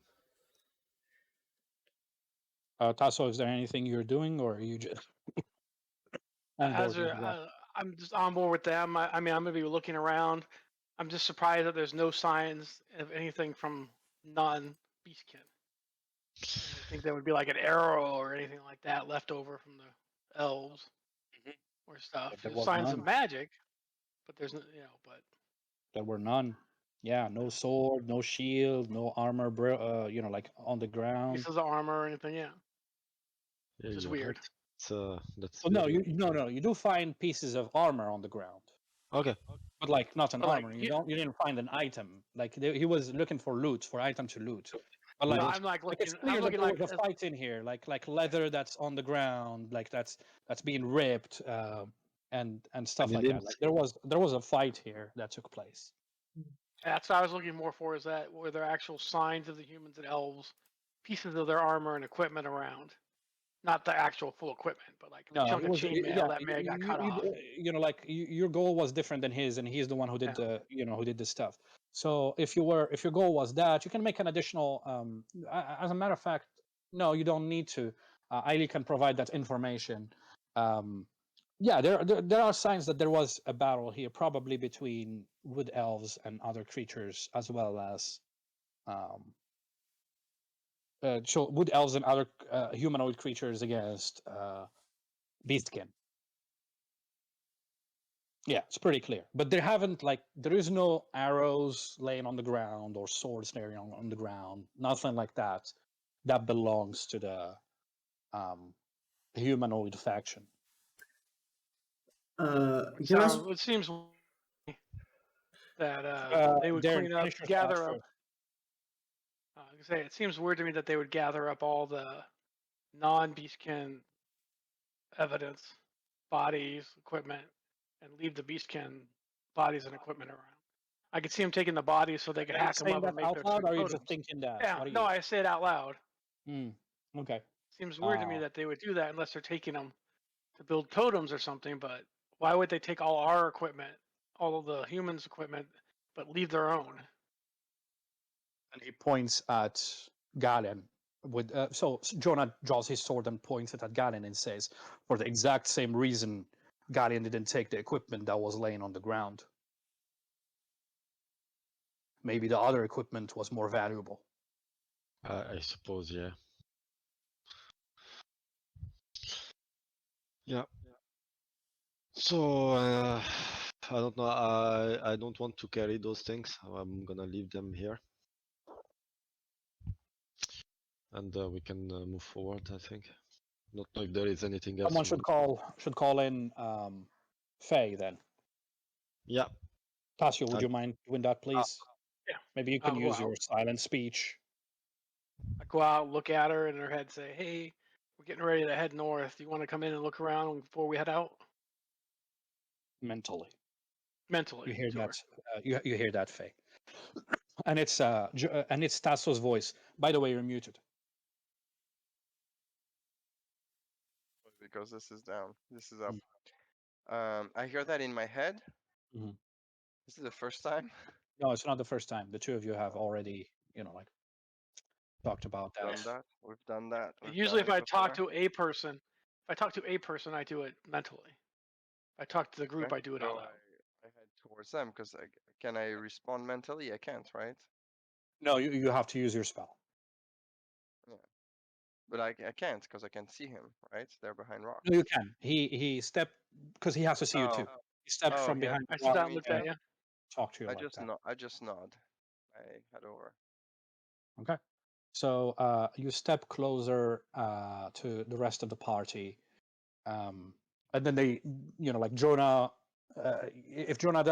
S1: Tasso, is there anything you're doing, or are you just on
S3: As
S1: board with what?
S3: I'm just on board with them. I mean, I'm gonna be looking around. I'm just surprised that there's no signs of anything from non-Beastkin. I would think there would be like an arrow or anything like that left over from the elves or stuff.
S1: But there
S3: There's
S1: was
S3: signs of
S1: none.
S3: magic, but there's no, but
S1: There were none. Yeah, no sword, no shield, no armor. Like on the ground.
S3: pieces of armor or anything. Yeah,
S6: Yeah,
S3: which is
S6: you're
S3: weird.
S6: right. That's
S1: Oh no,
S6: very
S1: no. You do find pieces of armor on the ground,
S6: okay.
S1: but like not an
S3: But like,
S1: armor. You didn't find an item. Like he was looking for loot, for item to loot. But
S6: We
S3: no,
S6: don't.
S3: I'm like
S1: like it's
S3: looking.
S1: clear
S3: I'm
S1: that
S3: looking
S1: there
S3: like
S1: was a fight in here. Like leather that's on the ground, like that's being ripped, and stuff
S6: Any
S1: like that.
S6: limbs?
S1: Like there was a fight here that took place.
S3: that's what I was looking more for. Is that were there actual signs of the humans and elves, pieces of their armor and equipment around? Not the actual full equipment, but like a
S1: No,
S3: chunk
S1: it
S3: of
S1: was
S3: chainmail
S1: yeah.
S3: that may have got cut off.
S1: Your goal was different than his, and he's the one who did
S3: Yeah.
S1: who did the stuff. So if your goal was that, you can make an additional. As a matter of fact, no, you don't need to. Aeily can provide that information. Yeah, there are signs that there was a battle here, probably between wood elves and other creatures, as well as so wood elves and other humanoid creatures against Beastkin. Yeah, it's pretty clear. But there is no arrows laying on the ground or swords laying on the ground. Nothing like that. That belongs to the humanoid faction.
S2: Jonas,
S3: So it seems that they would
S1: Darren,
S3: clean up,
S1: finish your thought
S3: gather up.
S1: first.
S3: I was gonna say, it seems weird to me that they would gather up all the non-Beastkin evidence, bodies, equipment, and leave the Beastkin bodies and equipment around. I could see them taking the bodies so they could
S1: Are you
S3: hack them
S1: saying
S3: up
S1: that
S3: and make
S1: out
S3: their
S1: loud, or are you just
S3: totems.
S1: thinking that?
S3: Yeah,
S1: What are
S3: no,
S1: you?
S3: I say it out loud.
S1: Okay.
S3: Seems weird to me
S1: Uh,
S3: that they would do that unless they're taking them to build totems or something. But why would they take all our equipment, all of the humans' equipment, but leave their own?
S1: and he points at Gallean. So Jonah draws his sword and points it at Gallean and says, "For the exact same reason, Gallean didn't take the equipment that was laying on the ground. Maybe the other equipment was more valuable."
S6: I suppose, yeah. Yeah. So I don't know. I don't want to carry those things. I'm gonna leave them here, and we can move forward. I think. Not know if there is anything else.
S1: Someone should call in Faye then.
S6: Yeah.
S1: Tassio, would
S6: I-
S1: you mind doing that, please?
S3: Yeah,
S1: Maybe you can
S3: I'll go
S1: use
S3: out.
S1: your silent speech
S3: I go out, look at her in her head, say, "Hey, we're getting ready to head north. Do you want to come in and look around before we head out?"
S1: mentally.
S3: Mentally,
S1: You hear
S3: to
S1: that?
S3: her.
S1: You hear that, Faye? And it's Tasso's voice. By the way, you're muted.
S4: Because this is down. This is up. I hear that in my head.
S1: Mhm.
S4: This is the first time.
S1: No, it's not the first time. The two of you have already, talked about that.
S4: Done that. We've done that. We've
S3: Usually,
S4: done
S3: if
S4: it
S3: I talk
S4: before.
S3: to a person, I do it mentally. If I talk to the group,
S4: Okay.
S3: I do it
S4: So
S3: out loud.
S4: I head towards them because can I respond mentally? I can't, right?
S1: No, you have to use your spell.
S4: Yeah. But I can't because I can see him, right? They're behind rocks.
S1: No, you can. He stepped because he has to see you too.
S4: Oh,
S1: He stepped
S4: oh,
S1: from
S4: yeah.
S1: behind
S3: I
S1: the
S3: sit
S1: rock
S3: down and looked
S1: and
S3: at you.
S1: talked to you like that.
S4: I just nod. I head over.
S1: Okay. So you step closer to the rest of the party, and then they, like Jonah. If Jonah,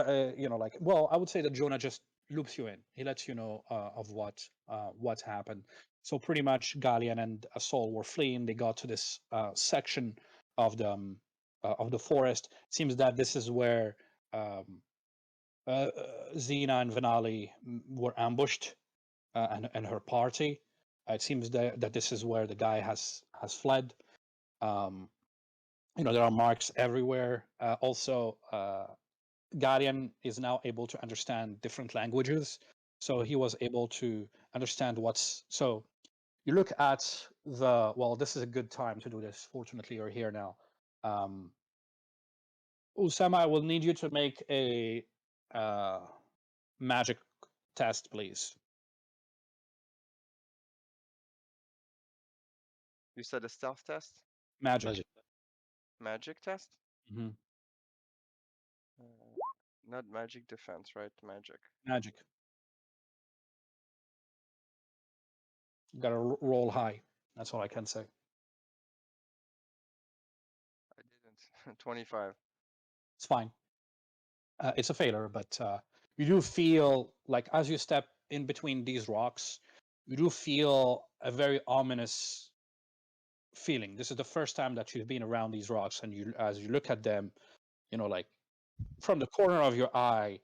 S1: well, I would say that Jonah just loops you in. He lets you know of what's happened. So pretty much, Gallean and Sol were fleeing. They got to this section of the of the forest. It seems that this is where Xena and Venali were ambushed, and her party. It seems that this is where the guy has fled. There are marks everywhere. Also, Gallean is now able to understand different languages, so he was able to understand what's. So you look at the. Well, this is a good time to do this. Fortunately, you're here now. Usama, I will need you to make a magic test, please.
S4: You said a stealth test?
S1: Magic.
S6: Magic.
S4: Magic test?
S1: Hmm.
S4: Not magic defense, right? Magic.
S1: Magic. You gotta roll high. That's all I can say.
S4: I didn't. 25.
S1: It's fine. It's a failure, but you do feel like as you step in between these rocks, you do feel a very ominous feeling. This is the first time that you've been around these rocks, and as you look at them, like from the corner of your eye,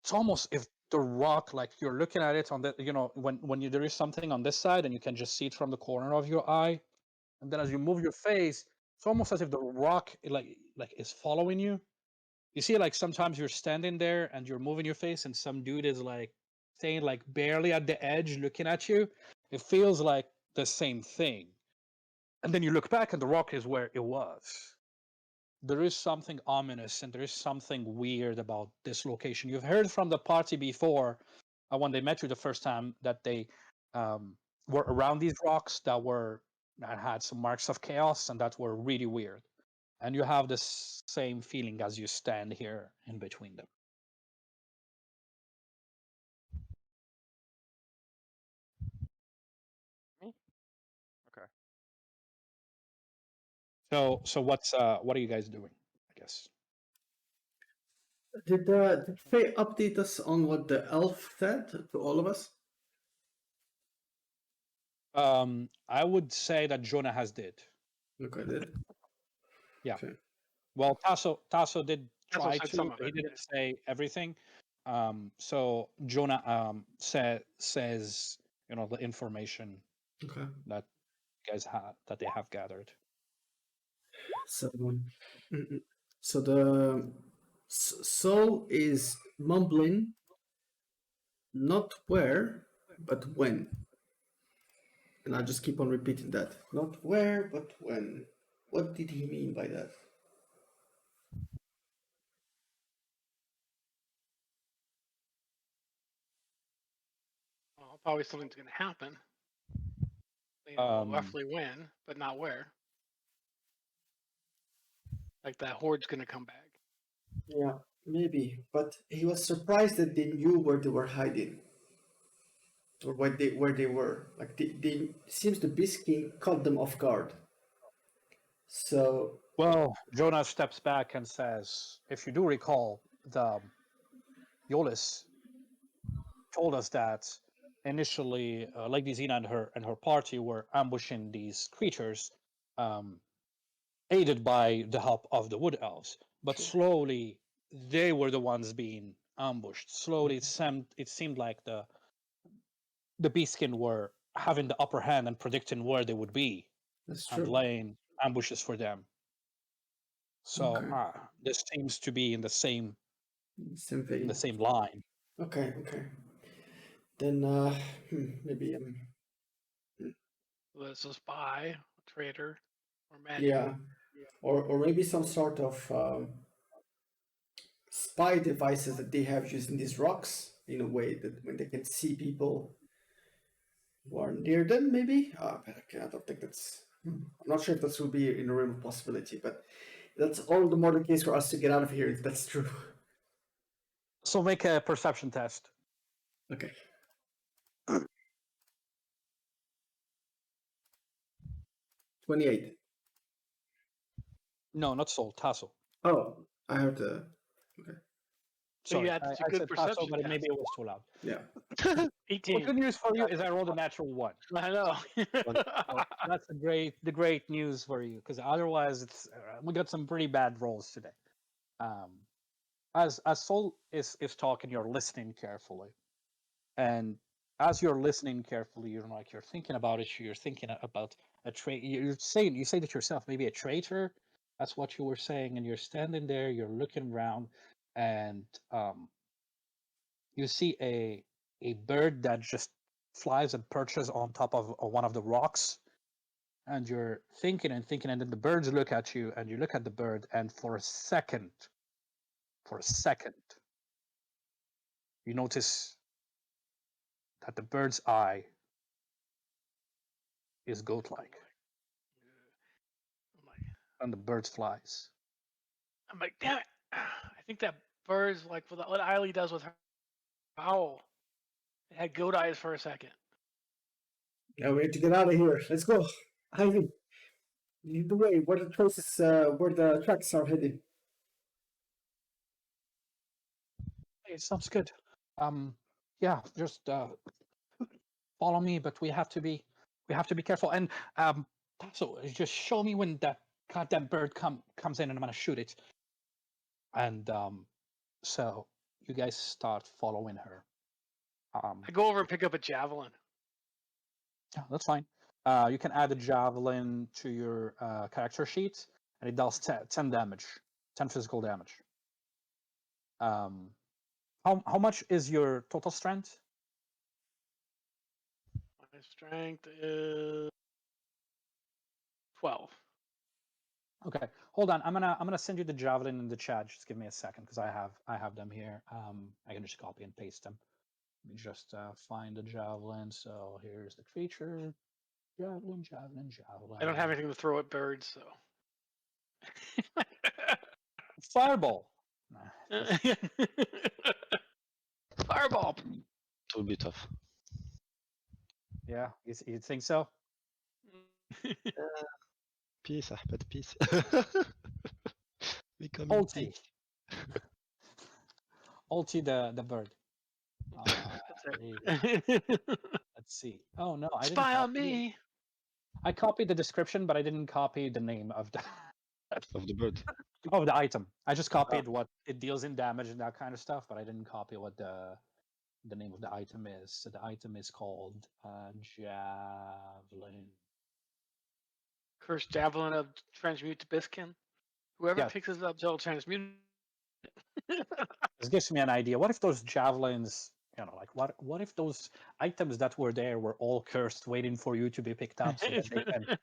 S1: it's almost if the rock, like you're looking at it on the, when there is something on this side, and you can just see it from the corner of your eye, and then as you move your face, it's almost as if the rock like is following you. You see, like sometimes you're standing there and you're moving your face, and some dude is like staying like barely at the edge looking at you. It feels like the same thing. And then you look back and the rock is where it was. There is something ominous and there is something weird about this location. You've heard from the party before, when they met you the first time, that they were around these rocks that had some marks of chaos and that were really weird. And you have this same feeling as you stand here in between them.
S4: Me? Okay.
S1: So what are you guys doing? I guess.
S2: Did Faye update us on what the elf said to all of us?
S1: I would say that Jonah has did.
S2: Look, I did.
S1: Yeah.
S2: Okay.
S1: Well, Tasso did
S3: Tasso
S1: try
S3: said
S1: to,
S3: some of
S1: but he
S3: it,
S1: didn't say everything. So Jonah says the information
S2: Okay.
S1: that you guys that they have gathered.
S2: So, so the soul is mumbling, not where, but when. And I just keep on repeating that. Not where, but when. What did he mean by that?
S3: Well, probably something's going to happen. They know roughly when, but not where. Like that horde's going to come back.
S2: Yeah, maybe. But he was surprised that they knew where they were hiding. Or where they were. Like they seems the Beastkin caught them off guard. So
S1: Well, Jonah steps back and says, if you do recall, the Yolis told us that initially Lady Xena and her party were ambushing these creatures, aided by the help of the wood elves. But slowly, they were the ones being ambushed. Slowly, it seemed like the Beastkin were having the upper hand and predicting where they would be
S2: that's
S1: and
S2: true.
S1: laying ambushes for them. So
S2: Okay.
S1: this seems to be in the same line.
S2: Okay. Then maybe
S3: Whether it's a spy, a traitor, or magic.
S2: yeah, or maybe some sort of spy devices that they have using these rocks in a way that when they can see people who are near them, maybe. I don't think that's. I'm not sure if this will be in a realm of possibility, but that's all the more the case for us to get out of here if that's true.
S1: So make a perception test.
S2: Okay. 28.
S1: No, not Soul, Tasso.
S2: Oh, I heard the. Okay.
S1: Sorry,
S3: Yeah,
S1: I,
S3: that's a
S1: I
S3: good
S1: said Tasso,
S3: perception
S1: but
S3: test.
S1: maybe it was too loud.
S2: Yeah.
S1: Well,
S3: 18.
S1: good news for you is I rolled a natural 1.
S3: I know.
S1: So that's the great news for you, because otherwise it's we got some pretty bad rolls today. As Sol is talking, you're listening carefully, and as you're listening carefully, you're thinking about it. You're thinking about a traitor. You say that yourself, maybe a traitor. That's what you were saying, and you're standing there. You're looking around, and you see a bird that just flies and perches on top of one of the rocks, and you're thinking and thinking, and then the birds look at you, and you look at the bird, and for a second, you notice that the bird's eye is goat-like, and the bird flies.
S3: I'm like, damn it! I think that bird's like what Aeily does with her owl. It had goat eyes for a second.
S2: Now we have to get out of here. Let's go. Ivy, lead the way. Where the traces, where the tracks are heading.
S1: It sounds good. Yeah, just follow me, but we have to be careful. And so just show me when that goddamn bird comes in, and I'm gonna shoot it. And so you guys start following her.
S3: I go over and pick up a javelin.
S1: Yeah, that's fine. You can add a javelin to your character sheet, and it does 10 damage, 10 physical damage. How much is your total strength?
S3: My strength is 12.
S1: Okay, hold on. I'm gonna send you the javelin in the chat. Just give me a second, because I have them here. I can just copy and paste them. Let me just find the javelin. So here's the creature. Javelin.
S3: I don't have anything to throw at birds, so.
S1: Fireball. Nah, just-
S3: Fireball.
S6: It will be tough.
S1: yeah, you think so?
S6: Peace, Ahmed, peace. We come in
S1: Ulti. Ulti the bird. Let's see. Oh no, I didn't
S3: Spy on
S1: copy
S3: me.
S1: I copied the description, but I didn't copy the name of the
S6: of the bird.
S1: of the item. I just copied what it deals in damage and that kind of stuff, but I didn't copy what the name of the item is. So the item is called Javelin.
S3: Cursed javelin of transmute to Beastkin. Whoever
S1: Yeah.
S3: picks this up, they'll transmute.
S1: This gives me an idea. What if those javelins, like what if those items that were there were all cursed, waiting for you to be picked up so that they can,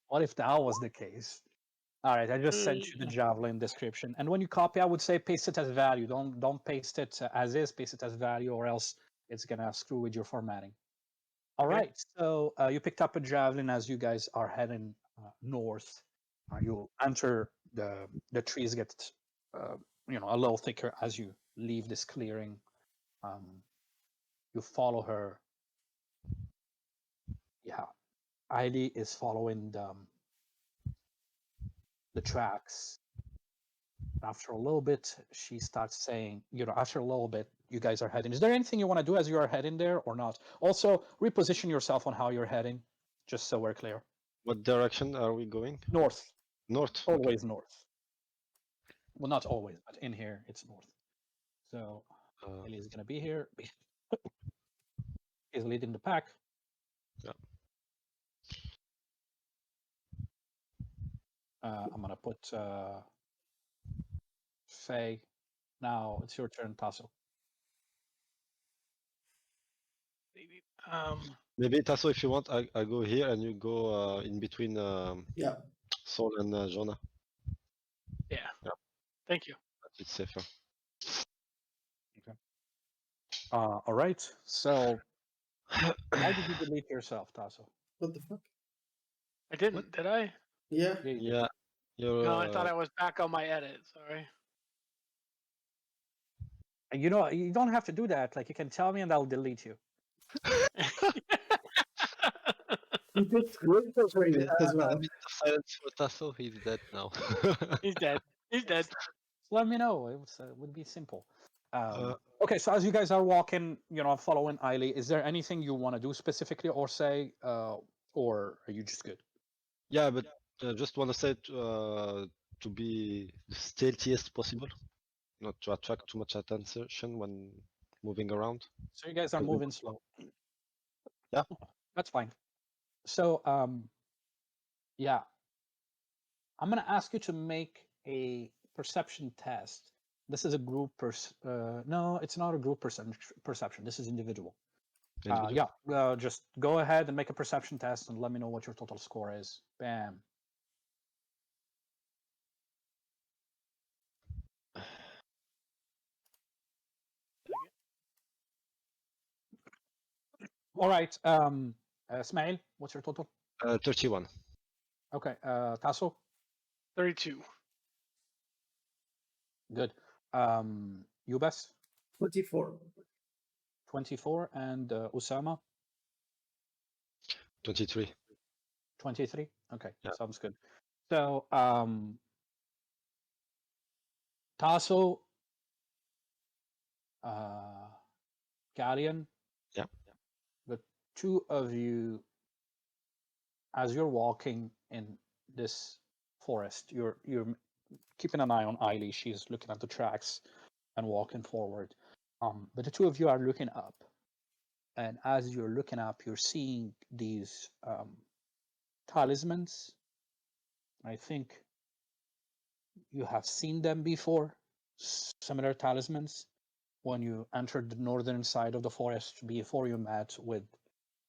S1: what if that was the case? All right, I just sent you the javelin description, and when you copy, I would say paste it as value. Don't paste it as is. Paste it as value, or else it's gonna screw with your formatting. All
S3: Okay.
S1: right, so you picked up a javelin as you guys are heading north. You'll enter the trees get a little thicker as you leave this clearing. You follow her. Yeah, Aeily is following the tracks. After a little bit, she starts saying, after a little bit, you guys are heading. Is there anything you want to do as you are heading there or not? Also, reposition yourself on how you're heading, just so we're clear.
S6: What direction are we going?
S1: North.
S6: North.
S1: Always north. Well, not always, but in here, it's north. So, Aeily is going to be here. He's leading the pack.
S6: Yeah.
S1: I'm going to put Faye. Now it's your turn, Tasso.
S6: Maybe Tasso, if you want, I go here and you go in between
S2: Yeah.
S6: Sol and Jonah.
S3: Yeah.
S6: Yeah.
S3: Thank you.
S6: It's safer.
S1: Okay. All right. So, why did you delete yourself, Tasso?
S2: What the fuck?
S3: I didn't, did I?
S2: Yeah.
S6: Yeah. You're,
S3: No, I thought I was back on my edit. Sorry.
S1: You don't have to do that. Like, you can tell me and I'll delete you.
S2: He did great for you as well.
S6: silence for Tasso. He's dead now.
S3: He's dead. He's dead.
S1: let me know. It would be simple.
S6: Uh,
S1: Okay, so as you guys are walking, following Aeily, is there anything you want to do specifically or say, or are you just good?
S6: yeah, but just want to say to be the stealthiest possible, not to attract too much attention when moving around.
S1: So you guys are
S6: 'cause we
S1: moving
S6: want-
S1: slow.
S6: Yeah.
S1: That's fine. So, yeah, I'm gonna ask you to make a perception test. This is a group no, it's not a group perception. This is individual.
S6: individual.
S1: Yeah, just go ahead and make a perception test and let me know what your total score is. Bam. All right. Ismail, what's your total?
S6: 31.
S1: Okay. Tasso,
S3: 32.
S1: good. Ubes,
S2: 24.
S1: 24, and Usama,
S6: 23.
S1: 23. Okay,
S6: Yeah.
S1: sounds good. So, Tasso, Gallean,
S6: Yeah.
S1: the two of you, as you're walking in this forest, you're keeping an eye on Aeily. She's looking at the tracks and walking forward. But the two of you are looking up, and as you're looking up, you're seeing these talismans. I think you have seen them before, similar talismans, when you entered the northern side of the forest before you met with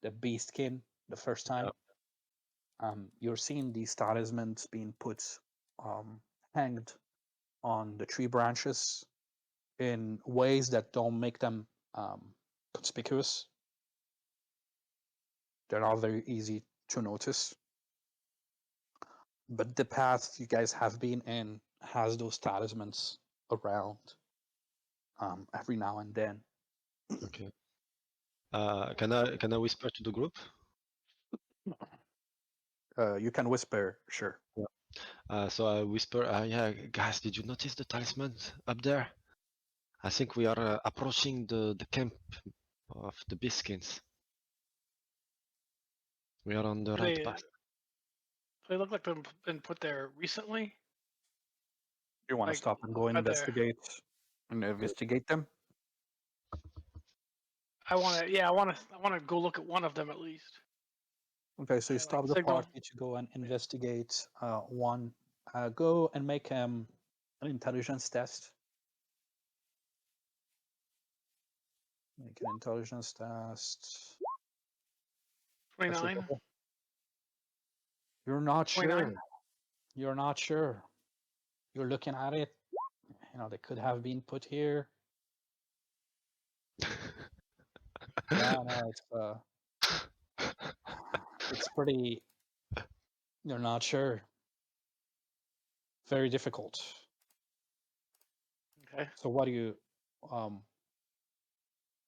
S1: the Beastkin the first time. You're seeing these talismans being put, hanged on the tree branches in ways that don't make them conspicuous. They're not very easy to notice. But the path you guys have been in has those talismans around every now and then.
S6: Okay. Can I whisper to the group?
S1: You can whisper, sure.
S6: So I whisper, yeah, guys, did you notice the talismans up there? I think we are approaching the camp of the Beastkins. We are on the right path.
S3: They look like they've been put there recently.
S1: You want to
S3: Like,
S1: stop and go and
S3: are there-
S1: investigate them?
S3: I want to go look at one of them at least.
S1: Okay, so you
S3: I like
S1: stop the
S3: signal.
S1: party to go and investigate one. Go and make an intelligence test. Make an intelligence test. What's your
S3: 29.
S1: total? You're not
S3: 29.
S1: sure. You're not sure. You're looking at it. They could have been put here. Yeah, no, it's pretty. You're not sure. Very difficult.
S3: Okay.
S1: So what do you?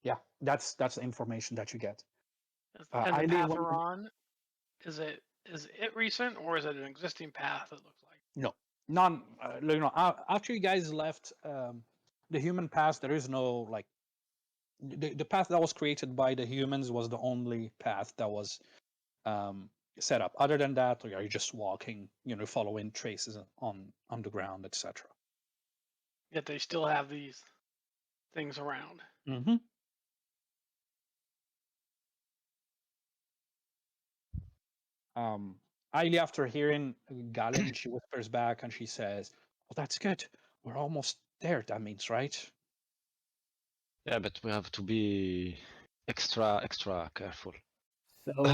S1: Yeah, that's the information that you get.
S3: And the
S1: Aeily,
S3: path we're on, is it recent or is it an existing path? It looks like.
S1: No, none. After you guys left the human path, there is no like the path that was created by the humans was the only path that was set up. Other than that, are you just walking, following traces on the ground, etc.
S3: Yet they still have these things around.
S1: Mm-hmm. Aeily, after hearing Gallean, she whispers back and she says, "Well, that's good. We're almost there. That means, right?"
S6: Yeah, but we have to be extra careful.
S2: So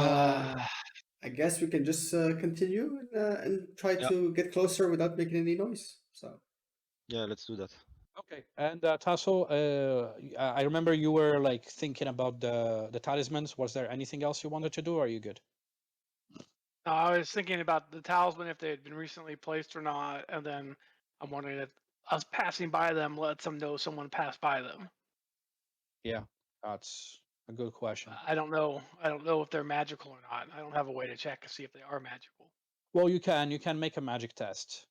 S2: I guess we can just continue and try
S6: Yeah.
S2: to get closer without making any noise. So
S6: Yeah, let's do that.
S1: Okay, and Tasso, I remember you were like thinking about the talismans. Was there anything else you wanted to do? Or are you good?
S3: I was thinking about the talisman if they had been recently placed or not, and then I'm wondering if us passing by them lets them know someone passed by them.
S1: Yeah, that's a good question.
S3: I don't know. I don't know if they're magical or not. I don't have a way to check to see if they are magical.
S1: Well, you can make a magic test.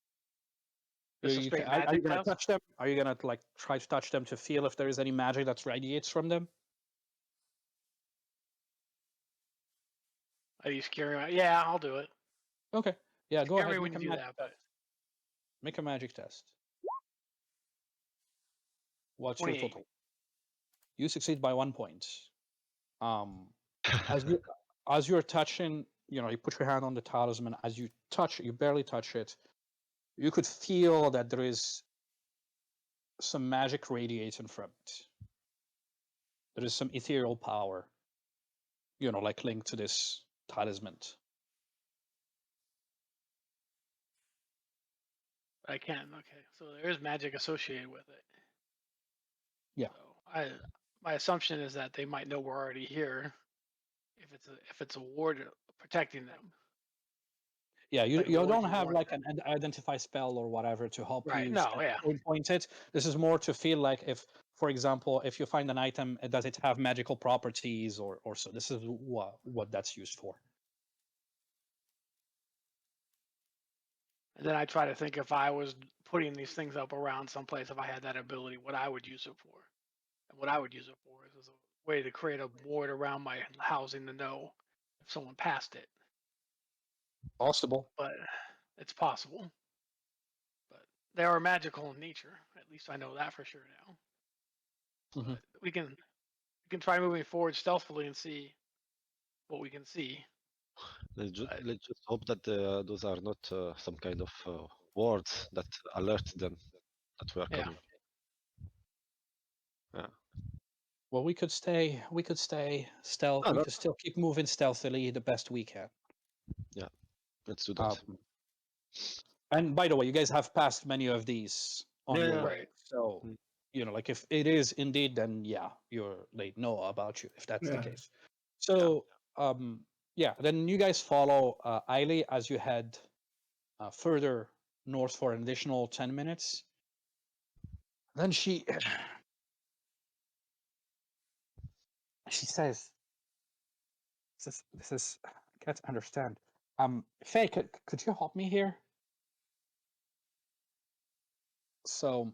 S3: Just a straight magic
S1: are you gonna
S3: test?
S1: touch them? Are you gonna like try to touch them to feel if there is any magic that radiates from them?
S3: Are you scaring me? Yeah, I'll do it.
S1: Okay. Yeah, go
S3: Scare me
S1: ahead.
S3: when
S1: Make a
S3: you do
S1: magic
S3: that, but
S1: test. Make a magic test. What's your
S3: 28.
S1: total? You succeed by 1 point. As you as you're touching, you put your hand on the talisman. As you touch it, you barely touch it. You could feel that there is some magic radiating from it. There is some ethereal power, like linked to this talisman.
S3: I can. Okay, so there is magic associated with it.
S1: Yeah.
S3: So my assumption is that they might know we're already here. If it's a ward protecting them.
S1: Yeah, you
S3: Like a
S1: you
S3: ward
S1: don't
S3: to
S1: have
S3: warn
S1: like
S3: them.
S1: an identify spell or whatever to help
S3: Right.
S1: you
S3: No. Yeah.
S1: pinpoint it. This is more to feel like if, for example, if you find an item, does it have magical properties or so? This is what that's used for.
S3: And then I try to think if I was putting these things up around someplace, if I had that ability, what I would use it for. And what I would use it for is a way to create a ward around my housing to know if someone passed it.
S1: Possible.
S3: But it's possible. But they are magical in nature. At least I know that for sure now.
S1: Mhm.
S3: But we can try moving forward stealthily and see what we can see.
S6: Let's just,
S3: But
S6: let's just hope that those are not some kind of words that alert them that we are
S3: yeah,
S6: coming. Yeah.
S1: Well, we could stay stealth.
S6: No,
S1: We
S6: no.
S1: could still keep moving stealthily the best we can.
S6: Let's do that.
S1: And by the way, you guys have passed many of these on your
S6: Yeah.
S1: way.
S3: Right.
S1: So,
S6: Mm.
S1: like if it is indeed, then yeah, they know about you if that's the
S2: Yeah.
S1: case. So, then you guys follow Aeily as you head further north for an additional 10 minutes. Then she says, this is I can't understand. Faye, could you help me here? So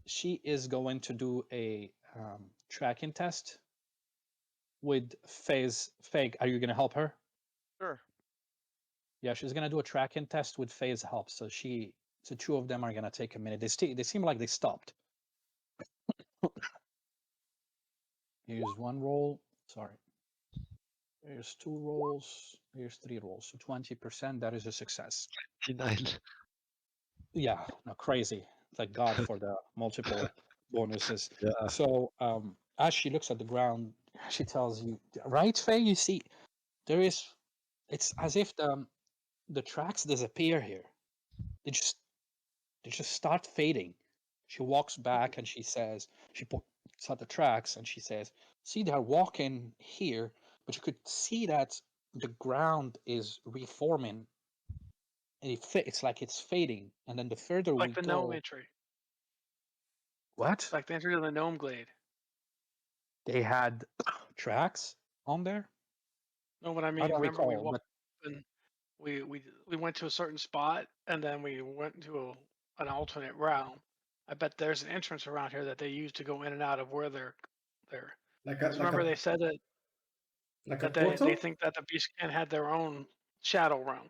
S1: she is going to do a tracking test with Faye's. Faye, are you going to help her?
S4: Sure.
S1: Yeah, she's going to do a tracking test with Faye's help. So the two of them are going to take a minute. They seem like they stopped. Here's one roll. Sorry. Here's 2 rolls. Here's 3 rolls. So 20%. That is a success.
S6: 29.
S1: Yeah, no, crazy. Thank God for the multiple bonuses.
S6: Yeah.
S1: So as she looks at the ground, she tells you, right, Faye? You see, it's as if the tracks disappear here. They just start fading. She walks back and she says, she points at the tracks and she says, see, they're walking here, but you could see that the ground is reforming. And it's like it's fading. And then the further we
S3: Like the gnome
S1: go,
S3: entry.
S1: what?
S3: Like the entry to the gnome glade.
S1: They had tracks on there?
S3: Know what I
S1: I
S3: mean?
S1: don't
S3: Remember we
S1: recall,
S3: walked
S1: but
S3: and we went to a certain spot and then we went to an alternate route. I bet there's an entrance around here that they use to go in and out of where they're.
S2: Like
S3: 'Cause remember they said that
S2: a
S3: they
S2: portal.
S3: think that the Beastkin had their own shadow realm.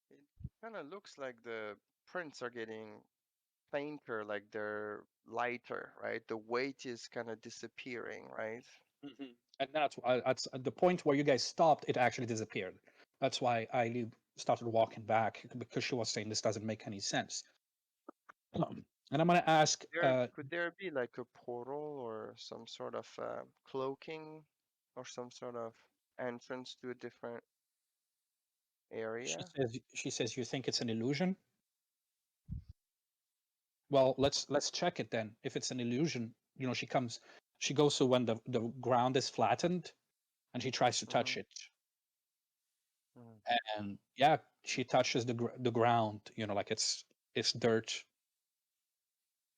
S4: It kind of looks like the prints are getting fainter, like they're lighter, right? The weight is kind of disappearing, right?
S1: and that's at the point where you guys stopped, it actually disappeared. That's why I started walking back because she was saying this doesn't make any sense. And I'm gonna ask,
S4: Could there be like a portal or some sort of cloaking or some sort of entrance to a different area?
S1: she says you think it's an illusion? Well, let's check it then. If it's an illusion, she goes to when the ground is flattened, and she tries to touch
S4: Mhm.
S1: it.
S4: Mm.
S1: And yeah, she touches the ground. Like it's dirt.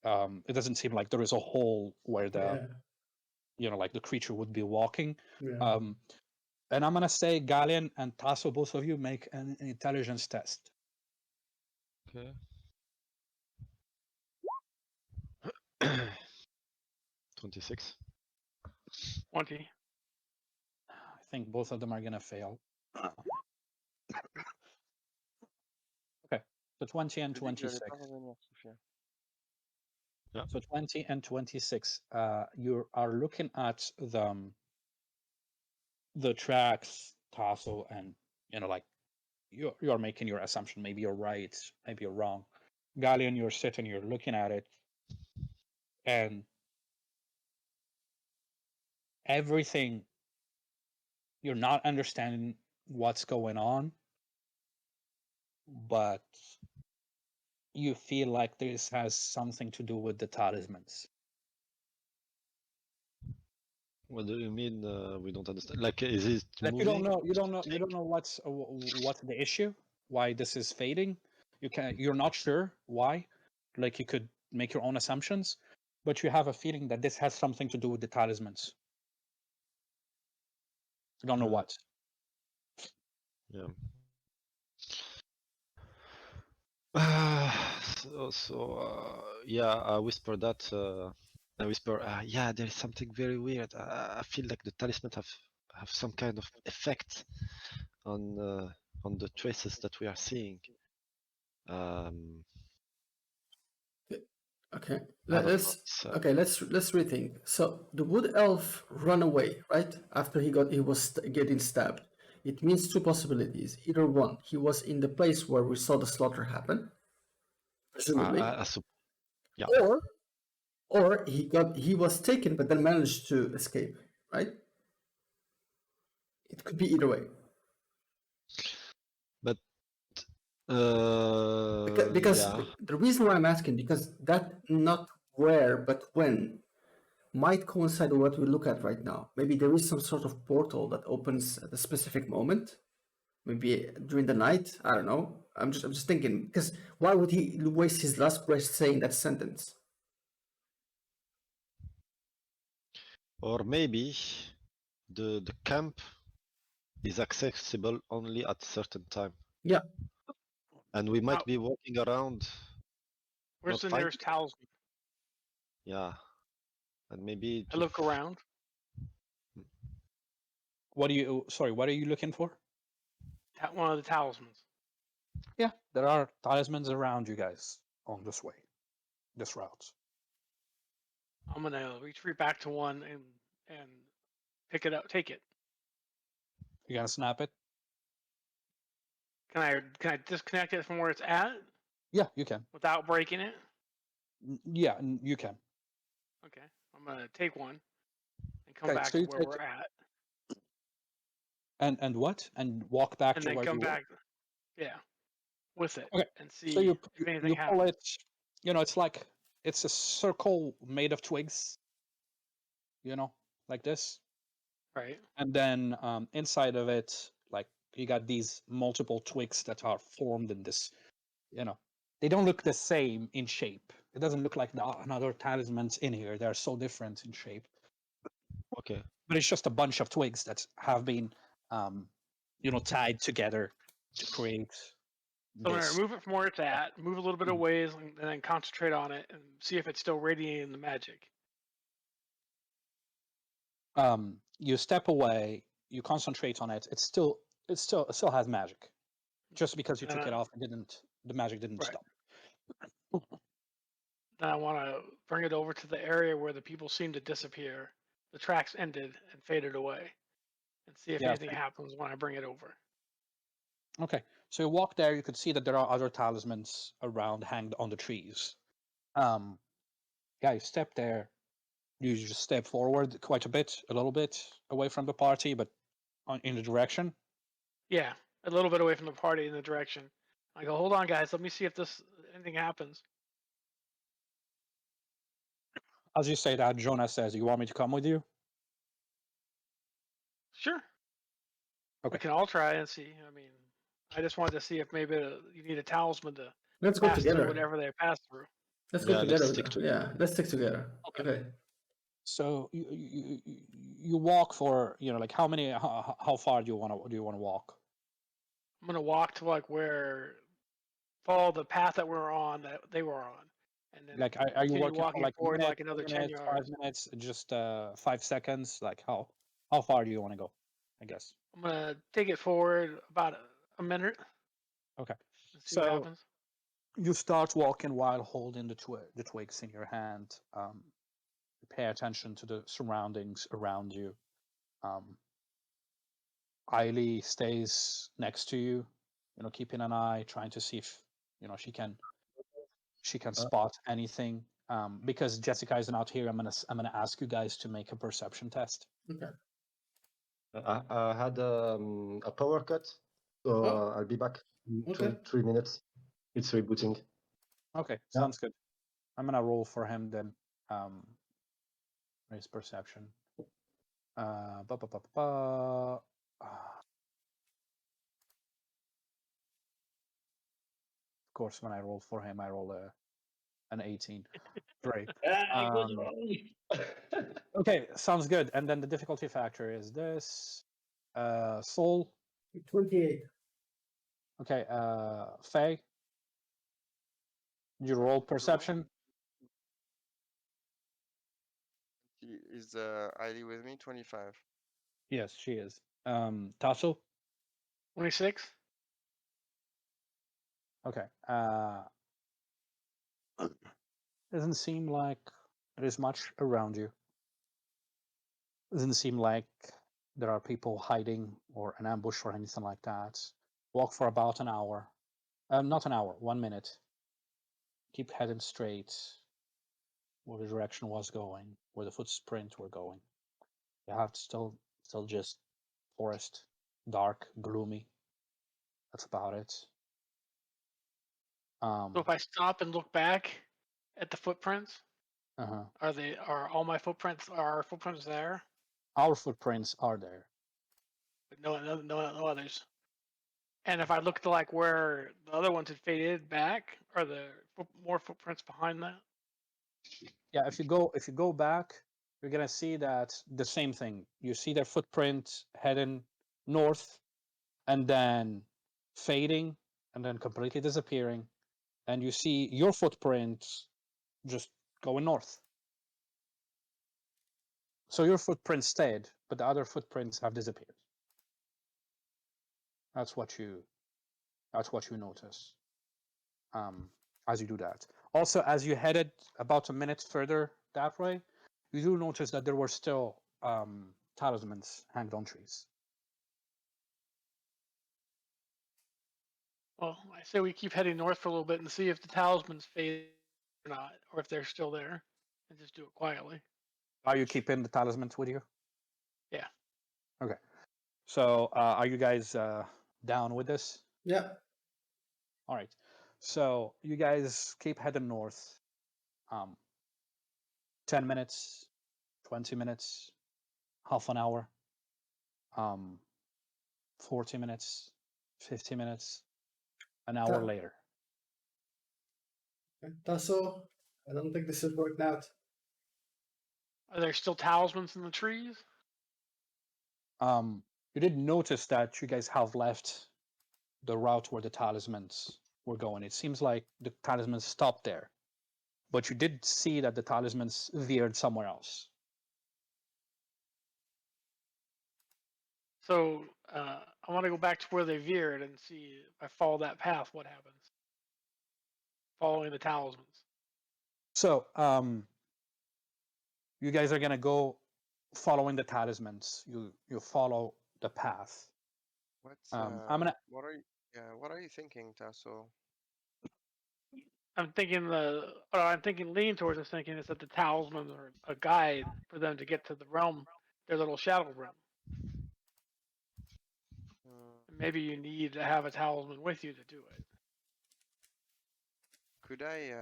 S1: It doesn't seem like there is a hole where like the creature would be walking.
S2: Yeah.
S1: And I'm gonna say Gallean and Tasso, both of you make an intelligence test.
S6: Okay. 26.
S3: 20.
S1: I think both of them are gonna fail. Okay, so 20 and
S4: Je dis que j'allais
S1: 26.
S4: pas revenir, Sophia.
S1: So 20 and 26. You are looking at the tracks, Tasso, and like you're making your assumption. Maybe you're right, maybe you're wrong. Gallean, you're sitting, you're looking at it, and everything, you're not understanding what's going on, but you feel like this has something to do with the talismans.
S6: What do you mean? We don't understand. Like, is it
S1: Like
S6: moving?
S1: you don't know what's the issue, why this is fading. You're not sure why. Like you could make your own assumptions, but you have a feeling that this has something to do with the talismans. You don't know what.
S6: Yeah. Yeah, I whisper that. I whisper, yeah, there is something very weird. I feel like the talisman have some kind of effect on the traces that we are seeing.
S2: Okay.
S6: I don't know,
S2: Let's
S6: it's,
S2: okay. Let's rethink. So the wood elf run away, right? After he was getting stabbed. It means two possibilities. Either one, he was in the place where we saw the slaughter happen, presumably,
S6: yeah.
S2: or he was taken but then managed to escape, right? It could be either way.
S6: But
S2: Because
S6: yeah.
S2: the reason why I'm asking, because that not where but when might coincide with what we look at right now. Maybe there is some sort of portal that opens at a specific moment, maybe during the night. I don't know. I'm just thinking, because why would he waste his last breath saying that sentence?
S6: Or maybe the camp is accessible only at a certain time.
S2: Yeah.
S6: And we might be walking around.
S3: Where's the nearest talisman?
S6: Yeah. And maybe
S3: I look around.
S1: What are you looking for?
S3: One of the talismans.
S1: Yeah, there are talismans around you guys on this route.
S3: I'm gonna retreat back to one and pick it up, take it.
S1: You gonna snap it?
S3: Can I disconnect it from where it's at?
S1: Yeah, you can.
S3: Without breaking it?
S1: Yeah, you can.
S3: Okay, I'm gonna take one and come back to where we're at.
S1: And what? And walk back
S3: and
S1: to
S3: then
S1: where
S3: come
S1: you
S3: back, yeah, with it.
S1: Okay.
S3: And see
S1: So you
S3: if anything
S1: you pull
S3: happens.
S1: it. It's like it's a circle made of twigs. Like this.
S3: Right.
S1: And then inside of it, like you got these multiple twigs that are formed in this. They don't look the same in shape. It doesn't look like another talismans in here. They're so different in shape.
S6: Okay.
S1: But it's just a bunch of twigs that have been, tied together to create.
S3: So I'm gonna remove it from where it's at, move a little bit of ways, and then concentrate on it and see if it's still radiating the magic.
S1: You step away, you concentrate on it. It still has magic. Just because you took it off, the magic didn't stop.
S3: Then I want to bring it over to the area where the people seem to disappear. The tracks ended and faded away, and see if anything happens when I bring it over.
S1: Okay, so you walk there. You could see that there are other talismans around, hanged on the trees. You step there. You just step forward quite a little bit away from the party, but in the direction.
S3: Yeah, a little bit away from the party in the direction. I go, hold on, guys. Let me see if anything happens.
S1: As you say that, Jonah says, "You want me to come with you?"
S3: Sure.
S1: Okay.
S3: We can all try and see. I mean, I just wanted to see if maybe you need a talisman to
S2: Let's go
S3: pass
S2: together.
S3: through whatever they pass through.
S2: Let's go together. Let's stick together. Okay.
S1: So you walk for how far do you want to walk?
S3: I'm gonna walk to like where follow the path that we're on, that they were on, and then
S1: Like, are you
S3: continue
S1: working for
S3: walking
S1: like a
S3: forward
S1: minute,
S3: like another 10
S1: 2 minutes, 5
S3: yards.
S1: minutes, just 5 seconds? Like, how far do you want to go? I guess.
S3: I'm gonna take it forward about a minute
S1: Okay.
S3: and see what
S1: So
S3: happens.
S1: you start walking while holding the twigs in your hand. Pay attention to the surroundings around you. Aeily stays next to you, keeping an eye, trying to see if she can spot anything. Because Jessica is not here, I'm gonna ask you guys to make a perception test.
S2: Okay.
S8: I had a power cut, so
S2: Oh.
S8: I'll be back in
S2: Okay.
S8: 3 minutes. It's rebooting.
S1: Okay, sounds good. I'm gonna roll for him then. His perception. Ba, ba, ba, ba, ba. Of course, when I roll for him, I roll an 18. Great. Okay, sounds good. And then the difficulty factor is this. Soul.
S2: 28.
S1: Okay. Faye. You roll perception.
S4: Is Aeily with me? 25.
S1: Yes, she is. Tasso.
S3: 26.
S1: Okay. Doesn't seem like there is much around you. Doesn't seem like there are people hiding or an ambush or anything like that. Walk for about an hour. Not an hour, 1 minute. Keep heading straight where the direction was going, where the footprints were going. Yeah, it's still just forest, dark, gloomy. That's about it.
S3: So if I stop and look back at the footprints,
S1: Uh-huh.
S3: are all my footprints there?
S1: Our footprints are there.
S3: But no others. And if I look to like where the other ones had faded back, are there more footprints behind that?
S1: Yeah, if you go back, you're gonna see that the same thing. You see their footprint heading north, and then fading, and then completely disappearing, and you see your footprints just going north. So your footprint stayed, but the other footprints have disappeared. That's what you notice as you do that. Also, as you headed about a minute further that way, you do notice that there were still talismans hanged on trees.
S3: Well, I say we keep heading north for a little bit and see if the talismans fade or not, or if they're still there, and just do it quietly.
S1: Are you keeping the talismans with you?
S3: Yeah.
S1: Okay. So are you guys down with this?
S2: Yeah.
S1: All right. So you guys keep heading north. 10 minutes, 20 minutes, half an hour, 40 minutes, 50 minutes, an hour later.
S2: Tasso, I don't think this is working out.
S3: Are there still talismans in the trees?
S1: You did notice that you guys have left the route where the talismans were going. It seems like the talismans stopped there, but you did see that the talismans veered somewhere else.
S3: So I want to go back to where they veered and see if I follow that path, what happens? Following the talismans.
S1: So you guys are gonna go following the talismans. You follow the path.
S4: What's
S1: I'm gonna.
S4: what are you thinking, Tasso?
S3: I'm thinking lean towards this thinking is that the talismans are a guide for them to get to the realm, their little shadow realm. And maybe you need to have a talisman with you to do it.
S4: Could I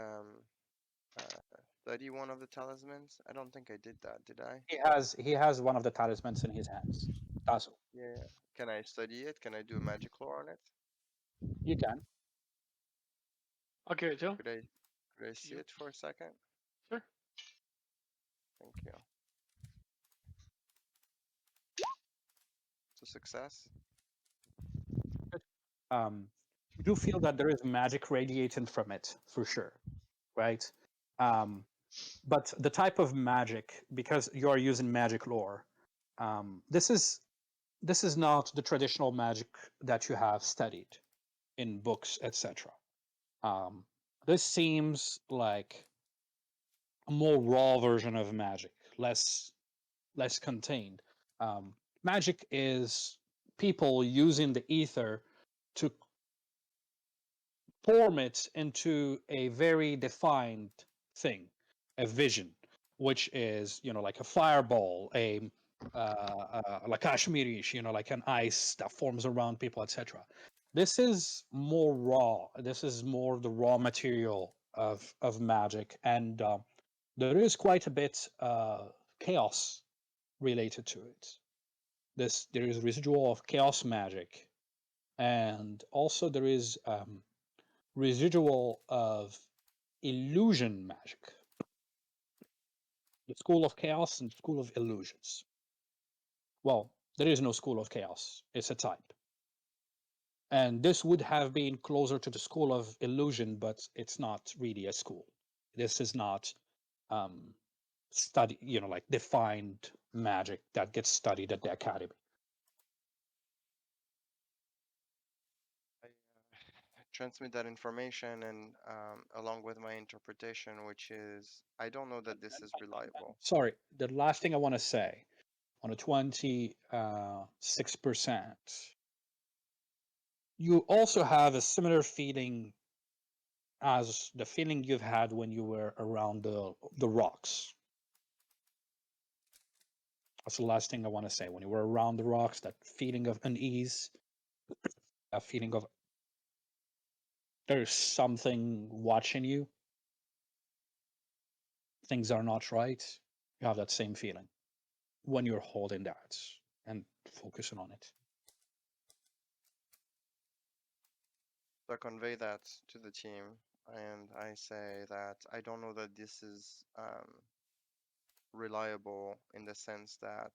S4: study one of the talismans? I don't think I did that, did I?
S1: He has one of the talismans in his hands. Tasso.
S4: Yeah. Can I study it? Can I do a magic lore on it?
S1: You can.
S3: I'll give it to him.
S4: Could I see
S3: you.
S4: it for a second?
S3: Sure.
S4: Thank you. It's a success.
S1: You do feel that there is magic radiating from it for sure, right? But the type of magic, because you are using magic lore, this is not the traditional magic that you have studied in books, etc. This seems like a more raw version of magic, less contained. Magic is people using the ether to form it into a very defined thing, a vision, which is, like a fireball, like Kashmirish, like an ice that forms around people, etc. This is more raw. This is more the raw material of magic, and there is quite a bit chaos related to it. There is residual of chaos magic, and also there is residual of illusion magic. The school of chaos and school of illusions. Well, there is no school of chaos. It's a type. And this would have been closer to the school of illusion, but it's not really a school. This is not study, like defined magic that gets studied at the academy.
S4: I transmit that information and along with my interpretation, which is I don't know that this is reliable.
S1: Sorry, the last thing I want to say on a 26%, you also have a similar feeling as the feeling you've had when you were around the rocks. That's the last thing I want to say. When you were around the rocks, that feeling of unease, that feeling of there's something watching you, things are not right. You have that same feeling when you're holding that and focusing on it.
S4: So I convey that to the team, and I say that I don't know that this is reliable in the sense that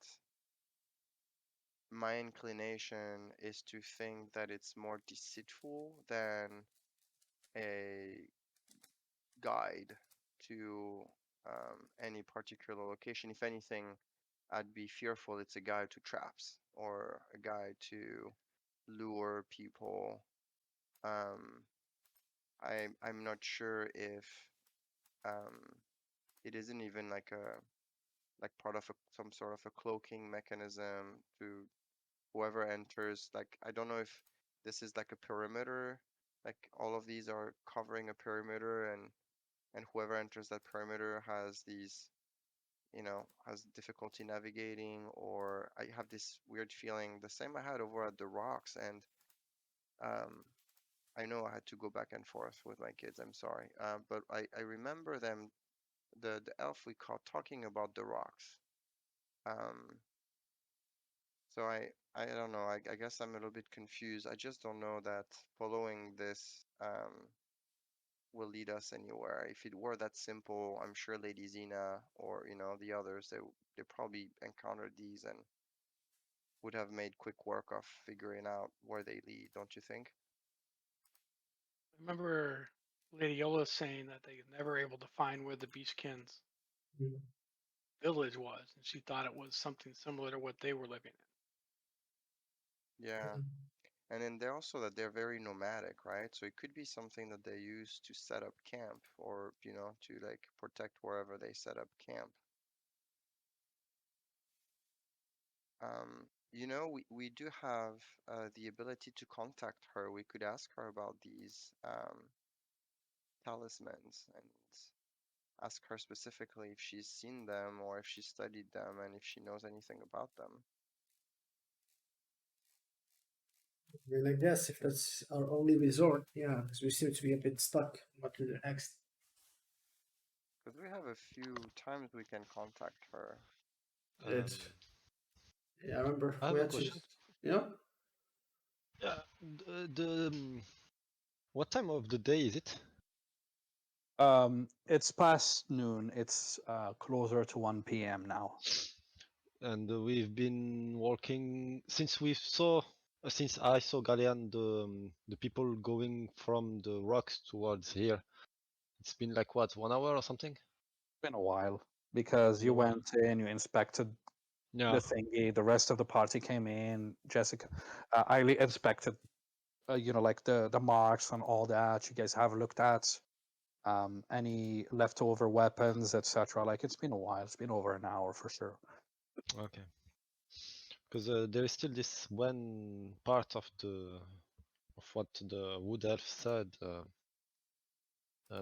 S4: my inclination is to think that it's more deceitful than a guide to any particular location. If anything, I'd be fearful it's a guide to traps or a guide to lure people. I'm not sure if it isn't even like part of some sort of a cloaking mechanism to whoever enters. Like I don't know if this is like a perimeter, like all of these are covering a perimeter, and whoever enters that perimeter has these, has difficulty navigating, or I have this weird feeling, the same I had over at the rocks, and um, I know I had to go back and forth with my kids. I'm sorry, but I remember them, the elf we caught talking about the rocks. Um, so I don't know. I guess I'm a little bit confused. I just don't know that following this will lead us anywhere. If it were that simple, I'm sure Lady Zena or the others, they probably encountered these and would have made quick work of figuring out where they lead, don't you think?
S3: I remember Lady Yola saying that they were never able to find where the Beastkin's
S2: Mm.
S3: village was, and she thought it was something similar to what they were living in.
S4: Yeah. And then they're also that they're very nomadic, right? So it could be something that they use to set up camp or, to like protect wherever they set up camp. We do have the ability to contact her. We could ask her about these talismans and ask her specifically if she's seen them or if she studied them and if she knows anything about them.
S2: I mean, I guess if that's our only resort, yeah, because we seem to be a bit stuck. What to do next?
S4: Because we have a few times we can contact her.
S2: It. Yeah, I remember
S6: I have
S2: we
S6: a
S2: had to.
S6: question.
S2: Yeah.
S6: Yeah, what time of the day is it?
S1: It's past noon. It's closer to 1 p.m. now.
S6: And we've been walking since since I saw Gallean, the people going from the rocks towards here. It's been like what, 1 hour or something?
S1: Been a while because
S6: Been
S1: you
S6: a while.
S1: went in, you inspected
S6: Yeah.
S1: the thingy. The rest of the party came in. Jessica, Aeily inspected, like the marks and all that. You guys have looked at any leftover weapons, etc. Like it's been a while. It's been over an hour for sure.
S6: Okay. Because there is still this one part of what the wood elf said.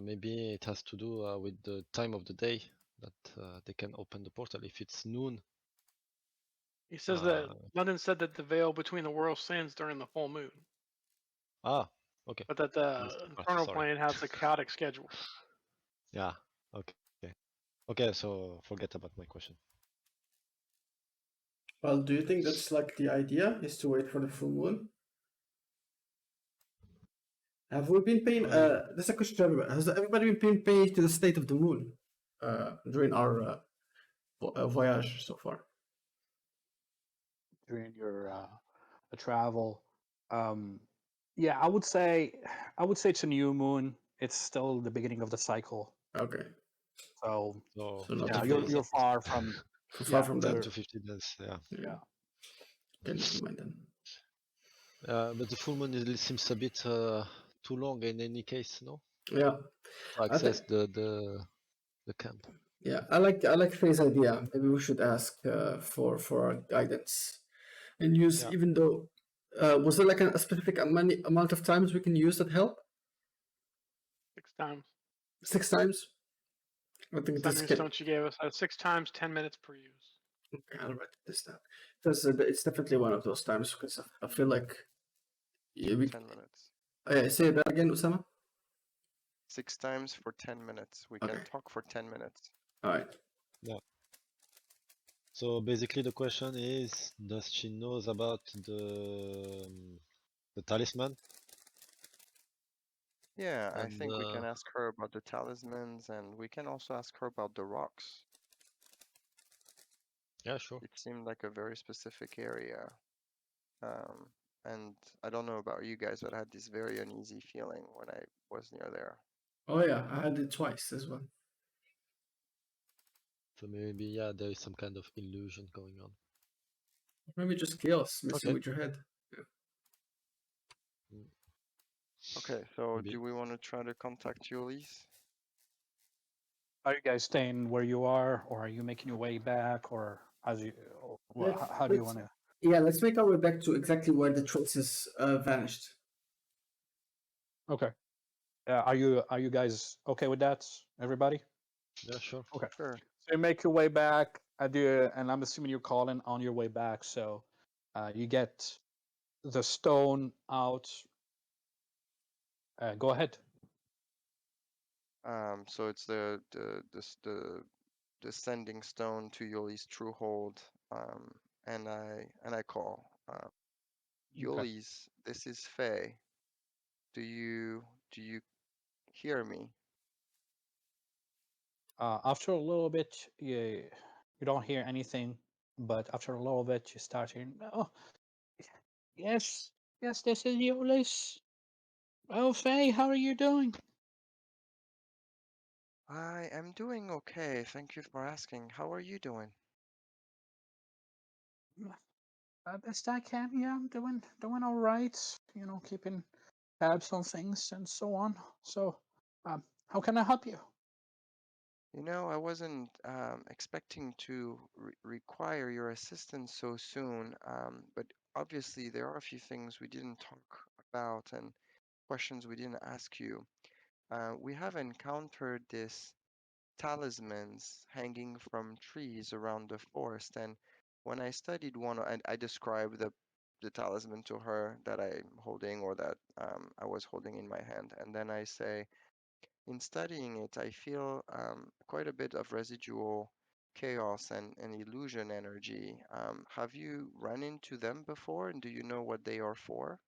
S6: Maybe it has to do with the time of the day that they can open the portal. If it's noon,
S3: He says that London said that the veil between the worlds stands during the full moon,
S6: okay.
S3: but that
S6: Missed
S3: the
S6: that part,
S3: infernal
S6: sorry.
S3: plane has a chaotic schedule.
S6: Yeah. Okay. Okay. So forget about my question.
S2: Well, do you think that's like the idea is to wait for the full moon? Have we been paying?
S6: Well,
S2: This is a question to everybody. Has everybody been paying to the state of the moon during our voyage so far?
S1: During your travel, yeah, I would say it's a new moon. It's still the beginning of the cycle,
S2: Okay,
S1: so
S6: so
S2: so not
S6: 50
S2: the
S1: yeah,
S2: full
S6: days
S2: moon.
S1: you're
S6: at least.
S1: far from
S2: Far from
S6: Ten
S2: that.
S1: you're,
S6: to 50 days. Yeah.
S1: yeah.
S2: Okay, never mind then.
S6: But the full moon seems a bit too long in any case, no?
S2: Yeah,
S6: To
S2: I think.
S6: access the camp.
S2: Yeah, I like Faye's idea. Maybe we should ask for our guidance and use,
S6: Yeah.
S2: even though was there like a specific amount of times we can use that help?
S3: 6 times.
S2: 6 times. I think this
S3: Sending
S2: can.
S3: stone she gave us 6 times, 10 minutes per use.
S2: Okay, I'll write this down. Because it's definitely one of those times. Because I feel like yeah, we
S4: 10 minutes.
S2: say that again, Usama.
S4: 6 times for 10 minutes. We
S2: Okay.
S4: can talk for 10 minutes.
S2: All right.
S6: So basically the question is, does she knows about the talisman?
S4: Yeah, I
S6: And
S4: think we can ask her about the talismans, and we can also ask her about the rocks.
S6: yeah, sure.
S4: It seemed like a very specific area. And I don't know about you guys, but I had this very uneasy feeling when I was near there.
S2: Oh yeah, I had it twice as well.
S6: So maybe yeah, there is some kind of illusion going on.
S2: Maybe just chaos messing
S6: Okay.
S2: with your head.
S4: Okay, so
S6: Maybe.
S4: do we want to try to contact Ulysses?
S1: Are you guys staying where you are, or are you making your way back, or how do you want to?
S2: Yeah, let's make our way back to exactly where the traces vanished.
S1: Okay. Are you guys okay with that, everybody?
S6: Yeah, sure.
S1: Okay.
S4: Sure.
S1: So you make your way back. And I'm assuming you're calling on your way back. So you get the stone out. Go ahead.
S4: So it's the sending stone to Yuli's true hold. And I call. Yuli's, this is Faye. Do you hear me?
S1: After a little bit, you don't hear anything, but after a little bit, you start hearing. Oh, yes, this is Euless. Oh, Faye, how are you doing?
S4: I am doing okay. Thank you for asking. How are you doing?
S1: Best I can. Yeah, I'm doing all right. Keeping tabs on things and so on. So, how can I help you?
S4: You know, I wasn't expecting to require your assistance so soon, but obviously there are a few things we didn't talk about and questions we didn't ask you. We have encountered this talismans hanging from trees around the forest, and when I studied one, and I described the talisman to her that I'm holding or that I was holding in my hand, and then I say, in studying it, I feel quite a bit of residual chaos and illusion energy. Have you run into them before, and do you know what they are for?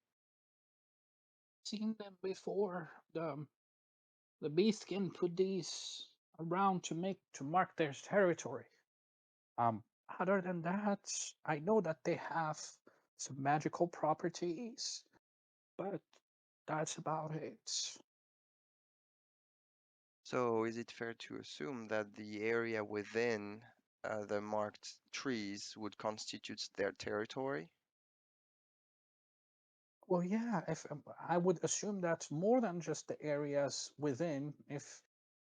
S1: Seen them before. The Beastkin put these around to mark their territory. Um, Other than that, I know that they have some magical properties, but that's about it.
S4: So is it fair to assume that the area within the marked trees would constitute their territory?
S1: Well, yeah, if I would assume that more than just the areas within, if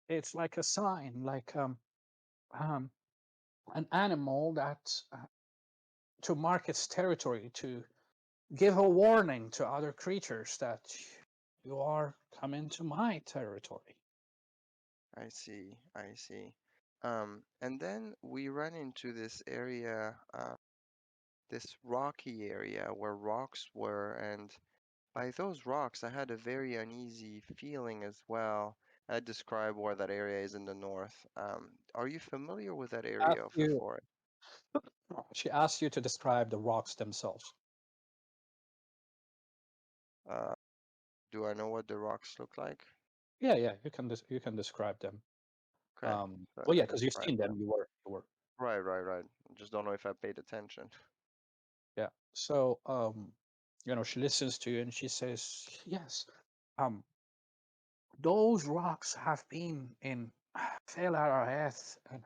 S1: it's like a sign, like um, an animal that to mark its territory, to give a warning to other creatures that you are coming to my territory.
S4: I see, I see. And then we run into this area, this rocky area where rocks were, and by those rocks, I had a very uneasy feeling as well. I describe where that area is in the north. Are you familiar with that area
S1: Ask
S4: of the
S1: you,
S4: forest?
S1: she asked you to describe the rocks themselves.
S4: Uh, do I know what the rocks look like?
S1: Yeah, yeah, you can describe them.
S4: Okay, so
S1: Well,
S4: I
S1: yeah, because you've
S4: describe
S1: seen them.
S4: them.
S1: You were.
S4: Right, right, right. Just don't know if I paid attention.
S1: Yeah. So, she listens to you and she says, "Yes, um, those rocks have been in Earth and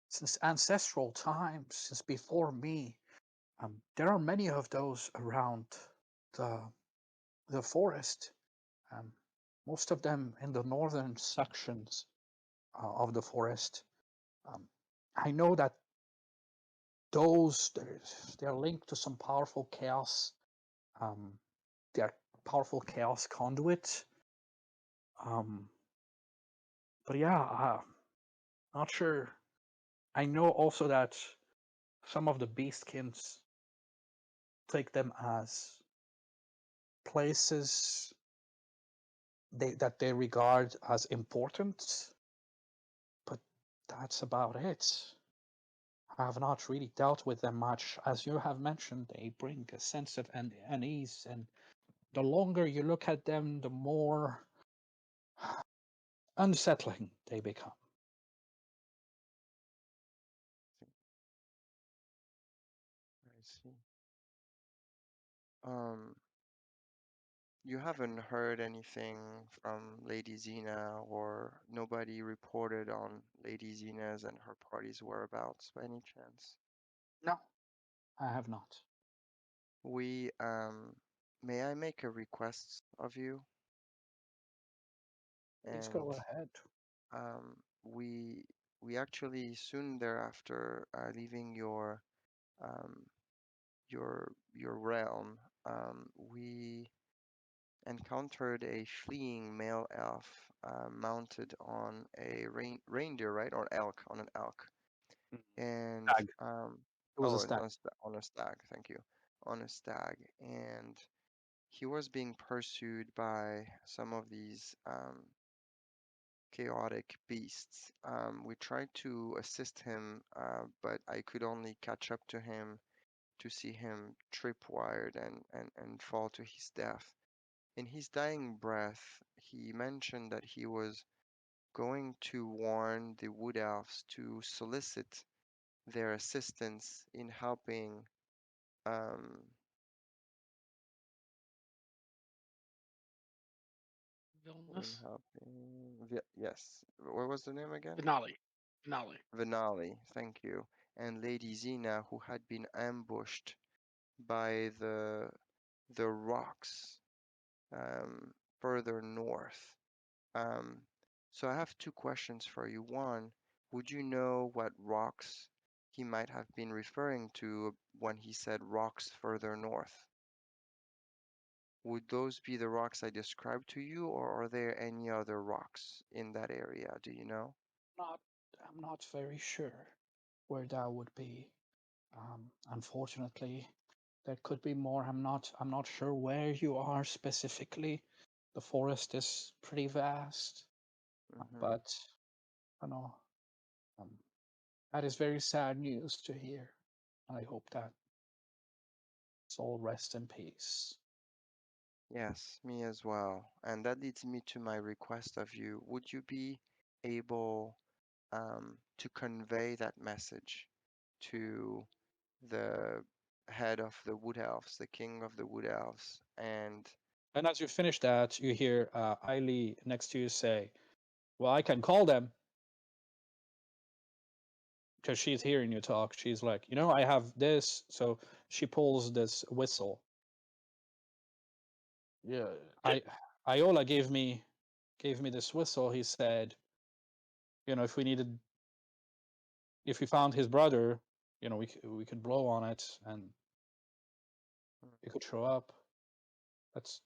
S1: since ancestral times, since before me. There are many of those around the the forest. Um, most of them in the northern sections of the forest. Um, I know that they're linked to some powerful chaos. Um, they're powerful chaos conduit. Um, but yeah, not sure. I know also that some of the beastkins take them as places that they regard as important, but that's about it. I have not really dealt with them much. As you have mentioned, they bring a sense of unease, and the longer you look at them, the more unsettling they become.
S4: I see. Um, you haven't heard anything from Lady Xena, or nobody reported on Lady Xena's and her party's whereabouts by any chance?
S1: No, I have not.
S4: We, may I make a request of you?
S1: Please go
S4: And
S1: ahead.
S4: um, we we actually soon thereafter, leaving um, your realm, we encountered a fleeing male elf mounted on a reindeer, right, or elk, on an elk,
S1: Mm,
S4: and
S1: Stag. It was a
S4: oh,
S1: stag.
S4: on a stag, thank you, on a stag, and he was being pursued by some of these chaotic beasts. We tried to assist him, but I could only catch up to him to see him tripwired and fall to his death. In his dying breath, he mentioned that he was going to warn the Wood Elves to solicit their assistance in helping. Um,
S3: Villainous.
S4: yes. What was the name again?
S3: Finale. Finale.
S4: Venali, thank you. And Lady Xena, who had been ambushed by the rocks further north. Um, so I have two questions for you. One, would you know what rocks he might have been referring to when he said rocks further north? Would those be the rocks I described to you, or are there any other rocks in that area? Do you know?
S1: Not, I'm not very sure where that would be. Unfortunately, there could be more. I'm not sure where you are specifically. The forest is pretty vast,
S4: Mm-hmm.
S1: but you know, um, that is very sad news to hear. I hope that soul rest in peace.
S4: Yes, me as well. And that leads me to my request of you. Would you be able to convey that message to the head of the Wood Elves, the king of the Wood Elves, and
S1: And as you finish that, you hear Aeily next to you say, Well, I can call them because she's hearing you talk. She's like, I have this. So she pulls this whistle. Yeah, Iola gave me this whistle. He said, if we found his brother, we could blow on it and he could show up.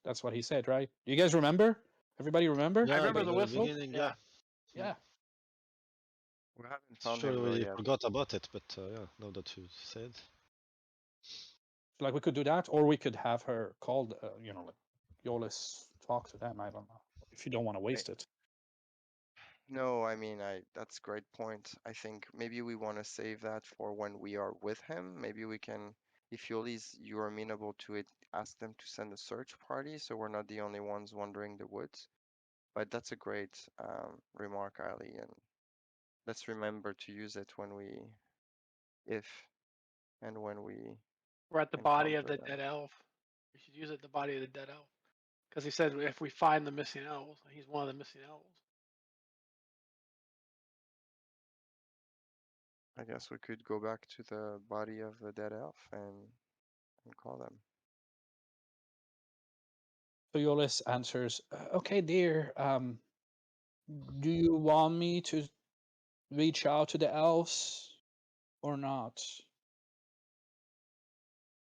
S1: That's what he said, right? Do you guys remember? Everybody remember?
S3: I
S6: Yeah,
S3: remember
S6: at
S3: the
S6: the
S3: whistle.
S6: beginning,
S3: Yeah.
S6: yeah.
S1: Yeah.
S4: We haven't found
S6: Sure,
S4: him though
S6: we
S4: yet.
S6: forgot about it, but yeah, now that you said.
S1: Like we could do that, or we could have her called. Like Yolis talk to them. I don't know if you don't want to waste it.
S4: No, I mean, that's a great point. I think maybe we want to save that for when we are with him. Maybe we can, if you're amenable to it, ask them to send a search party so we're not the only ones wandering the woods. But that's a great remark, Aeily, and let's remember to use it if and when we
S3: We're at the body of
S4: encounter
S3: the
S4: them.
S3: dead elf. We should use it at the body of the dead elf. Because he said if we find the missing elves, he's one of the missing elves.
S4: I guess we could go back to the body of the dead elf and call them.
S1: So Yolis answers, "Okay, dear. Do you want me to reach out to the elves or not?"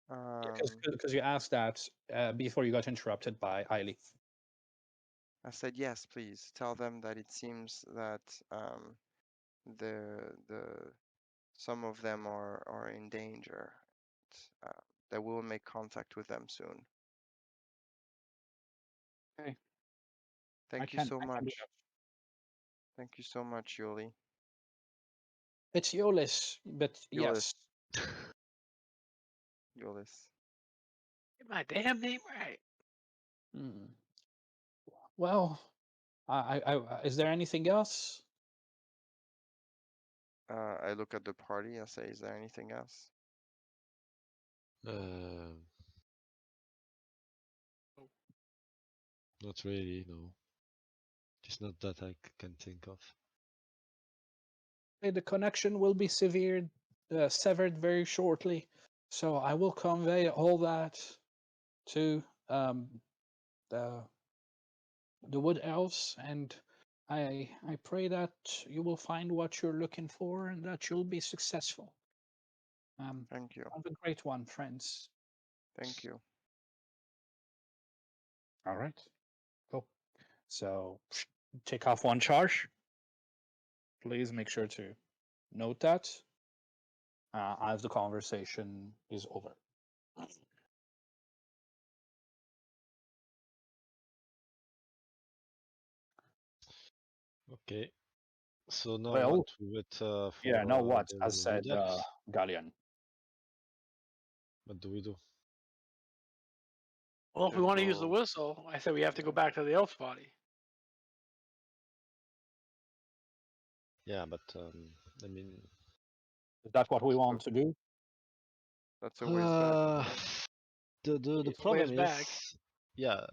S1: Because you asked that before you got interrupted by Aeily.
S4: I said yes, please. Tell them that it seems that the some of them are in danger. Uh, that we will make contact with them soon.
S1: Okay.
S4: Thank you
S1: I
S4: so
S1: can do
S4: much.
S1: that.
S4: Thank you so much, Yuli.
S1: It's Yolis, but
S4: Yolis.
S1: yes.
S4: Yolis.
S3: Get my damn name right.
S1: Hmm. Well, is there anything else?
S4: I look at the party. I say, is there anything else?
S6: Not really, no. It's not that I can think of.
S1: The connection will be severed very shortly, so I will convey all that to the wood elves, and I pray that you will find what you're looking for and that you'll be successful.
S4: Thank you.
S1: Have a great one, friends.
S4: Thank you.
S1: All right. Cool. So take off one charge. Please make sure to note that as the conversation is over.
S6: Okay. So now
S1: Well,
S6: what? We wait for
S1: yeah, now what?
S6: the
S1: As said
S6: wood elves?
S1: Gallean.
S6: What do we do?
S3: Well, if we
S4: Just
S3: want to use the
S4: go.
S3: whistle, I said we have to go back to the elf's body.
S6: Yeah, but I mean,
S1: Is that what we want to do?
S4: That's a ways back,
S6: uh,
S4: isn't it?
S6: the
S3: It's a
S6: problem
S3: ways
S6: is,
S3: back.
S6: yeah,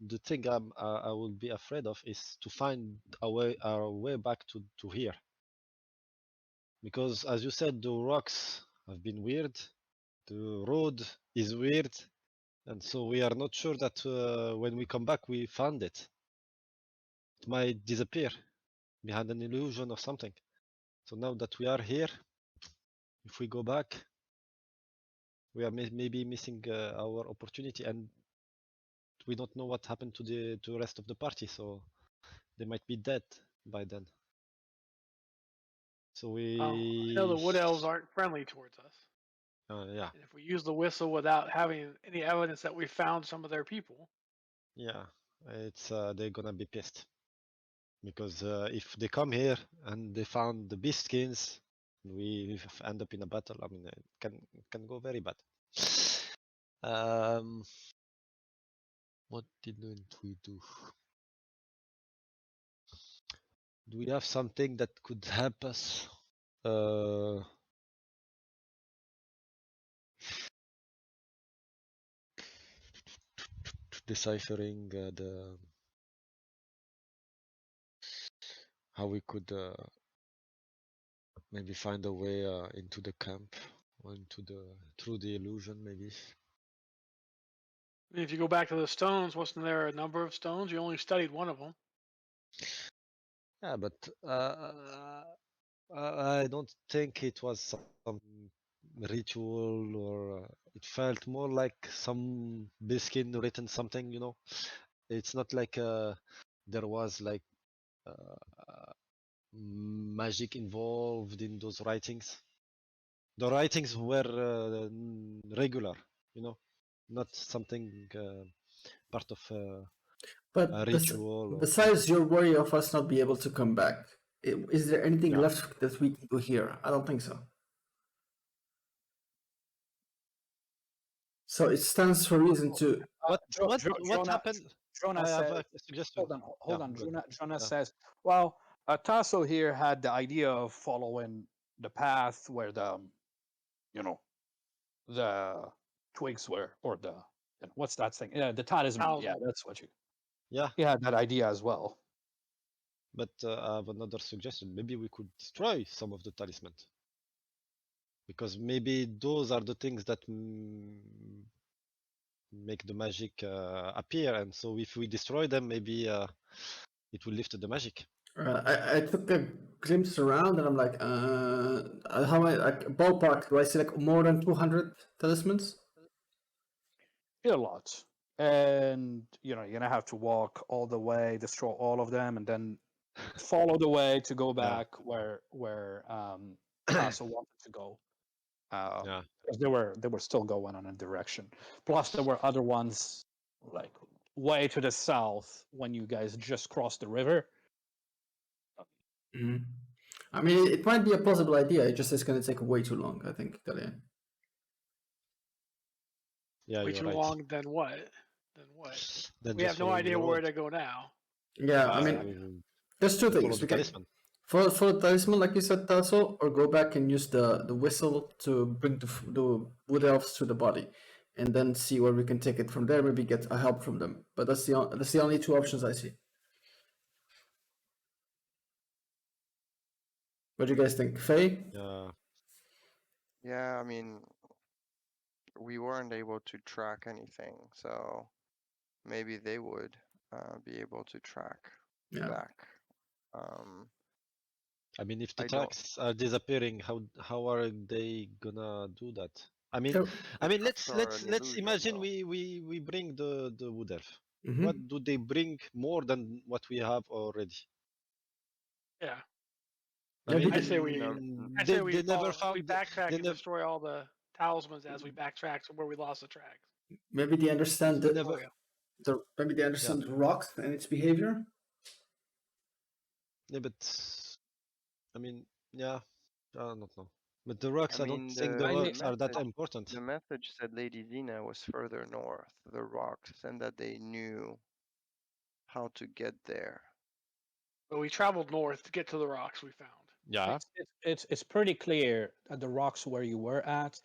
S6: the thing I will be afraid of is to find our way back to here, because as you said, the rocks have been weird, the road is weird, and so we are not sure that when we come back we found it. It might disappear behind an illusion or something. So now that we are here, if we go back, we are maybe missing our opportunity, and we don't know what happened to the rest of the party, so they might be dead by then. So
S3: I know the
S6: we,
S3: wood elves aren't friendly towards us.
S6: yeah,
S3: And if we use the whistle without having any evidence that we found some of their people,
S6: yeah, it's they're gonna be pissed because if they come here and they found the Beastkins, we end up in a battle. I mean, it can go very bad. What didn't we do? Do we have something that could help us? Deciphering how we could maybe find a way into the camp or through the illusion, maybe.
S3: If you go back to the stones, wasn't there a number of stones? You only studied one of them.
S6: Yeah, but I don't think it was some ritual, or it felt more like some Beastkin written something, you know. It's not like there was like magic involved in those writings. The writings were regular, you know, not something part of a
S2: But
S6: ritual or
S2: besides your worry of us not be able to come back, is there anything
S6: yeah.
S2: left that we can do here? I don't think so. So it stands for reason to.
S6: What
S1: Jonah,
S6: happened?
S1: Jonah
S6: I have
S1: says,
S6: a suggestion.
S1: hold
S6: Yeah,
S1: on.
S6: go ahead.
S1: Jonah
S6: Yeah.
S1: says, well, Tasso here had the idea of following the path where the, you know, the twigs were, or the, what's that thing? Yeah, the talisman. Yeah,
S3: Talisman.
S1: that's what you.
S6: Yeah,
S1: He had that idea as well.
S6: but I have another suggestion. Maybe we could destroy some of the talisman, because maybe those are the things that make the magic appear, and so if we destroy them, maybe it will lift the magic.
S2: I took a glimpse around and I'm like, how many, like ballpark? Do I see like more than 200 talismans?
S1: A lot. And you're gonna have to walk all the way, destroy all of them, and then follow the way to go back where Tasso wanted to go.
S6: Yeah.
S1: Because they were still going on a direction. Plus, there were other ones like way to the south when you guys just crossed the river.
S2: Mm-hmm. I mean, it might be a possible idea. It just is going to take way too long, I think, Gallean.
S6: Yeah,
S3: Way
S6: you're
S3: too
S6: right.
S3: long. Then what? Then what?
S6: Then
S3: We
S6: just
S3: have no
S6: follow
S3: idea
S6: the
S3: where
S6: road.
S3: to go now.
S2: Yeah, I mean, there's two
S6: follow
S2: things.
S6: the
S2: We can
S6: talisman.
S2: follow the talisman, like you said, Tasso, or go back and use the whistle to bring the wood elves to the body, and then see where we can take it from there. Maybe get a help from them. But that's the only two options I see. What do you guys think, Faye?
S4: Yeah, I mean, we weren't able to track anything, so maybe they would be able to track back.
S6: I mean, if the
S4: I don't-
S6: tracks are disappearing, how are they gonna do that? I mean,
S4: tracks are
S6: let's
S4: an illusion,
S6: imagine
S4: though.
S6: we bring the wood elf.
S2: Mhm.
S6: What do they bring more than what we have already?
S3: Yeah.
S6: I mean,
S3: I say we
S6: they never found.
S3: we backtrack
S6: They
S3: and
S6: never.
S3: destroy all the talismans as we backtrack to where we lost the tracks.
S2: Maybe they understand
S6: They never.
S2: maybe they understand the rock and its behavior.
S6: Yeah, but I mean, yeah, I don't know. But the rocks, I don't think the rocks are that important.
S4: The message said Lady Zena was further north, the rocks, and that they knew how to get there.
S3: But we traveled north to get to the rocks we found.
S6: Yeah.
S1: It's pretty clear that the rocks where you were at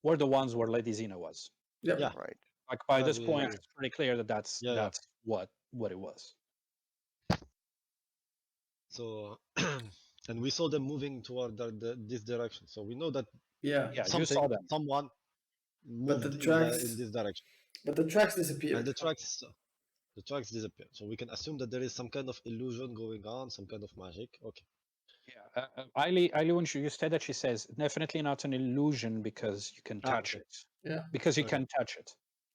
S1: were the ones where Lady Zena was.
S2: Yeah.
S4: Right.
S1: Like by this point, it's pretty clear that that's what it was.
S6: So, and we saw them moving toward this direction. So we know that
S2: Yeah,
S1: you saw them.
S6: Someone moved
S2: the tracks,
S6: in this direction.
S2: But the tracks disappeared.
S6: And the tracks disappear. So we can assume that there is some kind of illusion going on, some kind of magic. Okay.
S1: Yeah, Aeily, when you said that, she says definitely not an illusion because you can touch it.
S2: Yeah.
S1: Because you can touch it.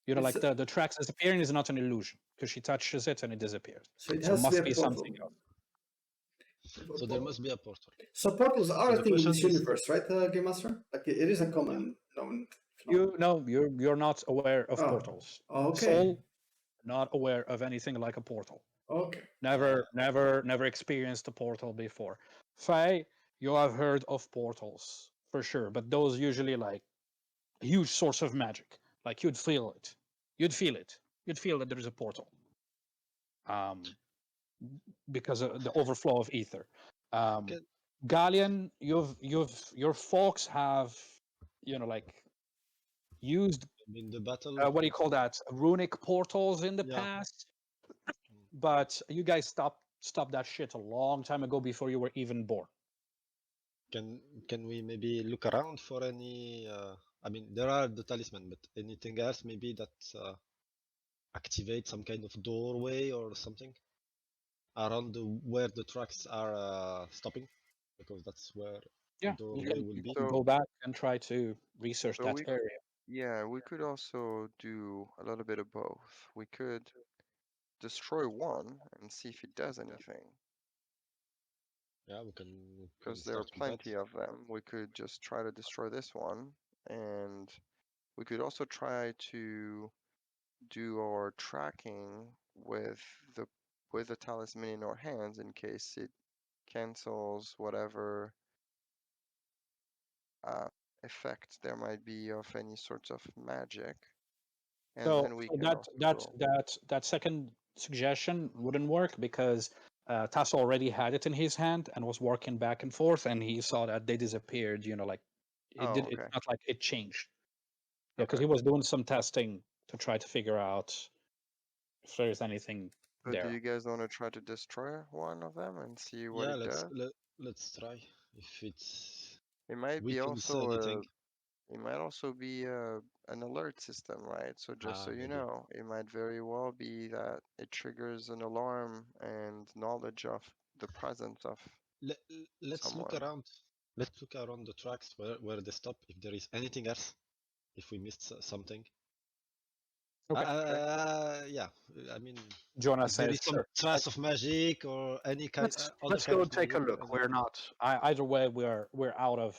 S1: Like the tracks disappearing is not an illusion because she touches it and it disappears.
S2: So it
S1: must be something else.
S6: So there must be a portal.
S2: So portals are a thing in this universe, right, Game Master? Like it is a common known.
S1: You're not aware of portals.
S2: Okay.
S1: Soul, not aware of anything like a portal.
S2: Okay.
S1: Never experienced a portal before. Faye, you have heard of portals for sure, but those usually like a huge source of magic. Like you'd feel it. You'd feel that there is a portal. Because of the overflow of ether. Gallean, your folks have, like used
S6: in the battle.
S1: What do you call that? Runic portals in the past, but you guys stopped stopped that shit a long time ago before you were even born.
S6: Can we maybe look around for any? I mean, there are the talisman, but anything else maybe that activate some kind of doorway or something around where the tracks are stopping, because that's where
S1: Yeah,
S6: the doorway will
S1: you
S6: be.
S1: can
S4: So,
S1: go back and try to research
S4: so
S1: that
S4: we,
S1: area.
S4: yeah, we could also do a little bit of both. We could destroy one and see if it does anything,
S6: Yeah, we can
S4: because there are
S6: start with that.
S4: plenty of them. We could just try to destroy this one, and we could also try to do our tracking with the talisman in our hands in case it cancels whatever uh, effect there might be of any sorts of magic, and
S1: So,
S4: then we
S1: so
S4: can
S1: that
S4: also
S1: that
S4: go.
S1: that that second suggestion wouldn't work because Tasso already had it in his hand and was working back and forth, and he saw that they disappeared. Like it
S4: Oh,
S1: did. It's
S4: okay,
S1: not like it changed. Yeah, because
S4: okay.
S1: he was doing some testing to try to figure out if there's anything
S4: So do
S1: there.
S4: you guys want to try to destroy one of them and see what
S6: Yeah,
S4: it does?
S6: let's try if it's
S4: It might be
S6: weakens
S4: also
S6: anything.
S4: it might also be an alert system, right? So just so you
S6: Maybe.
S4: know, it might very well be that it triggers an alarm and knowledge of the presence of
S6: Let, let's look
S4: someone.
S6: around. Let's look around the tracks where they stop. If there is anything else, if we missed something.
S1: Okay.
S6: Yeah. I mean,
S1: Jonah
S6: if there
S1: says,
S6: is some
S1: "Sure.
S6: trace of magic or any kind, other
S1: Let's
S6: kind
S1: go
S6: of
S1: take a
S6: magic or
S1: look. We're
S6: anything.
S1: not. Either way, we're out of.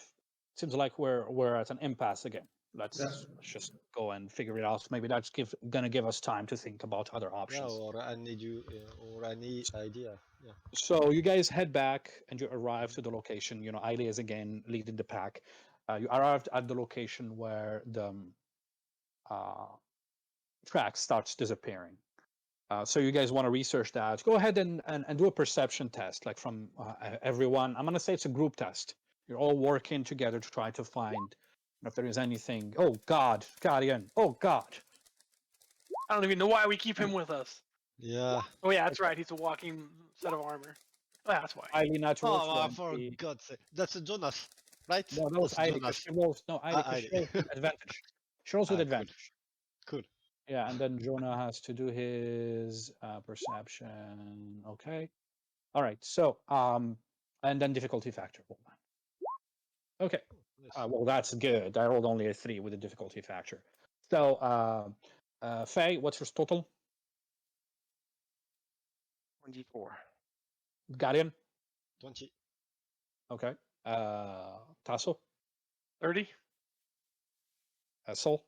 S1: Seems like we're at an impasse again. Let's just go and figure it out. Maybe that's gonna give us time to think about other
S6: Yeah,
S1: options.
S6: or I need you, or any idea. Yeah.
S1: So you guys head back and you arrive to the location. Aeily is again leading the pack. You arrived at the location where the uh, track starts disappearing. So you guys want to research that? Go ahead and do a perception test, like from everyone. I'm gonna say it's a group test. You're all working together to try to find if there is anything. Oh God, Guardian. Oh God.
S3: I don't even know why we keep him with us.
S6: Yeah.
S3: Oh yeah, that's right. He's a walking set of armor. Oh, that's why.
S1: Aeily natural
S6: Oh, for
S1: 20.
S6: God's sake. That's a Jonas, right?
S1: No, that was
S6: That's
S1: Aeily because
S6: Jonas.
S1: she rolls. No, Aeily because she
S6: Aeily.
S1: rolls with advantage. She rolls with
S6: Cool.
S1: advantage.
S6: Cool.
S1: Yeah, and then Jonah has to do his perception. Okay. All right. So and then difficulty factor. Hold on. Okay.
S6: Nice.
S1: Well, that's good. I rolled only a 3 with a difficulty factor. So, Faye, what's your total?
S4: 24.
S1: Guardian.
S6: 20.
S1: Okay. Tasso.
S3: 30.
S1: Sol.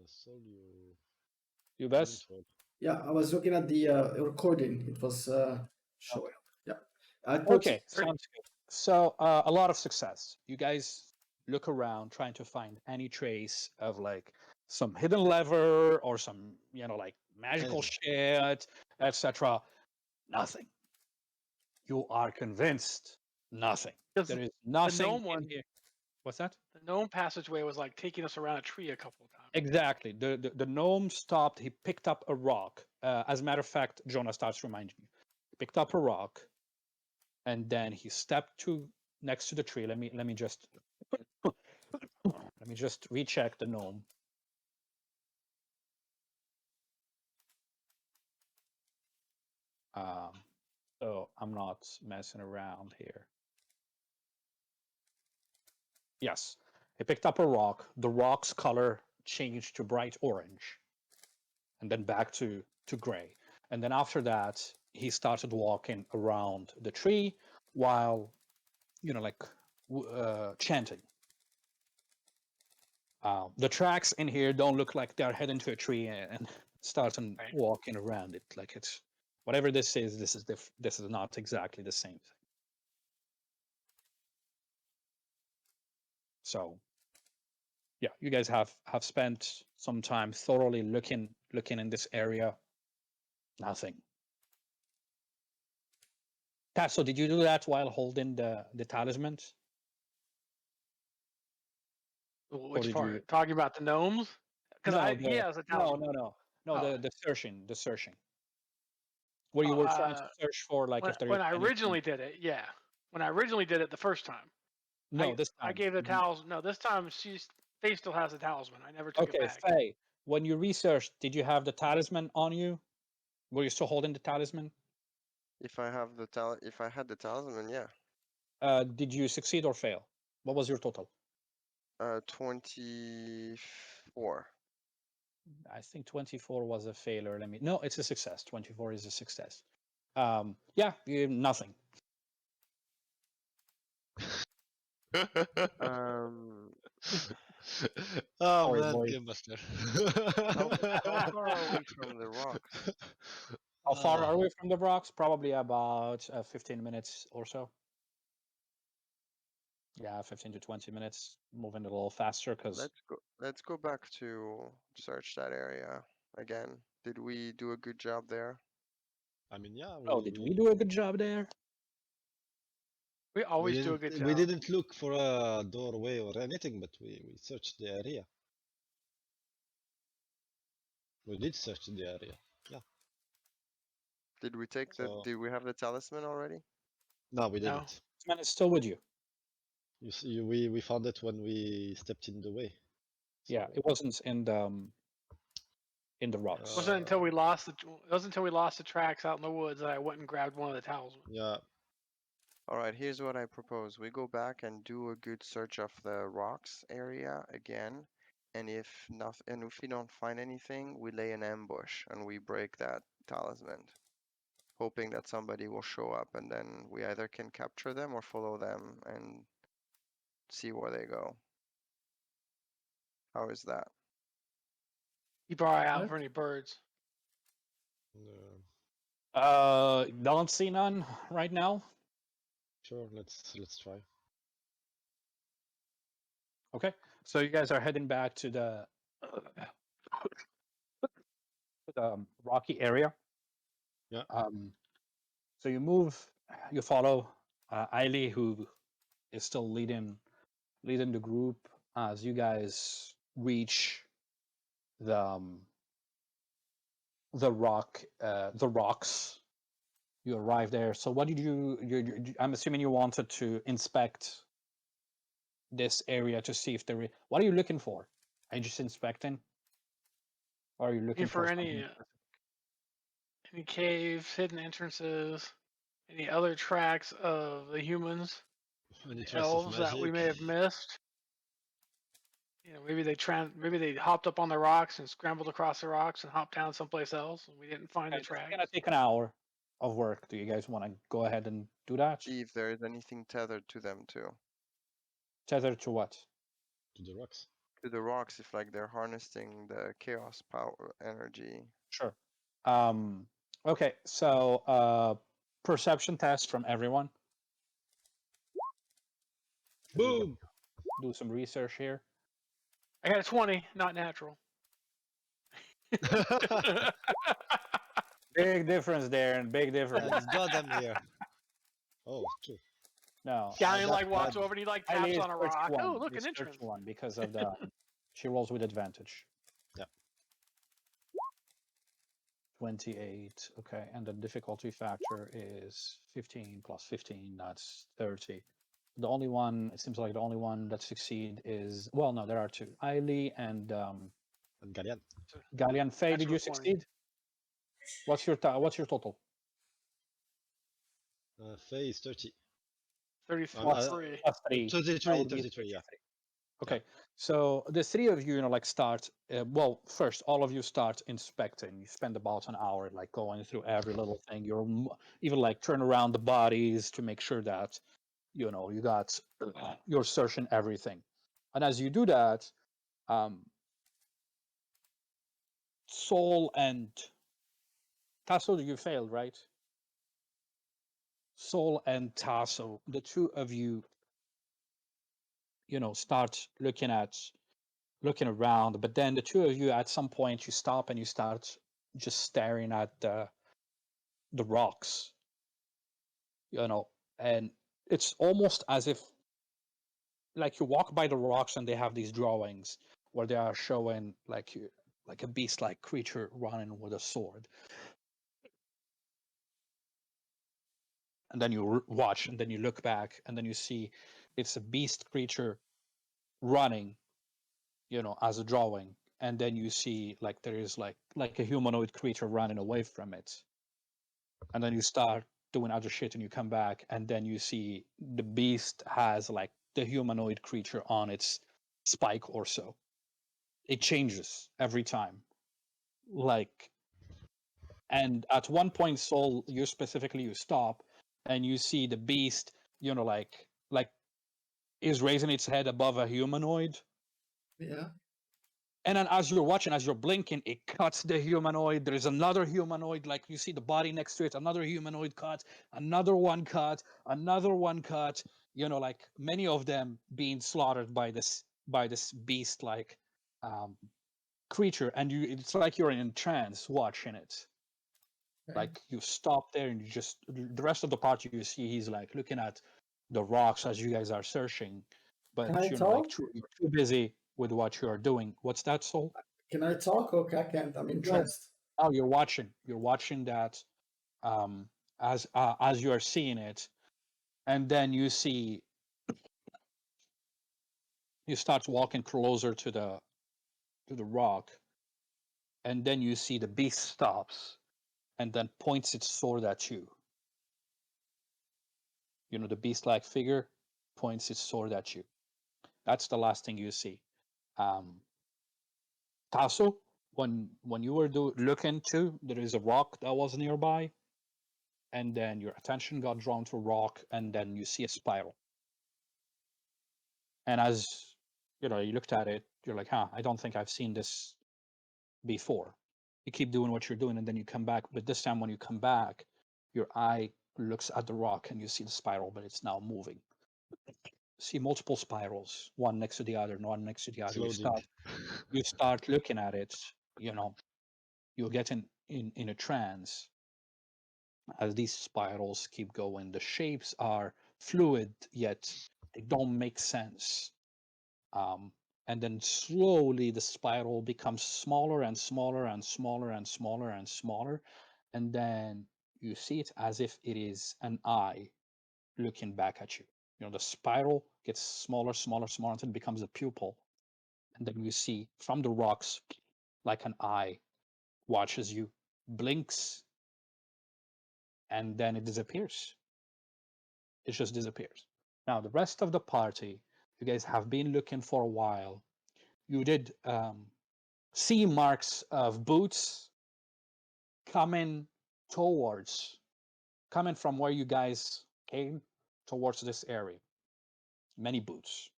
S6: So you
S1: You
S6: didn't
S1: best.
S6: roll.
S2: Yeah, I was looking at the recording. It was showing up. Yeah.
S1: Okay.
S3: 30.
S1: Sounds good. So, a lot of success. You guys look around trying to find any trace of like some hidden lever or some, like magical
S6: Anything.
S1: shit, etc. Nothing. You are convinced. Nothing.
S3: Because
S1: There is
S3: the
S1: nothing
S3: gnome
S1: in
S3: one,
S1: here. What's that?
S3: the gnome passageway was like taking us around a tree a couple of times.
S1: Exactly. The gnome stopped. He picked up a rock. As a matter of fact, Jonah starts reminding you. He picked up a rock, and then he stepped to next to the tree. Let me just recheck the gnome. So I'm not messing around here. Yes, he picked up a rock. The rock's color changed to bright orange, and then back to gray. And then after that, he started walking around the tree while, like chanting. The tracks in here don't look like they're heading to a tree and starting
S3: Right.
S1: walking around it. Like it's whatever this is. This is not exactly the same thing. So, yeah, you guys have spent some time thoroughly looking in this area. Nothing. Tasso, did you do that while holding the talisman?
S3: Which
S1: did
S3: part?
S1: you-
S3: Talking about the gnomes? Because
S1: No,
S3: he has a
S1: no,
S3: talisman.
S1: no. No,
S3: Oh.
S1: the searching. Where you were trying to search for like if there is
S3: when I
S1: anything.
S3: originally did it, yeah. When I originally did it the first time,
S1: No, this
S3: I
S1: time.
S3: gave the talisman. No, this time Faye still has the talisman. I never took it
S1: Okay,
S3: back.
S1: Faye, when you researched, did you have the talisman on you? Were you still holding the talisman?
S4: If I had the talisman, yeah.
S1: Did you succeed or fail? What was your total?
S4: 24.
S1: I think 24 was a failure. No, it's a success. 24 is a success. Yeah, nothing.
S4: Um,
S6: Oh
S1: Sorry,
S6: man,
S1: boys.
S6: Game Master.
S4: how far are we from the rocks?
S1: How far are we from the rocks? Probably about 15 minutes or so. Yeah, 15 to 20 minutes. Moving a little faster because
S4: Let's go back to search that area again. Did we do a good job there?
S6: I mean, yeah.
S1: did we do a good job there?
S3: We always do a good job.
S6: We didn't look for a doorway or anything, but we searched the area. We did search the area. Yeah.
S4: Did we take did we have the talisman already?
S6: No, we
S3: No.
S6: didn't.
S1: Man, it's still with you.
S6: You see, we found it when we stepped in the way.
S1: Yeah, it wasn't in the rocks.
S3: It wasn't until we lost the tracks out in the woods that I went and grabbed one of the talismans.
S6: Yeah.
S4: All right, here's what I propose. We go back and do a good search of the rocks area again, and if we don't find anything, we lay an ambush and we break that talisman, hoping that somebody will show up, and then we either can capture them or follow them and see where they go. How is that?
S3: Keep our eye out
S2: What?
S3: for any birds.
S1: Don't see none right now.
S6: Sure, let's try.
S1: Okay, so you guys are heading back to the rocky area.
S6: Yeah.
S1: So you follow Aeily, who is still leading the group as you guys reach the rocks. You arrive there. So what did I'm assuming you wanted to inspect this area to see if what are you looking for? Are you just inspecting? Or are you looking for
S3: any caves, hidden entrances, any other tracks of the humans,
S6: Any
S3: the
S6: trace of
S3: elves that we
S6: magic?
S3: may have missed? Maybe they hopped up on the rocks and scrambled across the rocks and hopped down someplace else, and we didn't find the
S1: It's
S3: tracks.
S1: gonna take an hour of work. Do you guys want to go ahead and do that?
S4: See if there is anything tethered to them too.
S1: Tethered to what?
S6: To the rocks.
S4: To the rocks, if like they're harnessing the chaos power energy.
S1: Sure. Okay, so perception test from everyone.
S6: Boom!
S1: Do some research here.
S3: I got a 20, not natural.
S1: Big difference there, and big difference.
S6: Thank God I'm here. Oh, true.
S1: No.
S3: Gallean walks over and he taps
S1: Aeily
S3: on a
S1: is
S3: rock.
S1: 31.
S3: Oh, look,
S1: It's
S3: an entrance.
S1: 31 because of the she rolls with advantage.
S6: Yeah.
S1: 28. Okay, and the difficulty factor is 15 plus 15. That's 30. It seems like the only one that succeed is no, there are two. Aeily and
S6: Gallean.
S1: Gallean. Faye, did you
S3: 20.
S1: succeed? What's your total?
S6: Faye is 30.
S3: 33.
S1: Plus 3.
S6: 33, yeah.
S1: Okay, so the three of you, start. First, all of you start inspecting. You spend about an hour, going through every little thing. You're even turn around the bodies to make sure that you're searching everything. And as you do that, Soul and Tasso, you failed, right? Soul and Tasso, the two of you, start looking around, but then the two of you at some point you stop and you start just staring at the rocks, and it's almost as if you walk by the rocks and they have these drawings where they are showing like a beast-like creature running with a sword. And then you watch, and then you look back, and then you see it's a beast creature running, as a drawing. And then you see like there is like a humanoid creature running away from it. And then you start doing other shit, and you come back, and then you see the beast has like the humanoid creature on its spike or so. It changes every time. Like, and at one point, Soul, you stop, and you see the beast, like is raising its head above a humanoid.
S2: Yeah.
S1: And then as you're watching, as you're blinking, it cuts the humanoid. There is another humanoid, like you see the body next to it, another humanoid cut, another one cut, another one cut, like many of them being slaughtered by this beast like creature. And it's like you're in trance watching it.
S2: Okay.
S1: Like you stop there and you just, the rest of the part you see he's like looking at the rocks as you guys are searching. But
S2: Can I
S1: like
S2: talk?
S1: you're too busy with what you are doing. What's that, Soul?
S2: Can I talk? Okay, I can't. I'm entranced.
S1: Oh, you're watching that as you are seeing it, and then you start walking closer to the rock, and then you see the beast stops and then points its sword at you. The beast-like figure points its sword at you. That's the last thing you see. Tasso, when you were looking to, there is a rock that was nearby, and then your attention got drawn to a rock, and then you see a spiral. And as you looked at it, you're like, I don't think I've seen this before. You keep doing what you're doing, and then you come back. But this time when you come back, your eye looks at the rock and you see the spiral, but it's now moving. See multiple spirals, one next to the other, and one next to the other. You start looking at it, you'll get in a trance as these spirals keep going. The shapes are fluid, yet they don't make sense. And then slowly the spiral becomes smaller and smaller and smaller and smaller and smaller. And then you see it as if it is an eye looking back at you. The spiral gets smaller, smaller, smaller until it becomes a pupil. And then you see from the rocks, like an eye watches you, blinks, and then it disappears. It just disappears. Now, the rest of the party, you guys have been looking for a while. You did see marks of boots coming from where you guys came towards this area. Many boots,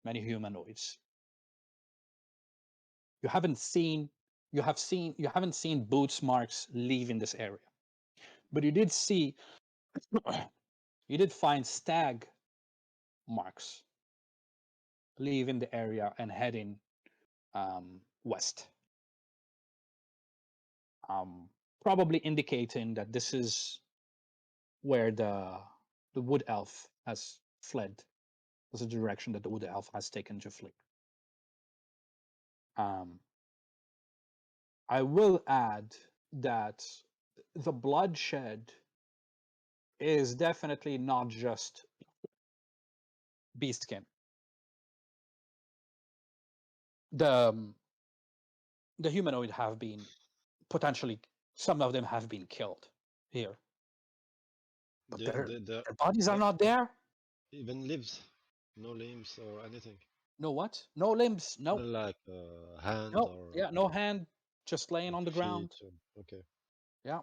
S1: many humanoids. You haven't seen boots marks leaving this area, but you did find stag marks leaving the area and heading west. Probably indicating that this is where the wood elf has fled. This is the direction that the wood elf has taken to flee. I will add that the bloodshed is definitely not just Beastkin. The humanoid have been potentially, some of them have been killed here, but their bodies are not there.
S6: Even lives, no limbs or anything.
S1: No what? No limbs. No.
S6: Like hand
S1: No.
S6: or
S1: Yeah. No hand. Just laying on the ground.
S6: Okay.
S1: Yeah.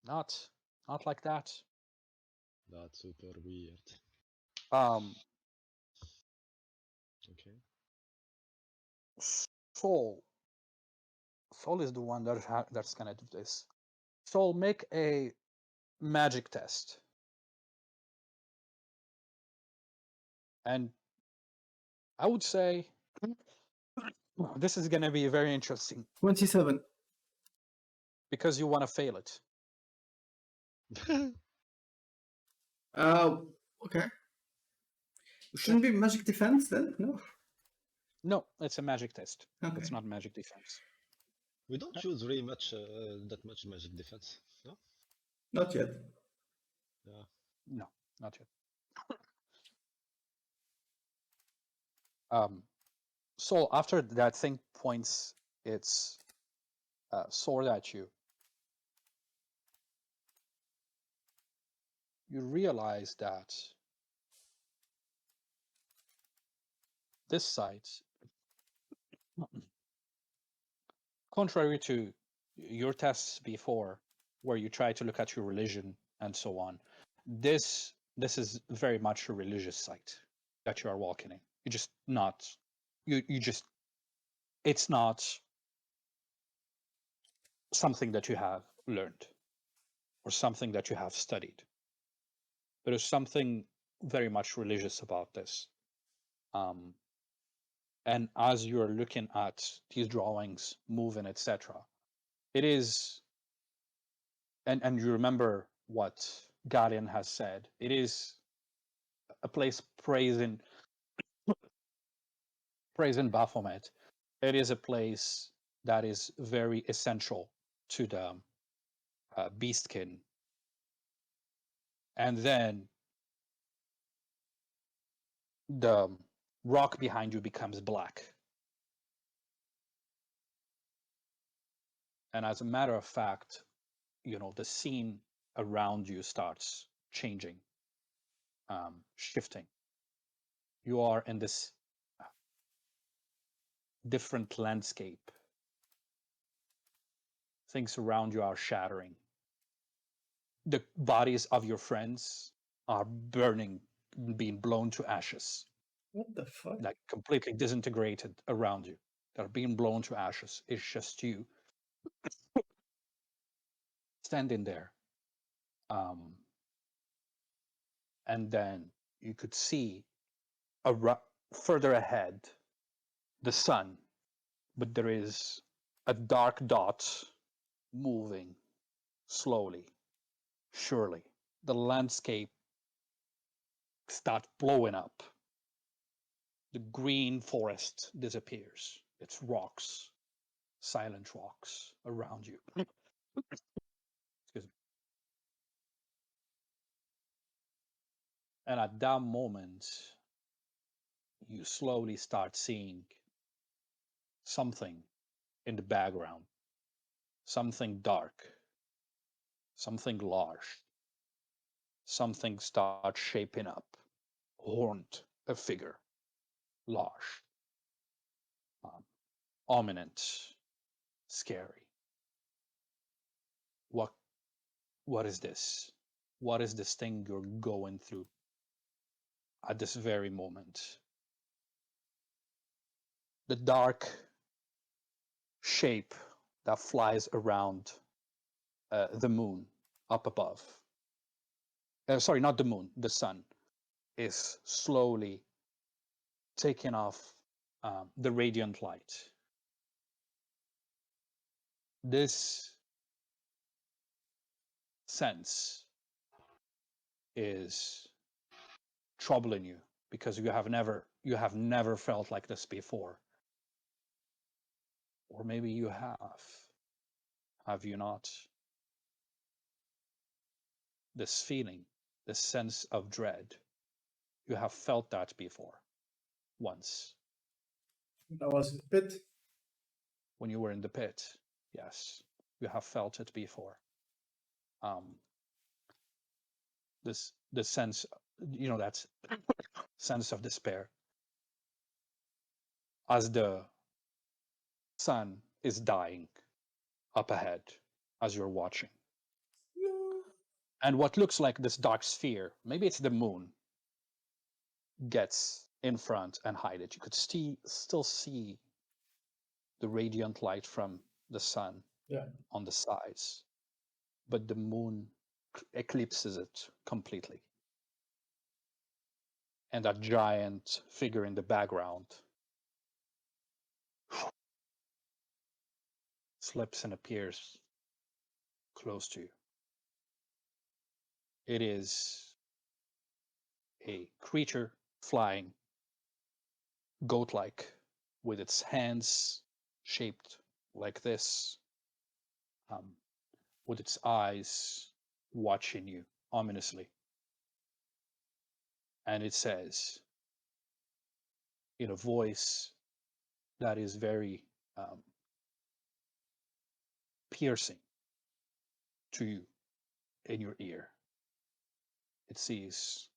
S1: Not like that.
S6: That's super weird. Okay.
S1: Soul is the one that's gonna do this. Soul, make a magic test. And I would say this is gonna be very interesting
S2: 27.
S1: because you want to fail it.
S2: Okay. Shouldn't be magic defense then? No.
S1: No, it's a magic test.
S2: Okay.
S1: It's not magic defense.
S6: We don't choose really much that much magic defense. No.
S2: Not yet.
S6: Yeah.
S1: No, not yet. So after that thing points its sword at you, you realize that this site, contrary to your tests before, where you try to look at your religion and so on, this is very much a religious site that you are walking in. You just not you just it's not something that you have learned or something that you have studied. There is something very much religious about this. Um, and as you're looking at these drawings, moving, etc., it is, and you remember what Gallean has said. It is a place praising Baphomet. It is a place that is very essential to the Beastkin. And then the rock behind you becomes black. And as a matter of fact, the scene around you starts changing, shifting. You are in this different landscape. Things around you are shattering. The bodies of your friends are burning, being blown to ashes,
S2: What the fuck?
S1: like completely disintegrated around you. They're being blown to ashes. It's just you standing there. And then you could see further ahead the sun, but there is a dark dot moving slowly, surely. The landscape starts blowing up. The green forest disappears. It's rocks, silent rocks around you. Excuse me. And at that moment, you slowly start seeing something in the background, something dark, something large, something starts shaping up, horned, a figure, large, um, ominous, scary. What what is this? What is this thing you're going through at this very moment? The dark shape that flies around the moon up above. Sorry, not the moon, the sun is slowly taking off the radiant light. This sense is troubling you because you have never felt like this before. Or maybe you have you not? This feeling, this sense of dread, you have felt that before once
S2: I was in the pit.
S1: when you were in the pit. Yes, you have felt it before. This sense, that sense of despair as the sun is dying up ahead as you're watching.
S2: No.
S1: And what looks like this dark sphere, maybe it's the moon, gets in front and hide it. You could still see the radiant light from the sun on the sides, but the moon eclipses it completely. And that giant figure in the background slips and appears close to you. It is a creature flying, goat like, with its hands shaped like this, with its eyes watching you ominously. And it says, in a voice that is very piercing to you in your ear, it says,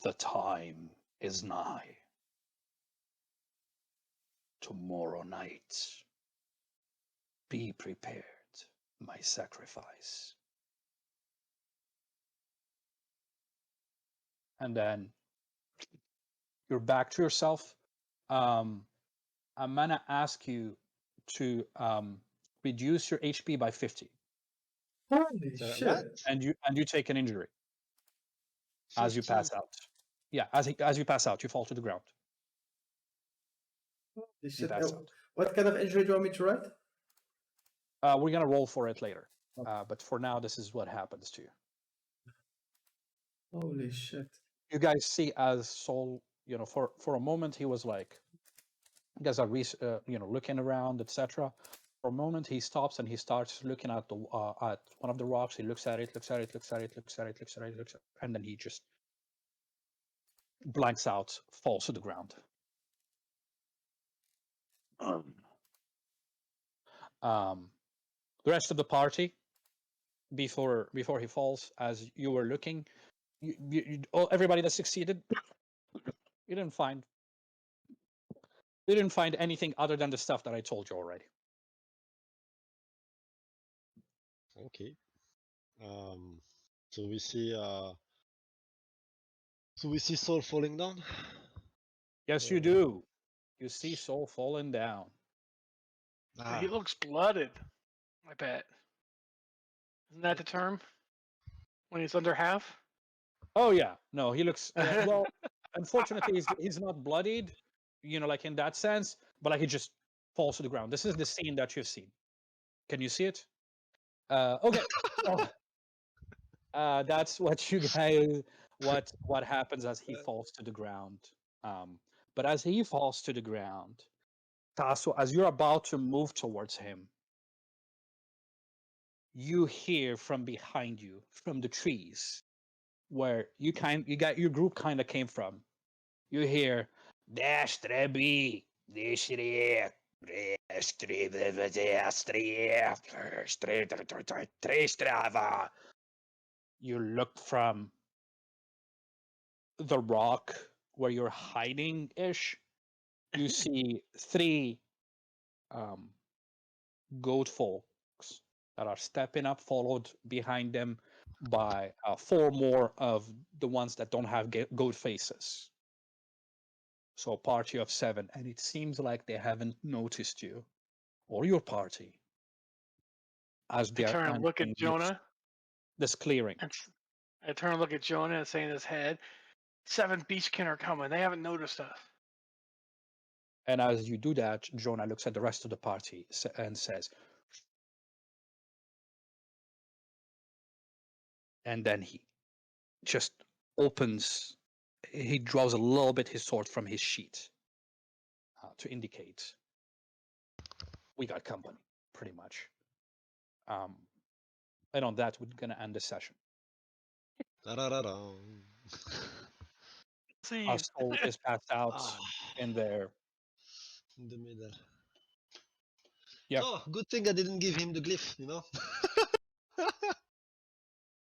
S1: "The time is nigh. Tomorrow night, be prepared, my sacrifice." And then you're back to yourself. I'm gonna ask you to reduce your HP by 50,
S2: Holy
S6: What?
S2: shit!
S1: and you take an injury as you
S6: 50?
S1: pass out. Yeah, as you pass out, you fall to the ground.
S2: Holy
S1: You
S2: shit!
S1: pass out.
S2: What kind of injury do you want me to write?
S1: We're gonna roll for it later,
S2: Okay.
S1: but for now, this is what happens to you.
S2: Holy shit!
S1: You guys see as Sol, for a moment he was like, you guys are looking around, etc. For a moment he stops and he starts looking at at one of the rocks. He looks at it, looks at it, looks at it, looks at it, looks at it, looks at it, and then he just blanks out, falls to the ground. The rest of the party, before he falls, as you were looking, everybody that succeeded, you didn't find anything other than the stuff that I told you already.
S6: Okay. So we see Soul falling down.
S1: Yes, you do. You see Soul falling down.
S6: Ah,
S3: He looks blooded. I bet. Isn't that the term? When he's under half?
S1: Oh yeah, no, he looks well. Unfortunately, he's not bloodied, like in that sense, but like he just falls to the ground. This is the scene that you've seen. Can you see it? Okay, so that's what you guys what happens as he falls to the ground. But as he falls to the ground, Tasso, as you're about to move towards him, you hear from behind you, from the trees, where you got your group kind of came from. You hear Dash Trebi, you look from the rock where you're hiding ish. You see three goat folks that are stepping up, followed behind them by four more of the ones that don't have goat faces. So a party of 7, and it seems like they haven't noticed you or your party as
S3: I
S1: they are
S3: turn and look
S1: entering
S3: at Jonah.
S1: this clearing.
S3: I turn and look at Jonah and say in his head, 7 Beastkin are coming. They haven't noticed us.
S1: And as you do that, Jonah looks at the rest of the party and says, and then he just opens, he draws a little bit his sword from his sheath to indicate we got company, pretty much. And on that, we're going to end the session.
S6: da-da-da-da.
S3: See,
S1: Our soul is passed out
S6: Ah,
S1: in there.
S6: in the middle.
S1: Yeah.
S6: Oh, good thing I didn't give him the glyph,